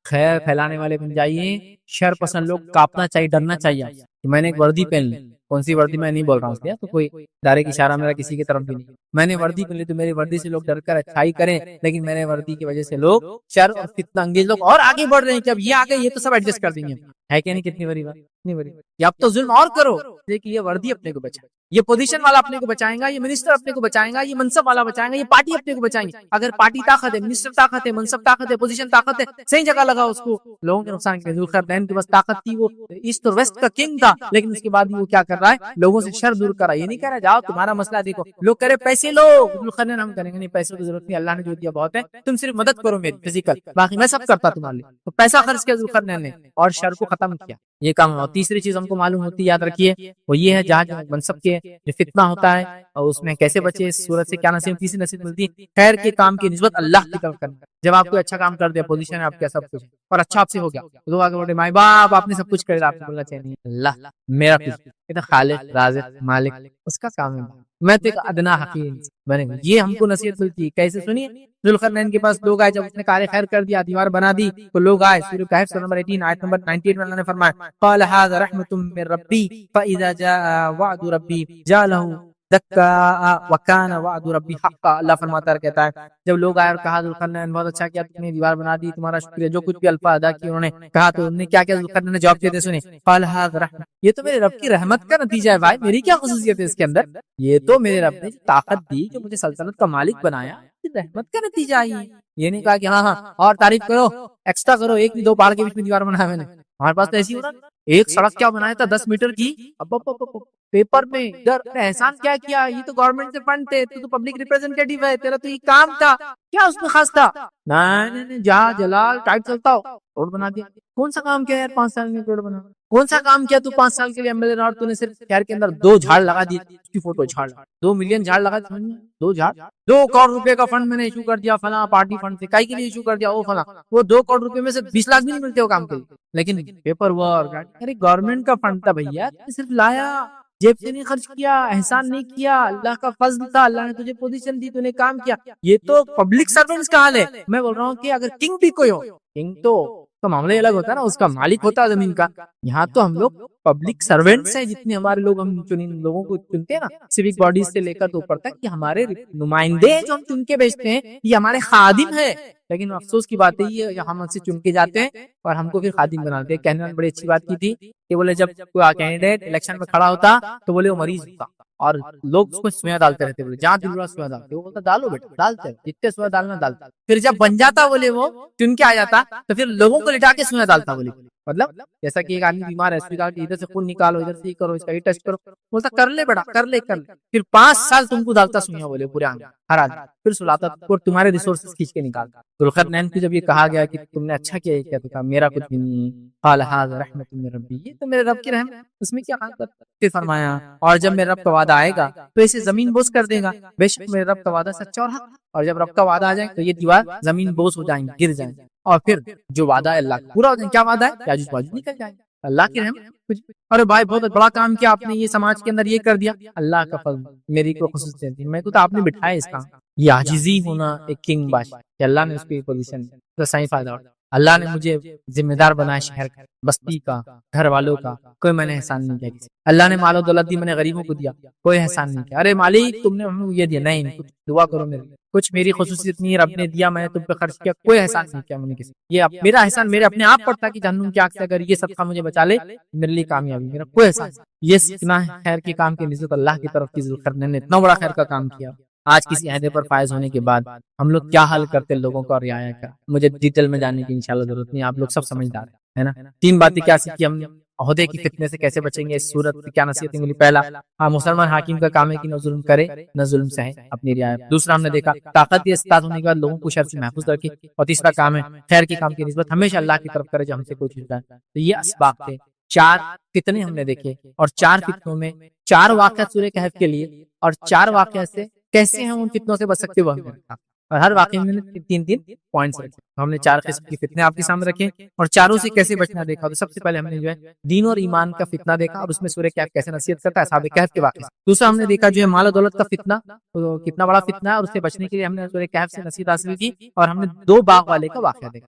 خیر پھیلانے والے بن جائیے، شر پسند لوگ کاپنا چاہیے، ڈرنا چاہیے۔ کہ میں نے ایک وردی پہن لی. کون سی وردی میں نہیں بول رہا ہوں, تو کوئی ڈائریکٹ اشارہ میرا کسی کی طرف بھی نہیں. میں نے وردی پہن لی تو میری وردی سے لوگ ڈر کر اچھائی کریں, لیکن میرے وردی کی وجہ سے لوگ شر اور فتنہ انگیز لوگ اور آگے بڑھ رہے ہیں کہ اب یہ آگے یہ تو سب ایڈجسٹ کر دیں گے. ہے کہ نہیں؟ کتنی بڑی بات, کتنی بڑی. یا اب تو ظلم اور کرو, دیکھیے یہ وردی اپنے کو بچائے, یہ پوزیشن والا اپنے کو بچائیں گا, یہ منسٹر اپنے کو بچائیں گا, یہ منصب والا بچائیں گا, یہ پارٹی اپنے کو بچائیں گے. اگر پارٹی طاقت ہے, منسٹر طاقت ہے, منصب طاقت ہے, پوزیشن طاقت ہے, صحیح جگہ لگا اس کو. لوگوں کے نقصان کے ذوالقرنین کے پاس طاقت تھی, وہ ایسٹ اور ویسٹ کا کنگ تھا, لیکن اس کے بعد بھی وہ کیا کر رہا ہے, لوگوں سے شر دور کر رہا ہے. یہ نہیں کہہ رہا جاؤ تمہارا مسئلہ دیکھو, لوگ کہہ رہے پیسے لو, ذوالقرنین ہم کریں گے نہیں, پیسوں کی ضرورت نہیں, اللہ نے جو دیا بہت ہے, تم صرف مدد کرو میری فزیکل, باقی میں سب کرتا تمہارے لیے. تو پیسہ خرچ کیا ذوالقرنین نے اور شر کو ختم کیا. یہ کام. اور تیسری چیز ہم کو معلوم ہوتی ہے, یاد رکھیے, وہ یہ ہے جہاں منصب کے جو فتنہ ہوتا ہے اور اس میں کیسے بچے, اس صورت سے کیا نصیب. تیسری نصیب ملتی ہے خیر کے کام کی نسبت اللہ کی طرف کرنا. جب آپ کو اچھا کام کر دیا, پوزیشن ہے آپ کا, سب کچھ اور اچھا آپ سے ہو گیا, تو آگے بڑھے مائی باپ آپ نے سب کچھ کر, آپ کو بولنا چاہیے اللہ میرا کچھ, یہ تو خالق رازق مالک اس کا کام ہے, میں تو ایک ادنا حقیر بنے گا. یہ ہم کو نصیحت ملتی ہے. کیسے سنیے, ذوالقرنین کے پاس لوگ آئے, جب اس نے کار خیر کر دیا, دیوار بنا دی, تو لوگ آئے. سورہ کہف سورہ نمبر 18 آیت نمبر 98 میں اللہ نے فرمایا قال هذا رحمۃ من ربی فاذا جاء وعد ربی جعله دکا وکان وعد ربی حقا. اللہ فرماتا ہے, کہتا ہے جب لوگ آئے اور کہا ذوالقرنین بہت اچھا کیا, تم نے دیوار بنا دی, تمہارا شکریہ, جو کچھ بھی الفاظ ادا کیے انہوں نے کہا, تو انہوں نے کیا کیا, ذوالقرنین نے جواب دیا. سنیں قال هذا رحمۃ, یہ تو میرے رب کی رحمت کا نتیجہ ہے بھائی, میری کیا خصوصیت ہے اس کے اندر, یہ تو میرے رب نے طاقت دی, جو مجھے سلطنت کا مالک بنایا, رحمت کا نتیجہ آئی ہے. یہ نہیں کہا کہ ہاں ہاں اور تعریف کرو, ایکسٹرا کرو, ایک نہیں دو پہاڑ کے بیچ میں دیوار بنایا میں نے. ہمارے پاس تو ایسی ہو رہا, ایک سڑک کیا بنایا تھا 10 میٹر کی, پیپر میں ادھر احسان کیا کیا, یہ تو گورنمنٹ سے فنڈ تھے, تو پبلک ریپرزینٹیٹیو ہے, تیرا تو یہ کام تھا, کیا اس میں خاص تھا؟ نہیں جہاں جلال ٹائٹ چلتا ہو, روڈ بنا دیا. کون سا کام کیا یار 5 سال میں روڈ بنا, کون سا کام کیا تو 5 سال کے لیے ایم ایل اے رہا, اور تو نے صرف شہر کے اندر 2 جھاڑ لگا دیے, اس کی فوٹو جھاڑ 2 ملین جھاڑ لگا دیے, 2 جھاڑ, 2 کروڑ روپے کا فنڈ میں نے ایشو کر دیا, فلاں پارٹی فنڈ سے کائی کے لیے ایشو کر دیا, وہ فلاں, وہ 2 کروڑ روپے میں سے 20 لاکھ بھی نہیں ملتے وہ کام کے لیے, لیکن پیپر ورک. ارے گورنمنٹ کا فنڈ تھا بھیا, صرف لایا, جیب سے نہیں خرچ کیا, احسان نہیں کیا, اللہ کا فضل تھا, اللہ نے تجھے پوزیشن دی, تو نے کام کیا. یہ تو پبلک سرونٹس کا حال ہے. میں بول رہا ہوں کہ اگر کنگ بھی کوئی ہو, کنگ تو معاملہ الگ ہوتا ہے نا, اس کا مالک ہوتا ہے زمین کا. یہاں تو ہم لوگ پبلک سروینٹس ہیں, جتنے ہمارے لوگ, ہم لوگوں کو چنتے ہیں نا, سیوک باڈیز سے لے کر تو اوپر تک, کہ ہمارے نمائندے جو ہم چن کے بھیجتے ہیں, یہ ہمارے خادم ہیں. لیکن افسوس کی بات ہے, یہ ہم ان سے چن کے جاتے ہیں اور ہم کو پھر خادم بناتے ہیں. کہنے والی بڑی اچھی بات کی تھی کہ بولے جب کوئی کینڈیڈیٹ الیکشن میں کھڑا ہوتا تو بولے وہ مریض ہوتا, اور لوگ اس کو سویا ڈالتے رہتے, بولے جہاں دل سویا ڈالتے, وہ بولتا ڈالو بیٹا, ڈالتے جتنے سویا ڈالنا ڈالتا. پھر جب بن جاتا بولے وہ چن کے آ جاتا, تو پھر لوگوں کو لٹا کے سویا ڈالتا. بولے مطلب جیسا کہ ایک آدمی بیمار ہے, اسپتال کے ادھر سے خون نکالو, ادھر سے یہ کرو, اس کا یہ ٹیسٹ کرو, بولتا کر لے بیٹا, کر لے. پھر 5 سال تم کو ڈالتا سویا, بولے پورے آنکھ ہر آدمی, پھر سلاتا اور تمہارے ریسورسز کھینچ کے نکالتا. ذوالقرنین کو جب یہ کہا گیا کہ تم نے اچھا کیا, یہ کیا, تو کہا میرا کچھ بھی نہیں, قال هذا رحمۃ من ربی, یہ تو میرے رب کی رحمت, اس میں کیا حال کرتا. پھر فرمایا اور جب میرے رب کا وعدہ آئے گا تو اسے زمین بوس کر دے گا, بے شک میرے رب کا وعدہ سچا اور حق. اور جب رب کا وعدہ آ جائے تو یہ دیوار زمین بوس ہو جائیں گے, گر جائیں گے, اور پھر جو وعدہ ہے اللہ کا پورا ہو جائے. کیا وعدہ ہے, یاجوج ماجوج نکل جائیں گے, اللہ کی رحمت کچھ. ارے بھائی بہت بڑا کام کیا آپ نے, یہ سماج کے اندر یہ کر دیا, اللہ کا فضل, میری کو خصوصیت دی, میں کو تو آپ نے بٹھایا اس کام. یہ عاجزی ہونا ایک کنگ بادشاہ, کہ اللہ نے اس کی پوزیشن تو صحیح فائدہ اٹھایا. اللہ نے مجھے ذمہ دار بنایا, شہر کا, بستی کا, گھر والوں کا, کوئی میں نے احسان نہیں کیا کسی. اللہ نے مال و دولت دی, میں نے غریبوں کو دیا, کوئی احسان نہیں کیا. ارے مالک تم نے ہمیں یہ دیا, نہیں کچھ دعا کرو میرے, کچھ میری خصوصیت نہیں, رب نے دیا, میں نے تم پہ خرچ کیا, کوئی احسان نہیں کیا میں نے کسی. یہ میرا احسان میرے اپنے آپ پر تھا کہ جہنم کی آگ سے اگر یہ صدقہ مجھے بچا لے میرے لیے کامیابی, میرا کوئی احسان. یہ اتنا خیر کے کام کی نسبت اللہ کی طرف کی ذوالقرنین نے اتنا بڑا خیر کا کام کیا. آج کسی عہدے پر فائز ہونے کے بعد ہم لوگ کیا حل کرتے لوگوں کا اور رعایا کا, مجھے ڈیٹیل میں جاننے کی انشاءاللہ ضرورت نہیں, آپ لوگ سب سمجھدار ہے نا. 3 باتیں کیا سیکھی ہم نے, عہدے کی فتنے سے کیسے بچیں گے, اس صورت کی کیا نصیحتیں ملی. پہلا, مسلمان حاکم کا کام ہے کہ نہ ظلم کرے نہ ظلم سہے, اپنی رعایت. دوسرا, ہم نے دیکھا طاقت یا استطاعت ہونے کے بعد لوگوں کو شر سے محفوظ رکھے. اور تیسرا کام ہے خیر کے کام کی نسبت ہمیشہ اللہ کی طرف کرے جو ہم سے کوئی چیز جائے. تو یہ اسباق تھے. 4 فتنے ہم نے دیکھے, اور 4 فتنوں میں 4 واقعات سورہ کہف کے لیے, اور 4 واقعات سے کیسے ہم ان فتنوں سے بچ سکتے وہ ہم نے رکھا. اور ہر واقعے میں 3 پوائنٹس رکھے. ہم نے 4 قسم کے فتنے آپ کے سامنے رکھے, اور چاروں سے کیسے بچنا دیکھا. تو سب سے پہلے ہم نے جو ہے دین اور ایمان کا فتنہ دیکھا, اور اس میں سورہ کہف کیسے نصیحت کرتا ہے اصحاب کہف کے واقعے. دوسرا ہم نے دیکھا جو ہے مال و دولت کا فتنہ, کتنا بڑا فتنہ ہے, اور اس سے بچنے کے لیے ہم نے سورہ کہف سے نصیحت حاصل کی. اور ہم نے 2 باغ والے کا واقعہ دیکھا.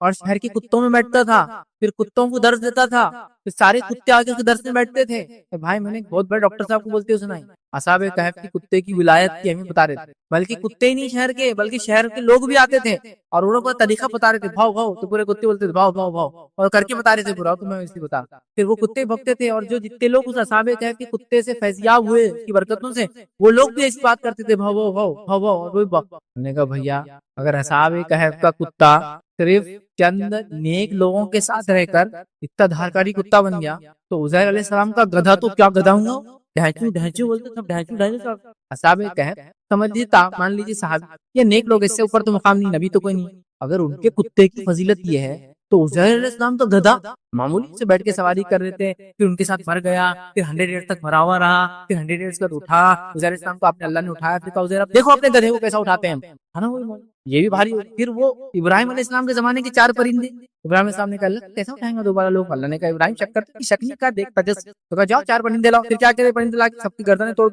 اور شہر کے کتوں میں بیٹھتا تھا، پھر کتوں کو درس دیتا تھا، پھر سارے کتے آ کے اس کے درس میں بیٹھتے تھے. بھائی میں نے بہت بڑے ڈاکٹر صاحب کو بولتے ہوئے سنا ہے اصحاب کہف کی کتے کی ولایت کی اہمیت بتا رہے تھے. بلکہ کتے ہی نہیں شہر کے، بلکہ شہر کے لوگ بھی آتے تھے اور انہوں کو طریقہ بتا رہے تھے، بھاؤ بھاؤ، تو پورے کتے بولتے تھے بھاؤ بھاؤ بھاؤ، اور کر کے بتا رہے تھے پورا، تو میں اس لیے بتا. پھر وہ کتے بھگتے تھے، اور جو جتنے لوگ اس اصحاب کہف کے کتے سے فیضیاب ہوئے اس کی برکتوں سے، وہ لوگ بھی ایسی بات کرتے تھے بھاؤ بھاؤ بھاؤ بھاؤ بھاؤ، اور وہی میں نے کہا بھیا اگر اصحاب کہف کا کتا صرف چند نیک لوگوں کے ساتھ رہ کر اتنا دھارکاری کتا بن گیا تو عزیر علیہ السلام کا گدھا تو کیا گدھا ہوں گا. ڈھانچو ڈھانچو بولتے سب، ڈھانچو ڈھانچو سب. اصحاب کہف سمجھ لیجیے، مان لیجیے صحابی یہ نیک لوگ، اس سے اوپر تو مقام نہیں، نبی تو کوئی نہیں. اگر ان کے کتے کی فضیلت یہ ہے تو عزیر علیہ السلام تو گدھا معمولی سے بیٹھ کے سواری کر رہے تھے، پھر ان کے ساتھ مر گیا، پھر 100 ایئرس تک مرا ہوا رہا، پھر 100 ایئرس کے بعد اٹھا. عزیر علیہ السلام کو اپنے اللہ نے اٹھایا، پھر کہا عزیر اب دیکھو اپنے گدھے کو کیسا اٹھاتے ہیں ہم، ہے نا. وہ یہ بھی بھاری. پھر وہ ابراہیم علیہ السلام کے زمانے کے 4 پرندے، ابراہیم علیہ السلام نے کہا اللہ کیسا اٹھائیں گا دوبارہ لوگ. اللہ نے کہا ابراہیم شک کرتے کی شک نہیں کا دیکھ تجس، تو کہا جاؤ 4 پرندے لاؤ. پھر کیا کرے پرندے لا کے سب کی گردنیں توڑ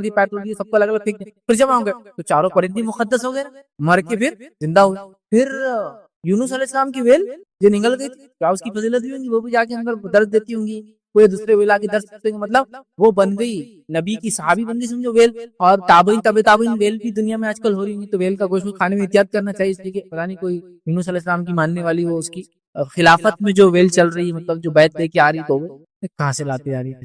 دی، پیر توڑ دی، سب کو الگ الگ پھینک دیا، پھر جمع ہو گئے تو چاروں پرندے مقدس ہو گئے، مر کے پھر زندہ ہوئے. پھر یونس علیہ السلام کی ویل جو نگل گئی تھی، کیا اس کی فضیلت بھی ہوں گی، وہ بھی جا کے اندر درد دیتی ہوں گی، کوئی دوسرے ویلا کی درد دیتے ہیں، مطلب وہ بن گئی نبی کی صحابی بن گئی سمجھو ویل. اور تابعین تابعین ویل بھی دنیا میں آج کل ہو رہی ہیں، تو ویل کا گوشت کھانے میں احتیاط کرنا چاہیے، اس لیے کہ پتہ نہیں کوئی یونس علیہ السلام کی ماننے والی وہ اس کی خلافت میں جو ویل چل رہی ہے، مطلب جو بیعت لے کے آ رہی، تو کہاں سے لاتے آ رہی ہے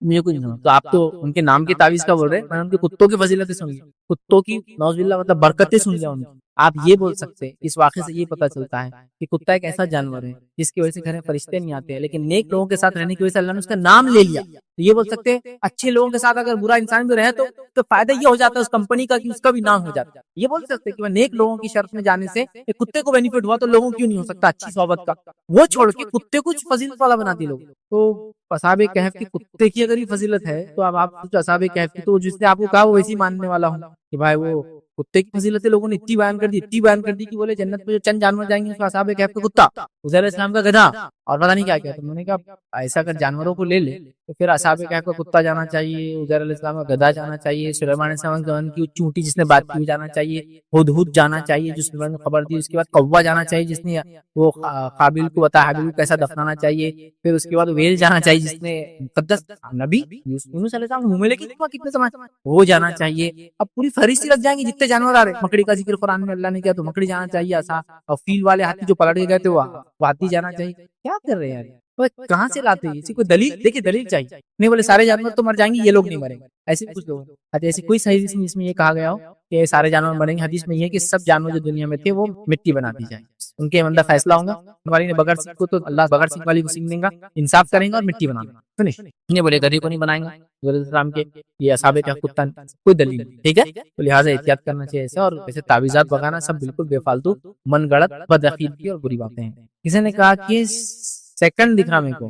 مجھے کچھ نہیں. تو آپ تو ان کے نام کی تعویذ کا بول رہے ہیں، میں ان کے کتوں کی فضیلتیں سن لی، کتوں کی نعوذ باللہ مطلب برکتیں سن لیا ان کی. آپ یہ بول سکتے ہیں، اس واقعے سے یہ پتہ چلتا ہے کہ کتا ایک ایسا جانور ہے جس کی وجہ سے گھر میں فرشتے نہیں آتے ہیں، لیکن نیک لوگوں کے ساتھ رہنے کی وجہ سے اللہ نے اس کا نام لے لیا. تو یہ بول سکتے ہیں اچھے لوگوں کے ساتھ اگر برا انسان بھی رہے تو فائدہ یہ ہو جاتا ہے اس کمپنی کا کہ اس کا بھی نام ہو جاتا ہے. یہ بول سکتے ہیں کہ نیک لوگوں کی شرط میں جانے سے ایک کتے کو بینیفٹ ہوا تو لوگوں کیوں نہیں ہو سکتا اچھی صحبت کا. وہ چھوڑ کے کتے کچھ فضیلت والا بناتی لوگ. تو اصحاب کہف کی کتے کی اگر یہ فضیلت ہے تو اب آپ اصحاب کہف کی، تو جس نے آپ کو کہا وہ ویسے ہی ماننے والا ہوں کہ بھائی وہ کتے کی فضیلتیں لوگوں نے اتنی بیان کر دی کہ بولے جنت میں جو چند جانور جائیں گے اس کا اصحاب کہف کا کتا، عزیر علیہ السلام کا گدھا، اور پتہ نہیں کیا کیا. تو میں نے کہا ایسا اگر جانوروں کو لے لے تو پھر اصحاب کہف کا کتا جانا چاہیے، عزیر علیہ السلام کا گدھا جانا چاہیے، سلیمان علیہ السلام کی چونٹی جس نے بات کی جانا چاہیے، ہدہد جانا چاہیے جس نے خبر دی، اس کے بعد کوا جانا چاہیے جس نے وہ قابل کو بتایا حابیل کو کیسا دفنانا چاہیے، پھر اس کے بعد ویل جانا چاہیے جس نے مقدس نبی یونس علیہ السلام منہ لے کے کتنے زمان وہ جانا چاہیے. اب پوری فہرست لگ جائیں گے جتنے جانور آ رہے. مکڑی کا ذکر قرآن میں اللہ نے کیا تو مکڑی جانا چاہیے ایسا، اور فیل والے ہاتھی جو پلٹ کے گئے تھے وہ ہاتھی جانا چاہیے. کیا کر رہے ہیں یار، کہاں سے لاتے ہیں اسی کو دلیل؟ دیکھیے دلیل چاہیے. نہیں بولے سارے جانور تو مر جائیں گے، یہ لوگ نہیں مریں گے، ایسے کچھ لوگ. ایسی کوئی صحیح حدیث نہیں جس میں یہ کہا گیا ہو کہ سارے جانور مریں گے. حدیث میں یہ کہ سب جانور جو دنیا میں تھے وہ مٹی بنا دی جائیں، ان کے اندر فیصلہ ہوگا. ہماری نے بغیر سیکھ کو تو اللہ بغیر سیکھ والی کو سیکھ دیں گا، انصاف کریں گا اور مٹی بنا دیں گا. نہیں بولے گدھے کو نہیں بنائیں گا السلام کے، یہ اصحاب کا کتا کوئی دلیل نہیں. ٹھیک ہے، تو لہٰذا احتیاط کرنا چاہیے ایسے. اور ایسے تعویذات بگانا سب بالکل بے فالتو من گڑت بدعقیدگی اور بری باتیں ہیں. کسی نے کہا کہ سیکنڈ دکھ رہا میرے کو،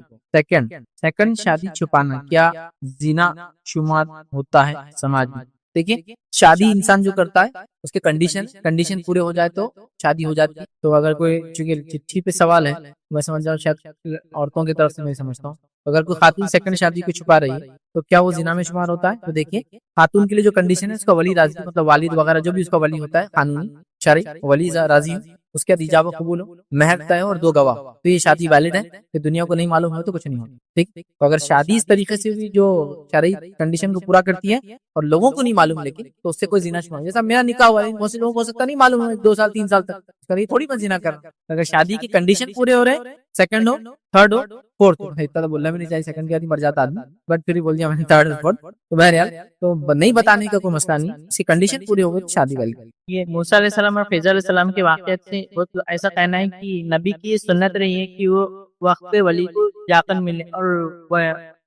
سیکنڈ شادی چھپانا کیا زنا شمار ہوتا ہے سماج میں؟ دیکھیے شادی انسان جو کرتا ہے اس کے کنڈیشن پورے ہو جائے تو شادی ہو جاتی ہے. تو اگر کوئی چونکہ چٹھی پہ سوال ہے میں سمجھ رہا ہوں شاید عورتوں کی طرف سے میں سمجھتا ہوں، اگر کوئی خاتون سیکنڈ شادی کو چھپا رہی ہے تو کیا وہ زنا میں شمار ہوتا ہے؟ تو دیکھیے خاتون کے لیے جو کنڈیشن ہے اس کا ولی راضی، مطلب والد وغیرہ جو بھی اس کا ولی ہوتا ہے قانونی شرعی ولی راضی، اس کے ایجاب قبول ہو، مہر طے ہو اور 2 گواہ، تو یہ شادی ویلڈ ہے. کہ دنیا کو نہیں معلوم ہو تو کچھ نہیں ہوتا. ٹھیک، تو اگر شادی اس طریقے سے بھی جو شرعی کنڈیشن کو پورا کرتی ہے اور لوگوں کو نہیں معلوم لیکن تو اس سے کوئی زنا شمار. جیسا میرا نکاح ہوا ہے، بہت سے لوگوں کو ہو سکتا نہیں معلوم ہے 2 سال 3 سال تک، یہ تھوڑی میں زنا کر. اگر شادی کی کنڈیشن پورے ہو رہے ہیں، سیکنڈ ہو، تھرڈ ہو، فورتھ ہو، اتنا تو بولنا بھی نہیں چاہیے، سیکنڈ کے بعد مر جاتا آدمی، بٹ پھر بول دیا میں نے تھرڈ اور فورتھ. تو بہرحال تو نہیں بتانے کا کوئی مسئلہ نہیں، اس کی کنڈیشن پوری ہو گئی شادی والی. یہ موسیٰ علیہ السلام اور خضر علیہ السلام کے واقعات سے ایسا کہنا ہے کہ نبی کی سنت رہی ہے کہ وہ وقت پہ ولی کو جا کر ملے اور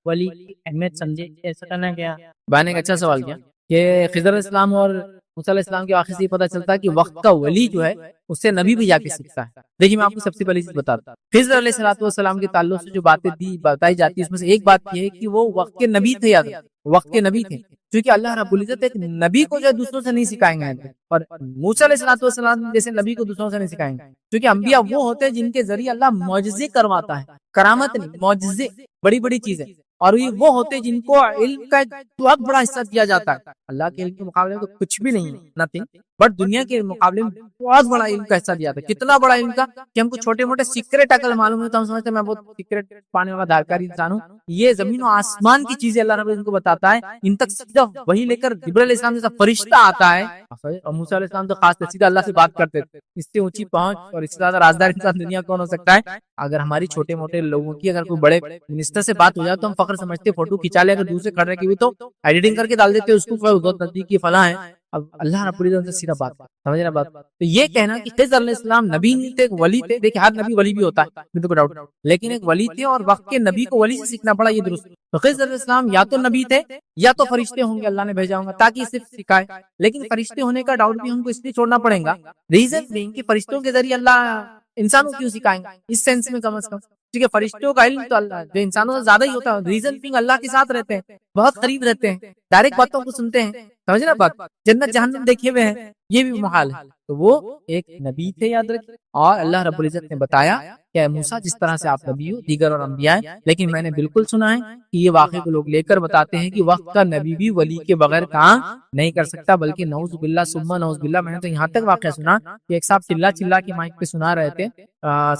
ولی کی اہمیت سمجھے. ایسا کرنا کیا؟ بھائی نے ایک اچھا سوال کیا کہ خضر علیہ السلام اور موسیٰ علیہ السلام کے واقعے سے یہ پتہ چلتا ہے کہ وقت کا ولی جو ہے اس سے نبی بھی جا کے سیکھتا ہے. دیکھیے میں آپ کو سب سے پہلی چیز بتاتا ہوں، خضر علیہ السلام کے تعلق سے جو باتیں بتائی جاتی ہے اس میں سے ایک بات یہ ہے کہ وہ وقت کے نبی تھے، یاد وقت کے نبی تھے، کیونکہ اللہ رب العزت ایک نبی کو جو ہے دوسروں سے نہیں سکھائیں گے، اور موسیٰ علیہ السلام جیسے نبی کو دوسروں سے نہیں سکھائیں گے، کیونکہ انبیاء وہ ہوتے ہیں جن کے ذریعے اللہ معجزے کرواتا ہے، کرامت نہیں، معجزے، بڑی بڑی چیزیں. اور یہ وہ ہوتے جن کو علم کا ایک بہت بڑا حصہ دیا جاتا ہے. اللہ کے علم کے مقابلے میں تو کچھ بھی نہیں ہے, نتھنگ, بٹ دنیا کے مقابلے میں بہت بڑا علم کا حصہ دیا جاتا ہے. کتنا بڑا علم کا کہ ہم کو چھوٹے موٹے سیکریٹ عقل معلوم ہے تو ہم سمجھتے ہیں میں بہت سیکریٹ پانے والا دارکاری انسان ہوں. یہ زمین و آسمان کی چیزیں اللہ رب العزت کو بتاتا ہے, ان تک سیدھا وہی لے کر جبرائیل علیہ السلام جیسا فرشتہ آتا ہے. اور موسیٰ علیہ السلام تو خاص طور سیدھا اللہ سے بات کرتے تھے. اس سے اونچی پہنچ اور اس سے زیادہ رازدار انسان دنیا کون ہو سکتا ہے؟ اگر ہماری چھوٹے موٹے لوگوں کی اگر کوئی بڑے منسٹر سے بات ہو جائے تو ہم فخر سمجھتے, فوٹو کھینچا لے, اگر دوسرے کھڑے کی بھی تو ایڈیٹنگ کر کے ڈال دیتے اس کو, بہت نزدیکی فلاں ہے. اب اللہ رب العزت سے سیدھا بات سمجھ رہا بات. تو یہ کہنا کہ خضر علیہ السلام نبی نہیں تھے, ایک ولی تھے. دیکھیں ہر نبی ولی بھی ہوتا ہے تو کوئی ڈاؤٹ, لیکن ایک ولی تھے اور وقت کے نبی کو ولی سے سیکھنا پڑا, یہ درست. تو خضر علیہ السلام یا تو نبی تھے یا تو فرشتے ہوں گے, اللہ نے بھیجا ہوگا تاکہ صرف سکھائے. لیکن فرشتے ہونے کا ڈاؤٹ بھی ہم کو اس لیے چھوڑنا پڑے گا, ریزن بینگ کہ فرشتوں کے ذریعے اللہ انسانوں کیوں سکھائیں گے, اس سینس میں کم از کم, کیونکہ فرشتوں کا علم تو اللہ جو انسانوں سے زیادہ ہی ہوتا ہے. ریزن بینگ اللہ کے ساتھ رہتے ہیں, بہت قریب رہتے ہیں, ڈائریکٹ باتوں کو سنتے ہیں, سمجھ نا بات. جنت جہنم دیکھے ہوئے ہیں, یہ بھی محال ہے. تو وہ ایک نبی تھے یاد رکھیں, اور اللہ رب العزت نے بتایا کہ اے موسیٰ جس طرح سے آپ نبی ہو دیگر اور انبیاء ہیں, لیکن میں نے بالکل سنا ہے کہ یہ واقعے کو لوگ لے کر بتاتے ہیں کہ وقت کا نبی بھی ولی کے بغیر کام نہیں کر سکتا, بلکہ نعوذ باللہ ثم نعوذ باللہ. میں نے تو یہاں تک واقعہ سنا کہ ایک صاحب چلا چلا کے مائک پہ سنا رہے تھے,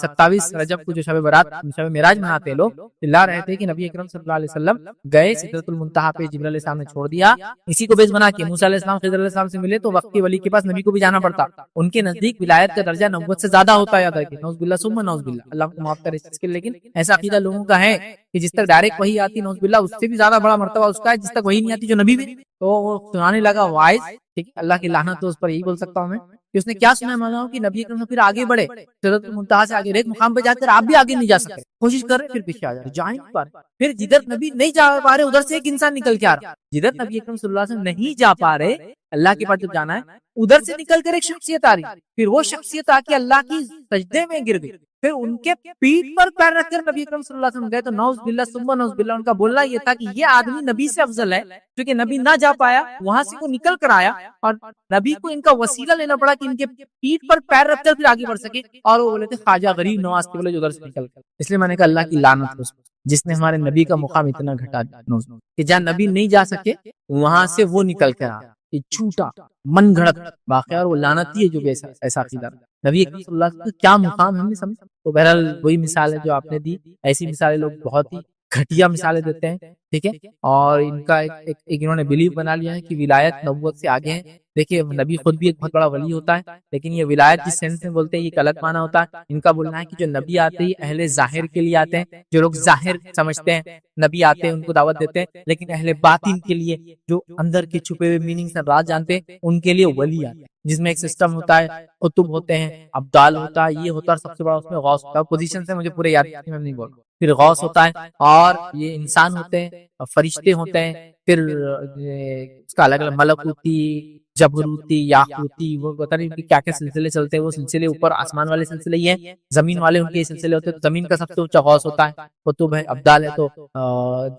27 رجب کو جو شب برات شب معراج مناتے لوگ, چلا رہے تھے کہ نبی اکرم صلی اللہ علیہ وسلم گئے سدرۃ المنتہا پہ, جبرائیل علیہ السلام نے چھوڑ دیا. اسی کو بیس بنا کے موسیٰ علیہ السلام خضر علیہ السلام سے ملے تو وقت کے ولی کے پاس نبی کو بھی جانا پڑتا. ان کے نزدیک ولایت کا درجہ نبوت سے زیادہ ہوتا ہے, یاد رکھیں, نعوذ باللہ ثم نعوذ باللہ, اللہ کو معاف کرے اس کے. لیکن ایسا عقیدہ لوگوں کا ہے کہ جس تک ڈائریکٹ وہی آتی نعوذ باللہ اس سے بھی زیادہ بڑا مرتبہ اس کا ہے جس تک وہی نہیں آتی جو نبی بھی. تو وہ سنانے لگا وائز, ٹھیک ہے, اللہ کی لعنت تو اس پر, یہی بول سکتا ہوں میں کہ اس نے کیا سنا ہے. معلوم کہ نبی اکرم پھر آگے بڑھے, سدرۃ المنتہا سے آگے ایک مقام پہ جا کر آپ بھی آگے نہیں جا سکتے, کوشش کر رہے پھر پیچھے آ جائے, جائیں نہیں پا رہے. پھر جدھر نبی نہیں جا پا رہے ادھر سے ایک انسان نکل کے آ رہا, جدھر نبی اکرم صلی اللہ علیہ وسلم نہیں جا پا رہے اللہ کے پاس جب جانا ہے ادھر سے نکل کر ایک شخصیت آ رہی. پھر وہ شخصیت آ کے اللہ کی سجدے میں گر گئی, پھر ان کے پیٹھ پر پیر رکھ کر نبی اکرم صلی اللہ علیہ وسلم گئے. تو نعوذ باللہ ثم نعوذ باللہ, ان کا بولنا یہ تھا کہ یہ آدمی نبی سے افضل ہے, کیونکہ نبی نہ جا پایا وہاں سے وہ نکل کر آیا, اور نبی کو ان کا وسیلہ لینا پڑا کہ ان کے پیٹھ پر پیر رکھ کر پھر آگے بڑھ سکے. اور وہ بولے تھے خواجہ غریب نواز کے, بولے جو ادھر سے نکل کر. اس لیے میں نے کہا اللہ کی لعنت اس جس نے ہمارے نبی کا مقام اتنا گھٹا دیا کہ جہاں نبی نہیں جا سکے وہاں سے وہ نکل کر آ. یہ جھوٹا من گھڑت واقعہ, اور وہ لعنتی ہے جو بھی ایسا عقیدہ. نبی اکرم صلی اللہ علیہ وسلم کا کیا مقام ہم نے سمجھا. تو بہرحال وہی مثال ہے جو آپ نے دی, ایسی مثالیں لوگ بہت ہی گھٹیا مثالیں دیتے ہیں, ٹھیک ہے, اور ان کا ایک انہوں نے بلیو بنا لیا ہے کہ ولایت نبوت سے آگے ہے. دیکھیے نبی خود بھی ایک بہت بڑا ولی ہوتا ہے, لیکن یہ ولایت جس سینس میں بولتے ہیں یہ غلط معنی ہوتا ہے. ان کا بولنا ہے کہ جو نبی آتے ہیں اہل ظاہر کے لیے آتے ہیں, جو لوگ ظاہر سمجھتے ہیں نبی آتے ہیں ان کو دعوت دیتے ہیں, لیکن اہل باطن کے لیے جو اندر کے چھپے ہوئے میننگ سے راز جانتے ہیں ان کے لیے ولی آتے ہیں, جس میں ایک سسٹم ہوتا ہے, قطب ہوتے ہیں, ابدال ہوتا ہے, یہ ہوتا ہے, سب سے بڑا اس میں غوث ہوتا ہے. پوزیشن سے مجھے پورے یاد میں نہیں بول, پھر غوث ہوتا ہے, اور یہ انسان ہوتے ہیں, فرشتے ہوتے ہیں, پھر اس کا الگ الگ ملکوتی, جبروتی, یاقوتی, وہ پتہ نہیں کیا کیا سلسلے چلتے ہیں. وہ سلسلے اوپر آسمان والے سلسلے ہی ہیں, زمین والے ان کے سلسلے ہوتے ہیں. تو زمین کا سب سے اونچا غوث ہوتا ہے, قطب ہے, ابدال ہے. تو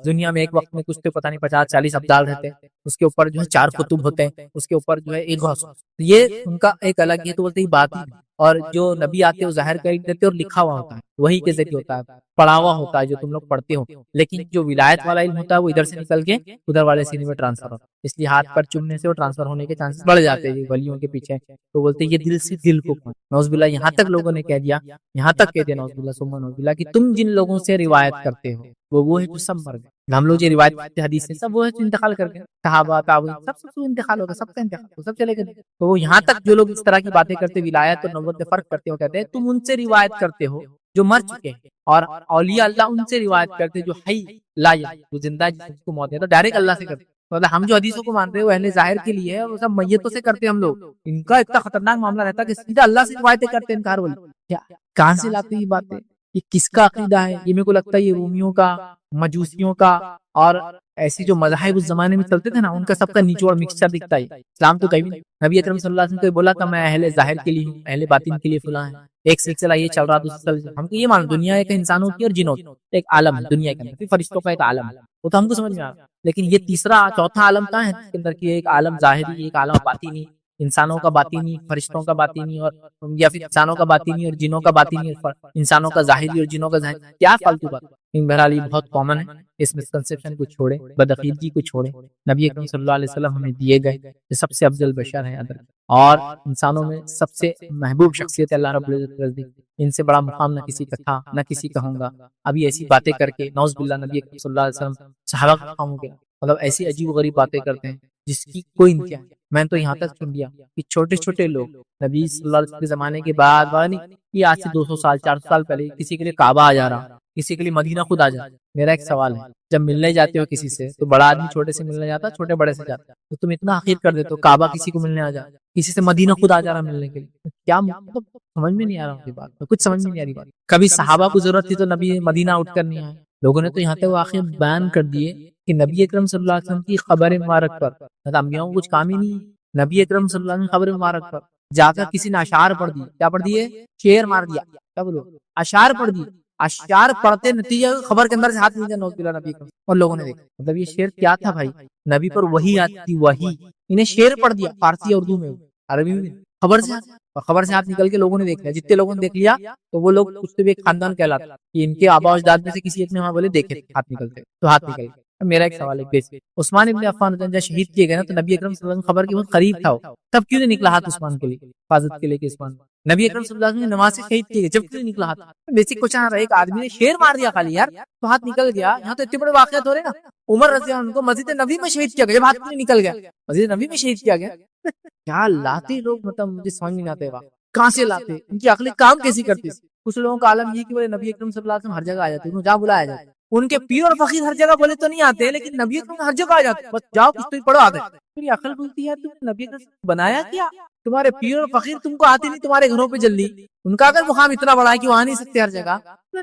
دنیا میں ایک وقت میں کچھ تو پتہ نہیں 50-40 ابدال رہتے ہیں, اس کے اوپر جو ہے 4 قطب ہوتے ہیں, اس کے اوپر جو ہے ایک غوث. یہ ان کا ایک الگ ہے. تو بولتے ہیں بات, اور جو نبی آتے ہیں وہ ظاہر کر دیتے اور لکھا ہوا ہوتا ہے, وہی کے ذریعے ہوتا ہے, پڑھا ہوا ہوتا ہے جو تم لوگ پڑھتے ہو. لیکن جو ولایت والا علم ہوتا ہے وہ ادھر سے نکل کے ادھر والے سینے میں ٹرانسفر ہوتا ہے, اس لیے ہاتھ پر چومنے سے وہ ٹرانسفر ہونے کے چانسز بڑھ جاتے ہیں ولیوں کے پیچھے. تو بولتے ہیں یہ دل سے دل کو, نعوذ باللہ, یہاں تک لوگوں نے کہہ دیا, یہاں تک کہہ دیا نعوذ باللہ ثم نعوذ باللہ, کہ تم جن لوگوں سے روایت کرتے ہو وہ ہے جو سب مر گئے. ہم لوگ جو روایت کرتے حدیث سے سب وہ ہے جو انتقال کر گئے, صحابہ تابعین سب انتقال ہوگا, سب کا انتقال, سب چلے گئے. تو وہ یہاں تک جو لوگ اس طرح کی باتیں کرتے ولایت اور نبوت میں فرق کرتے ہو, کہتے ہیں تم ان سے روایت کرتے ہو جو مر چکے ہیں, اور اولیاء اللہ ان سے روایت کرتے جو حی لا یموت, وہ زندہ جس کو موت ہے. تو ڈائریکٹ اللہ سے کرتے. مطلب ہم جو حدیثوں کو مانتے ہیں وہ اہل ظاہر کے لیے ہے, وہ سب میتوں سے کرتے ہیں ہم لوگ. ان کا اتنا خطرناک معاملہ رہتا ہے کہ سیدھا اللہ سے روایتیں کرتے ہیں انکار ولی. کیا کہاں سے لاتے ہیں یہ باتیں, یہ کس کا عقیدہ ہے؟ یہ میرے کو لگتا ہے یہ رومیوں کا, مجوسیوں کا, اور ایسی جو مذاہب اس زمانے میں چلتے تھے نا ان کا سب کا نیچوڑ مکسچر دکھتا ہے. اسلام تو کہیں نہیں. نبی اکرم صلی اللہ علیہ وسلم کو بولا تھا میں اہل ظاہر کے لیے ہوں, اہل باطن کے لیے فلاں ہے. ایک سلسلہ یہ چل رہا, دوسرا ہم کو یہ مان دنیا ایک انسانوں کی اور جنوں کی ایک عالم ہے, دنیا کے اندر فرشتوں کا ایک عالم ہے, وہ تو ہم کو سمجھ میں آ رہا. لیکن یہ تیسرا چوتھا عالم کہاں ہے جس کے اندر کی ایک عالم ظاہری, ایک عالم باطنی, انسانوں کا باطنی, فرشتوں کا باطنی, اور یا پھر انسانوں کا باطنی اور جنوں کا باطنی, انسانوں کا ظاہری اور جنوں کا ظاہری. کیا فالتو بات. لیکن بہرحال یہ بہت کامن ہے. اس مسکنسیپشن کو چھوڑیں, بدعقیدگی کو چھوڑیں. نبی اکرم صلی اللہ علیہ وسلم ہمیں دیے گئے جو سب سے افضل بشر ہیں اور انسانوں میں سب سے محبوب شخصیت اللہ رب العزت رضی. ان سے بڑا مقام نہ کسی کا تھا نہ کسی کا ہوں گا. ابھی ایسی باتیں کر کے نعوذ باللہ نبی اکرم صلی اللہ علیہ وسلم صحابہ کا مقام ہو گیا. مطلب ایسی عجیب و غریب باتیں کرتے ہیں جس کی کوئی انتہا نہیں. میں تو یہاں تک سن لیا کہ چھوٹے چھوٹے لوگ نبی صلی اللہ علیہ وسلم کے زمانے کے بعد یہ آج سے 200 سال 400 سال پہلے کسی کے لیے کعبہ آ جا رہا, کسی کے لیے مدینہ خود آ جا. میرا ایک سوال ہے, جب ملنے جاتے ہو کسی سے تو بڑا آدمی چھوٹے سے ملنے جاتا, چھوٹے بڑے سے جاتا, تو تم اتنا حقیر کر دیتے ہو کعبہ کسی کو ملنے آ جا, کسی سے مدینہ خود آ جا رہا ملنے کے لیے. کیا مطلب سمجھ میں نہیں آ رہا بات, کچھ سمجھ میں نہیں آ رہی بات. کبھی صحابہ کو ضرورت تھی تو نبی مدینہ اٹھ کر نہیں آئے. لوگوں نے تو یہاں تک واقعہ بیان کر دیے کہ نبی اکرم صلی اللہ علیہ وسلم کی خبر مبارک پر انبیاء کو کچھ کام ہی نہیں. نبی اکرم صلی اللہ علیہ وسلم کی خبر مبارک پر جا کر کسی نے اشعار پڑھ دی. کیا پڑھ دیے؟ شعر مار دیا. کیا بولو؟ اشعار پڑھ دی. اشعار پڑھتے نتیجہ خبر کے اندر سے ہاتھ نہیں دیا نوز باللہ نبی اکرم, اور لوگوں نے دیکھا. مطلب یہ شعر کیا تھا بھائی؟ نبی پر وحی آتی تھی, وحی. انہیں شعر پڑھ دیا فارسی اردو میں, عربی میں, خبر سے اور خبر سے ہاتھ نکل کے لوگوں نے دیکھ لیا. جتنے لوگوں نے دیکھ لیا تو وہ لوگ کچھ تو بھی ایک خاندان کہلاتا کہ ان کے آبا و اجداد میں سے کسی ایک نے وہاں بولے دیکھے ہاتھ نکلتے, تو ہاتھ نکل گئے. میرا ایک سوال ہے, عثمان ابن عفان جب شہید کیے گئے نا تو نبی اکرم صلی اللہ علیہ وسلم خبر کے بہت قریب تھا, تب کیوں نہیں نکلا ہاتھ عثمان کے لیے حفاظت کے لیے؟ کہ عثمان نبی اکرم صلی اللہ علیہ وسلم نے نماز سے شہید کیے گئے, جب کیوں نہیں نکلا ہاتھ؟ بیسک کچھ آ رہا ہے, ایک آدمی نے شیر مار دیا خالی یار تو ہاتھ نکل گیا. یہاں تو اتنے بڑے واقعات ہو رہے نا. عمر رضی اللہ عنہ کو مسجد نبی میں شہید کیا گیا, جب ہاتھ نہیں نکل گیا مسجد نبی میں شہید کیا گیا. کیا لاتے لوگ, مطلب مجھے سمجھ نہیں آتے کہاں سے لاتے, ان کی عقل کام کیسی کرتی. کچھ لوگوں کا عالم یہ کہ بولے نبی اکرم صلی اللہ علیہ وسلم ہر جگہ آ جاتے, جہاں بلایا جاتا. ان کے پیر اور فقیر ہر جگہ بولے تو نہیں آتے, لیکن نبی اکرم ہر جگہ آ جاتے. بس جاؤ کچھ تو پڑھو, آ گئے. پھر عقل بولتی ہے تم نے نبی اکرم بنایا کیا؟ تمہارے پیر اور فقیر تم کو آتے نہیں, تمہارے گھروں پہ جلدی. ان کا اگر مقام اتنا بڑا ہے کہ وہ آ نہیں سکتے ہر جگہ,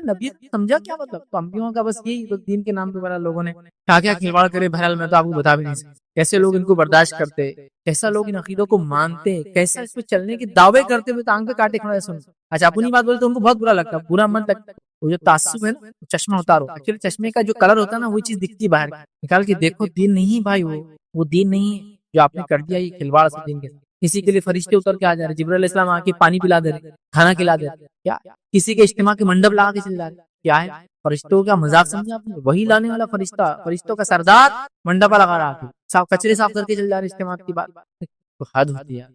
نبی سمجھا کیا مطلب؟ تو انبیاء کا بس یہی دین کے نام پہ بڑا لوگوں نے کیا کیا کھلواڑ کرے. بہرحال میں تو آپ کو بتا بھی نہیں سکتا کیسے لوگ ان کو برداشت کرتے, کیسا لوگ ان عقیدوں کو مانتے, کیسا اس پہ چلنے کے دعوے کرتے ہوئے ٹانگ پہ کاٹے کھڑے سن. اچھا اپنی بات بولے تو ان کو بہت برا لگتا, برا من لگتا. وہ جو تعصب ہے نا, چشمہ اتارو. ایکچولی چشمے کا جو کلر ہوتا ہے نا, وہ چیز دکھتی باہر, نکال کے دیکھو. دین نہیں بھائی, وہ دین نہیں ہے جو آپ نے کر دیا یہ کھلواڑ سے دین کے. کسی کے لیے فرشتے اتر کے آ جا رہے, جبرائیل علیہ السلام آ کے پانی پلا دے رہے, کھانا کھلا دے رہے. کیا کسی کے اجتماع کے منڈپ لگا کے چل جا رہے, کیا ہے فرشتوں کا مذاق سمجھا آپ نے؟ وہی لانے والا فرشتہ, فرشتوں کا سردار منڈپا لگا رہا تھا, صاف کچرے صاف کر کے چل جا رہے اجتماع کی بات. تو حد ہوتی ہے,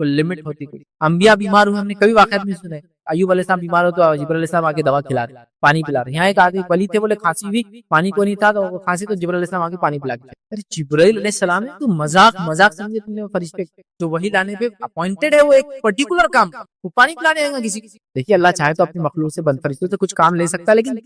کوئی لمٹ ہوتی ہے. انبیاء بیمار ہوئے ہم نے کبھی واقعات نہیں سنے. ایوب علیہ السلام بیمار ہو تو جبرائیل علیہ السلام آ کے دوا کھلا رہے, پانی پلا رہے. یہاں ایک آدمی ولی تھے, بولے کھانسی ہوئی, پانی کو نہیں تھا تو کھانسی, تو جبرائیل علیہ السلام آ کے پانی پلا کے. ارے جبرائیل علیہ السلام تو مذاق سمجھے تم نے؟ فرشتے جو وہی لانے پہ اپوائنٹڈ ہے, وہ ایک پرٹیکولر کام, وہ پانی پلانے آئے گا کسی. دیکھیے اللہ چاہے تو اپنی مخلوق سے بند فرشتوں سے کچھ کام لے سکتا ہے, لیکن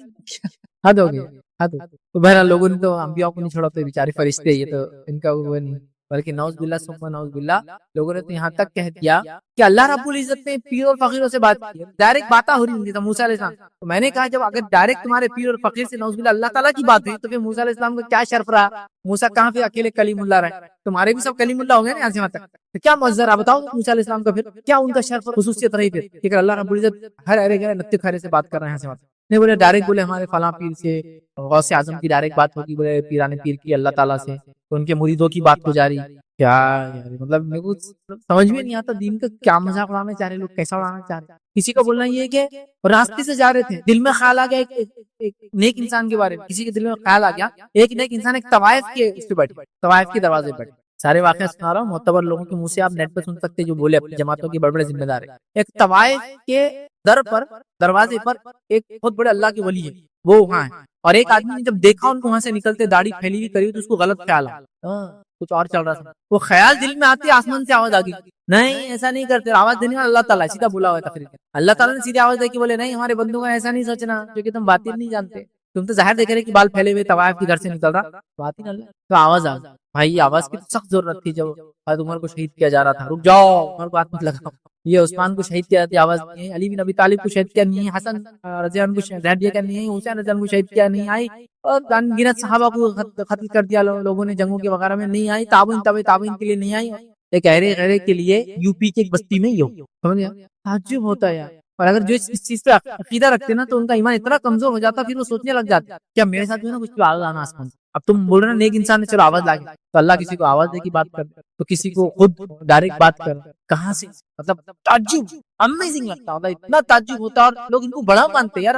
حد ہو گئی, حد. تو بہرحال لوگوں نے تو انبیاء کو نہیں چھوڑا, تو بیچارے فرشتے, یہ تو ان کا وہ نہیں. بلکہ نعوذ باللہ ثم نعوذ باللہ لوگوں نے تو یہاں تک کہہ دیا کہ اللہ رب العزت نے پیر اور فقیروں سے بات کی. ڈائریکٹ باتیں ہو رہی تھی موسیٰ علیہ السلام. تو میں نے کہا جب اگر ڈائریکٹ تمہارے پیر اور فقیر سے نعوذ باللہ اللہ تعالیٰ کی بات ہوئی, تو پھر موسیٰ علیہ السلام کا کیا شرف رہا؟ موسیٰ کہاں پہ اکیلے کلیم اللہ رہے, تمہارے بھی سب کلیم اللہ ہو گئے نا یہاں سے وہاں تک. تو کیا معذر آپ بتاؤ موسیٰ علیہ السلام کا پھر کیا ان کا شرف اور خصوصیت رہی پھر کہ اللہ رب العزت ہر ارے گئے نتے کھرے سے بات کر رہے ہیں یہاں سے وہاں تک. نہیں بولے ڈائریکٹ بولے ہمارے فلاں پیر سے غوث اعظم کی ڈائریکٹ بات ہوگی, بولے پیران پیر کی اللہ تعالیٰ سے, تو ان کے مریدوں کی بات ہو جا رہی. کیا یار, مطلب میرے کو سمجھ میں نہیں آتا دین کا کیا مذاق اڑانا چاہ رہے لوگ, کیسا اڑانا چاہ رہے. کسی کا بولنا یہ کہ راستے سے جا رہے تھے, دل میں خیال آ گیا ایک نیک انسان کے بارے میں, کسی کے دل میں خیال آ گیا ایک نیک انسان ایک طوائف کے اس پہ بیٹھے, طوائف کے دروازے پہ. سارے واقعات سنا رہا ہوں, معتبر لوگوں کے منہ سے آپ نیٹ پہ سن سکتے جو بولے اپنی جماعتوں کے بڑے بڑے ذمہ دار ہیں. ایک طوائف کے در پر, دروازے پر ایک بہت بڑے اللہ کے ولی ہے, وہ وہاں ہے. اور ایک آدمی نے جب دیکھا ان کو وہاں سے نکلتے, داڑھی پھیلی ہوئی کری, تو اس کو غلط خیال آیا, کچھ اور چل رہا تھا. وہ خیال دل میں آتے آسمان سے آواز آ گئی, نہیں ایسا نہیں کرتے, آواز دینے والا اللہ تعالیٰ, سیدھا بولا ہوا ہے تقریر. اللہ تعالیٰ نے سیدھی آواز دے کے بولے نہیں ہمارے بندوں کا ایسا نہیں سوچنا, کیونکہ تم باطن نہیں جانتے, تم تو ظاہر دیکھ رہے کہ بال پھیلے ہوئے طوائف کے گھر سے نکل رہا, باطن اللہ. تو آواز آ بھائی, یہ آواز کی سخت ضرورت تھی جب حضرت عمر کو شہید کیا جا رہا تھا. رک جاؤ, عمر کو ہاتھ مت لگاؤ. یہ عثمان کو شہید کیا جاتی آواز نہیں ہے, علی بن ابی طالب کو شہید کیا نہیں ہے, حسن رضی اللہ عنہ کو شہید کیا نہیں ہے, حسین رضی اللہ عنہ کو شہید کیا نہیں آئی, اور گنت صحابہ کو قتل کر دیا لوگوں نے جنگوں کے وغیرہ میں نہیں آئی, تابعین کے لیے نہیں آئی, ایک غیرے کے لیے یو پی کی ایک بستی میں یہ سمجھ گیا. تعجب ہوتا ہے یار, اور اگر جو اس چیز پہ عقیدہ رکھتے نا تو ان کا ایمان اتنا کمزور ہو جاتا پھر وہ سوچنے لگ جاتے کہ اب میرے ساتھ جو ہے نا کچھ آواز آنا آسمان سے. اب تم بول رہے ہیں نیک انسان نے چلو آواز لا کے تو اللہ کسی کو آواز دے کی بات کر تو کسی کو خود ڈائریکٹ بات کر کہاں سے مطلب تعجب امیزنگ لگتا ہوتا اتنا تعجب ہوتا اور لوگ ان کو بڑا مانتے یار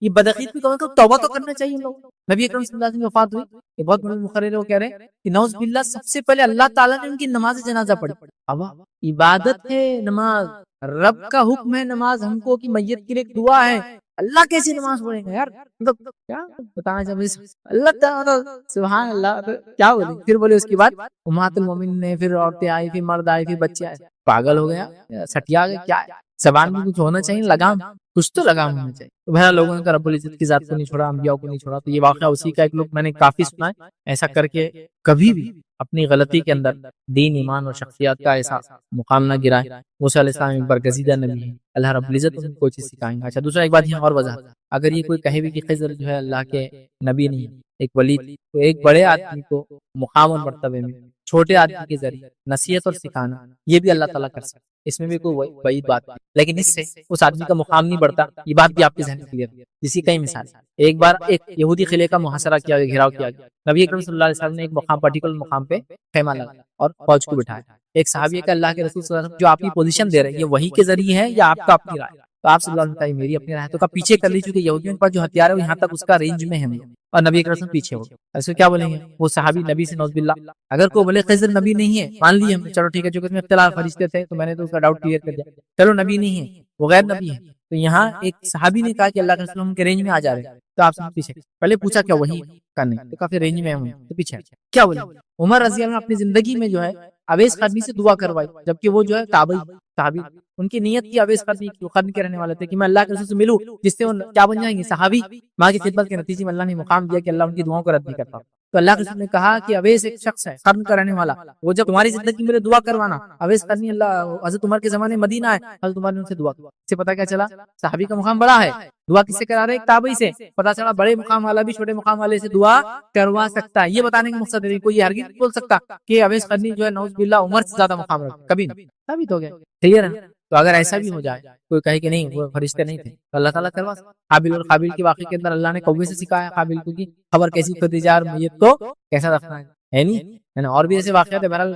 یہ بدعقید بھی کم توبہ تو کرنا چاہیے لوگ. نبی اکرم صلی اللہ علیہ وسلم کی وفات ہوئی یہ بہت بڑے مقرر وہ کہہ رہے ہیں کہ نعوذ باللہ سب سے پہلے اللہ تعالیٰ نے ان کی نماز جنازہ پڑھی. اب عبادت ہے نماز رب کا حکم ہے نماز ہم کو کہ میت کے لیے ایک دعا ہے اللہ کیسے نماز پڑھے گا یار مطلب کیا بتانا چاہیے اللہ تعالیٰ سبحان اللہ کیا بولے. پھر بولے اس کے بعد امہات المومنین نے پھر عورتیں آئی پھر مرد آئے پھر بچے آئے. پاگل ہو گیا سٹیا گیا کیا ہے زبان میں کچھ ہونا چاہیے لگام کچھ تو لگام ہونا چاہیے. تو بہرحال لوگوں نے رب العزت کی ذات کو نہیں چھوڑا انبیاء کو نہیں چھوڑا. تو یہ واقعہ اسی کا ایک لوگ میں نے کافی سنا ہے ایسا کر کے کبھی بھی اپنی غلطی کے اندر دین ایمان اور شخصیات کا ایسا مقام نہ گرائے. موسیٰ علیہ السلام برگزیدہ نبی ہے اللہ رب العزت ان کو کوئی چیز سکھائیں گا. اچھا دوسرا ایک بات یہاں اور وضاحت اگر یہ کوئی کہے بھی کہ خضر جو ہے اللہ کے نبی نہیں ایک ولی تو ایک بڑے آدمی کو مقام اور مرتبے میں چھوٹے آدمی کے ذریعے نصیحت اور سکھانا یہ بھی اللہ تعالیٰ کر سکتا اس میں بھی کوئی بعید بات نہیں. لیکن اس سے اس آدمی کا مقام نہیں بڑھتا یہ بات بھی آپ کے ذہن میں کلیئر ہے. جس کی کئی مثال ایک بار ایک یہودی قلعے کا محاصرہ کیا گیا گھیراؤ کیا گیا. نبی اکرم صلی اللہ علیہ وسلم نے ایک مقام پرٹیکولر مقام پہ خیمہ لگایا اور فوج کو بٹھایا. ایک صحابی کا اللہ کے رسول صلی اللہ علیہ وسلم جو آپ کی پوزیشن دے رہے ہیں یہ وحی کے ذریعے ہے یا آپ کا اپنی رائے. تو آپ صلی اللہ علیہ وسلم میری اپنی رائے تو کا پیچھے کر لی چونکہ یہودیوں کے پاس جو ہتھیار ہے وہ یہاں تک اس کا رینج میں ہے اور نبی اکرم پیچھے ہو ایسے کیا بولیں گے وہ صحابی نبی سے نعوذ باللہ. اگر کوئی بولے خضر نبی نہیں ہے مان لیے ہم چلو ٹھیک ہے جو کہ اس میں اختلاف فرشتے تھے تو میں نے تو اس کا ڈاؤٹ کلیئر کر دیا چلو نبی نہیں ہے وہ غیر نبی ہے. تو یہاں ایک صحابی نے کہا کہ اللہ کے رسول ہم کے رینج میں آ جا رہے ہیں تو آپ سے پیچھے پہلے پوچھا کیا وہی کرنے تو کافی رینج میں ہوں تو پیچھے کیا بولے. عمر رضی اللہ عنہ اپنی زندگی میں جو ہے اویس قرنی سے دعا کروائی جبکہ وہ جو ہے تابعی ان کی نیت کی اویس قرنی کی قرن کے رہنے والے تھے کہ میں اللہ کے رسول سے ملوں جس سے وہ کیا بن جائیں گے صحابی. ماں کی خدمت کے نتیجے میں اللہ نے مقام دیا کہ اللہ ان کی دعاؤں کو رد نہیں کرتا. تو اللہ کے رسول نے کہا کہ اویس ایک شخص ہے قرن کا رہنے والا وہ جب تمہاری زندگی میں دعا کروانا اویس قرنی اللہ حضرت عمر کے زمانے مدینہ ہے حضرت عمر نے ان سے دعا کی. اس سے پتہ کیا چلا صحابی کا مقام بڑا ہے. دعا کس سے کرا رہے ایک تابعی سے. پتہ چلا بڑے مقام والا بھی چھوٹے مقام والے سے دعا کروا سکتا ہے. یہ بتانے کا مقصد ہے کوئی یہ ہرگز نہیں بول سکتا کہ اویس قرنی جو ہے نعوذ باللہ عمر سے زیادہ مقام رکھتا کبھی نہیں ثابت ہو گیا. کلیئر ہے. تو اگر ایسا بھی ہو جائے کوئی کہے کہ نہیں وہ فرشتے نہیں تھے تو اللہ تعالیٰ کروا سکتا. قابل اور قابل کے واقعے کے اندر اللہ نے کوے سے سکھایا قابل کو کی خبر کیسی کھدی جا اور میت کو کیسا دفنا ہے نہیں ہے نا. اور بھی ایسے واقعات ہے بہرحال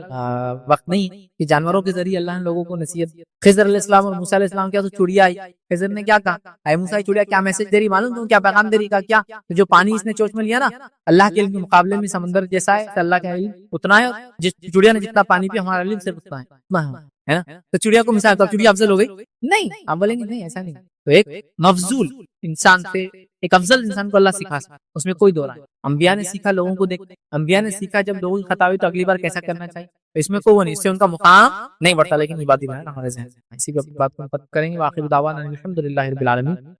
وقت نہیں کہ جانوروں کے ذریعے اللہ نے لوگوں کو نصیحت. خضر علیہ السلام اور موسیٰ علیہ السلام کیا تو چڑیا آئی. خضر نے کیا کہا اے موسیٰ چڑیا کیا میسج دے رہی معلوم تم کیا پیغام دے رہی کا کیا جو پانی اس نے چوچ میں لیا نا اللہ کے علم کے مقابلے میں سمندر جیسا ہے اللہ کا علم اتنا ہے. جس چڑیا نے جتنا پانی پیا ہمارا علم صرف اتنا ہے نا. تو چڑیا کو مثال تو چڑیا افضل ہو گئی نہیں آپ بولیں گے نہیں ایسا نہیں. تو ایک مفضول انسان سے ایک افضل انسان کو اللہ سکھا سکتا اس میں کوئی دو رائے. انبیاء نے سیکھا لوگوں کو دیکھ انبیاء نے سیکھا جب لوگوں کی خطا ہوئی تو اگلی بار کیسا کرنا چاہیے. اس میں کوئی نہیں اس سے ان کا مقام نہیں بڑھتا. لیکن یہ بات ہی ہے ہمارے ذہن اسی بات کو کریں گے. واقعی دعوانا الحمدللہ رب العالمین.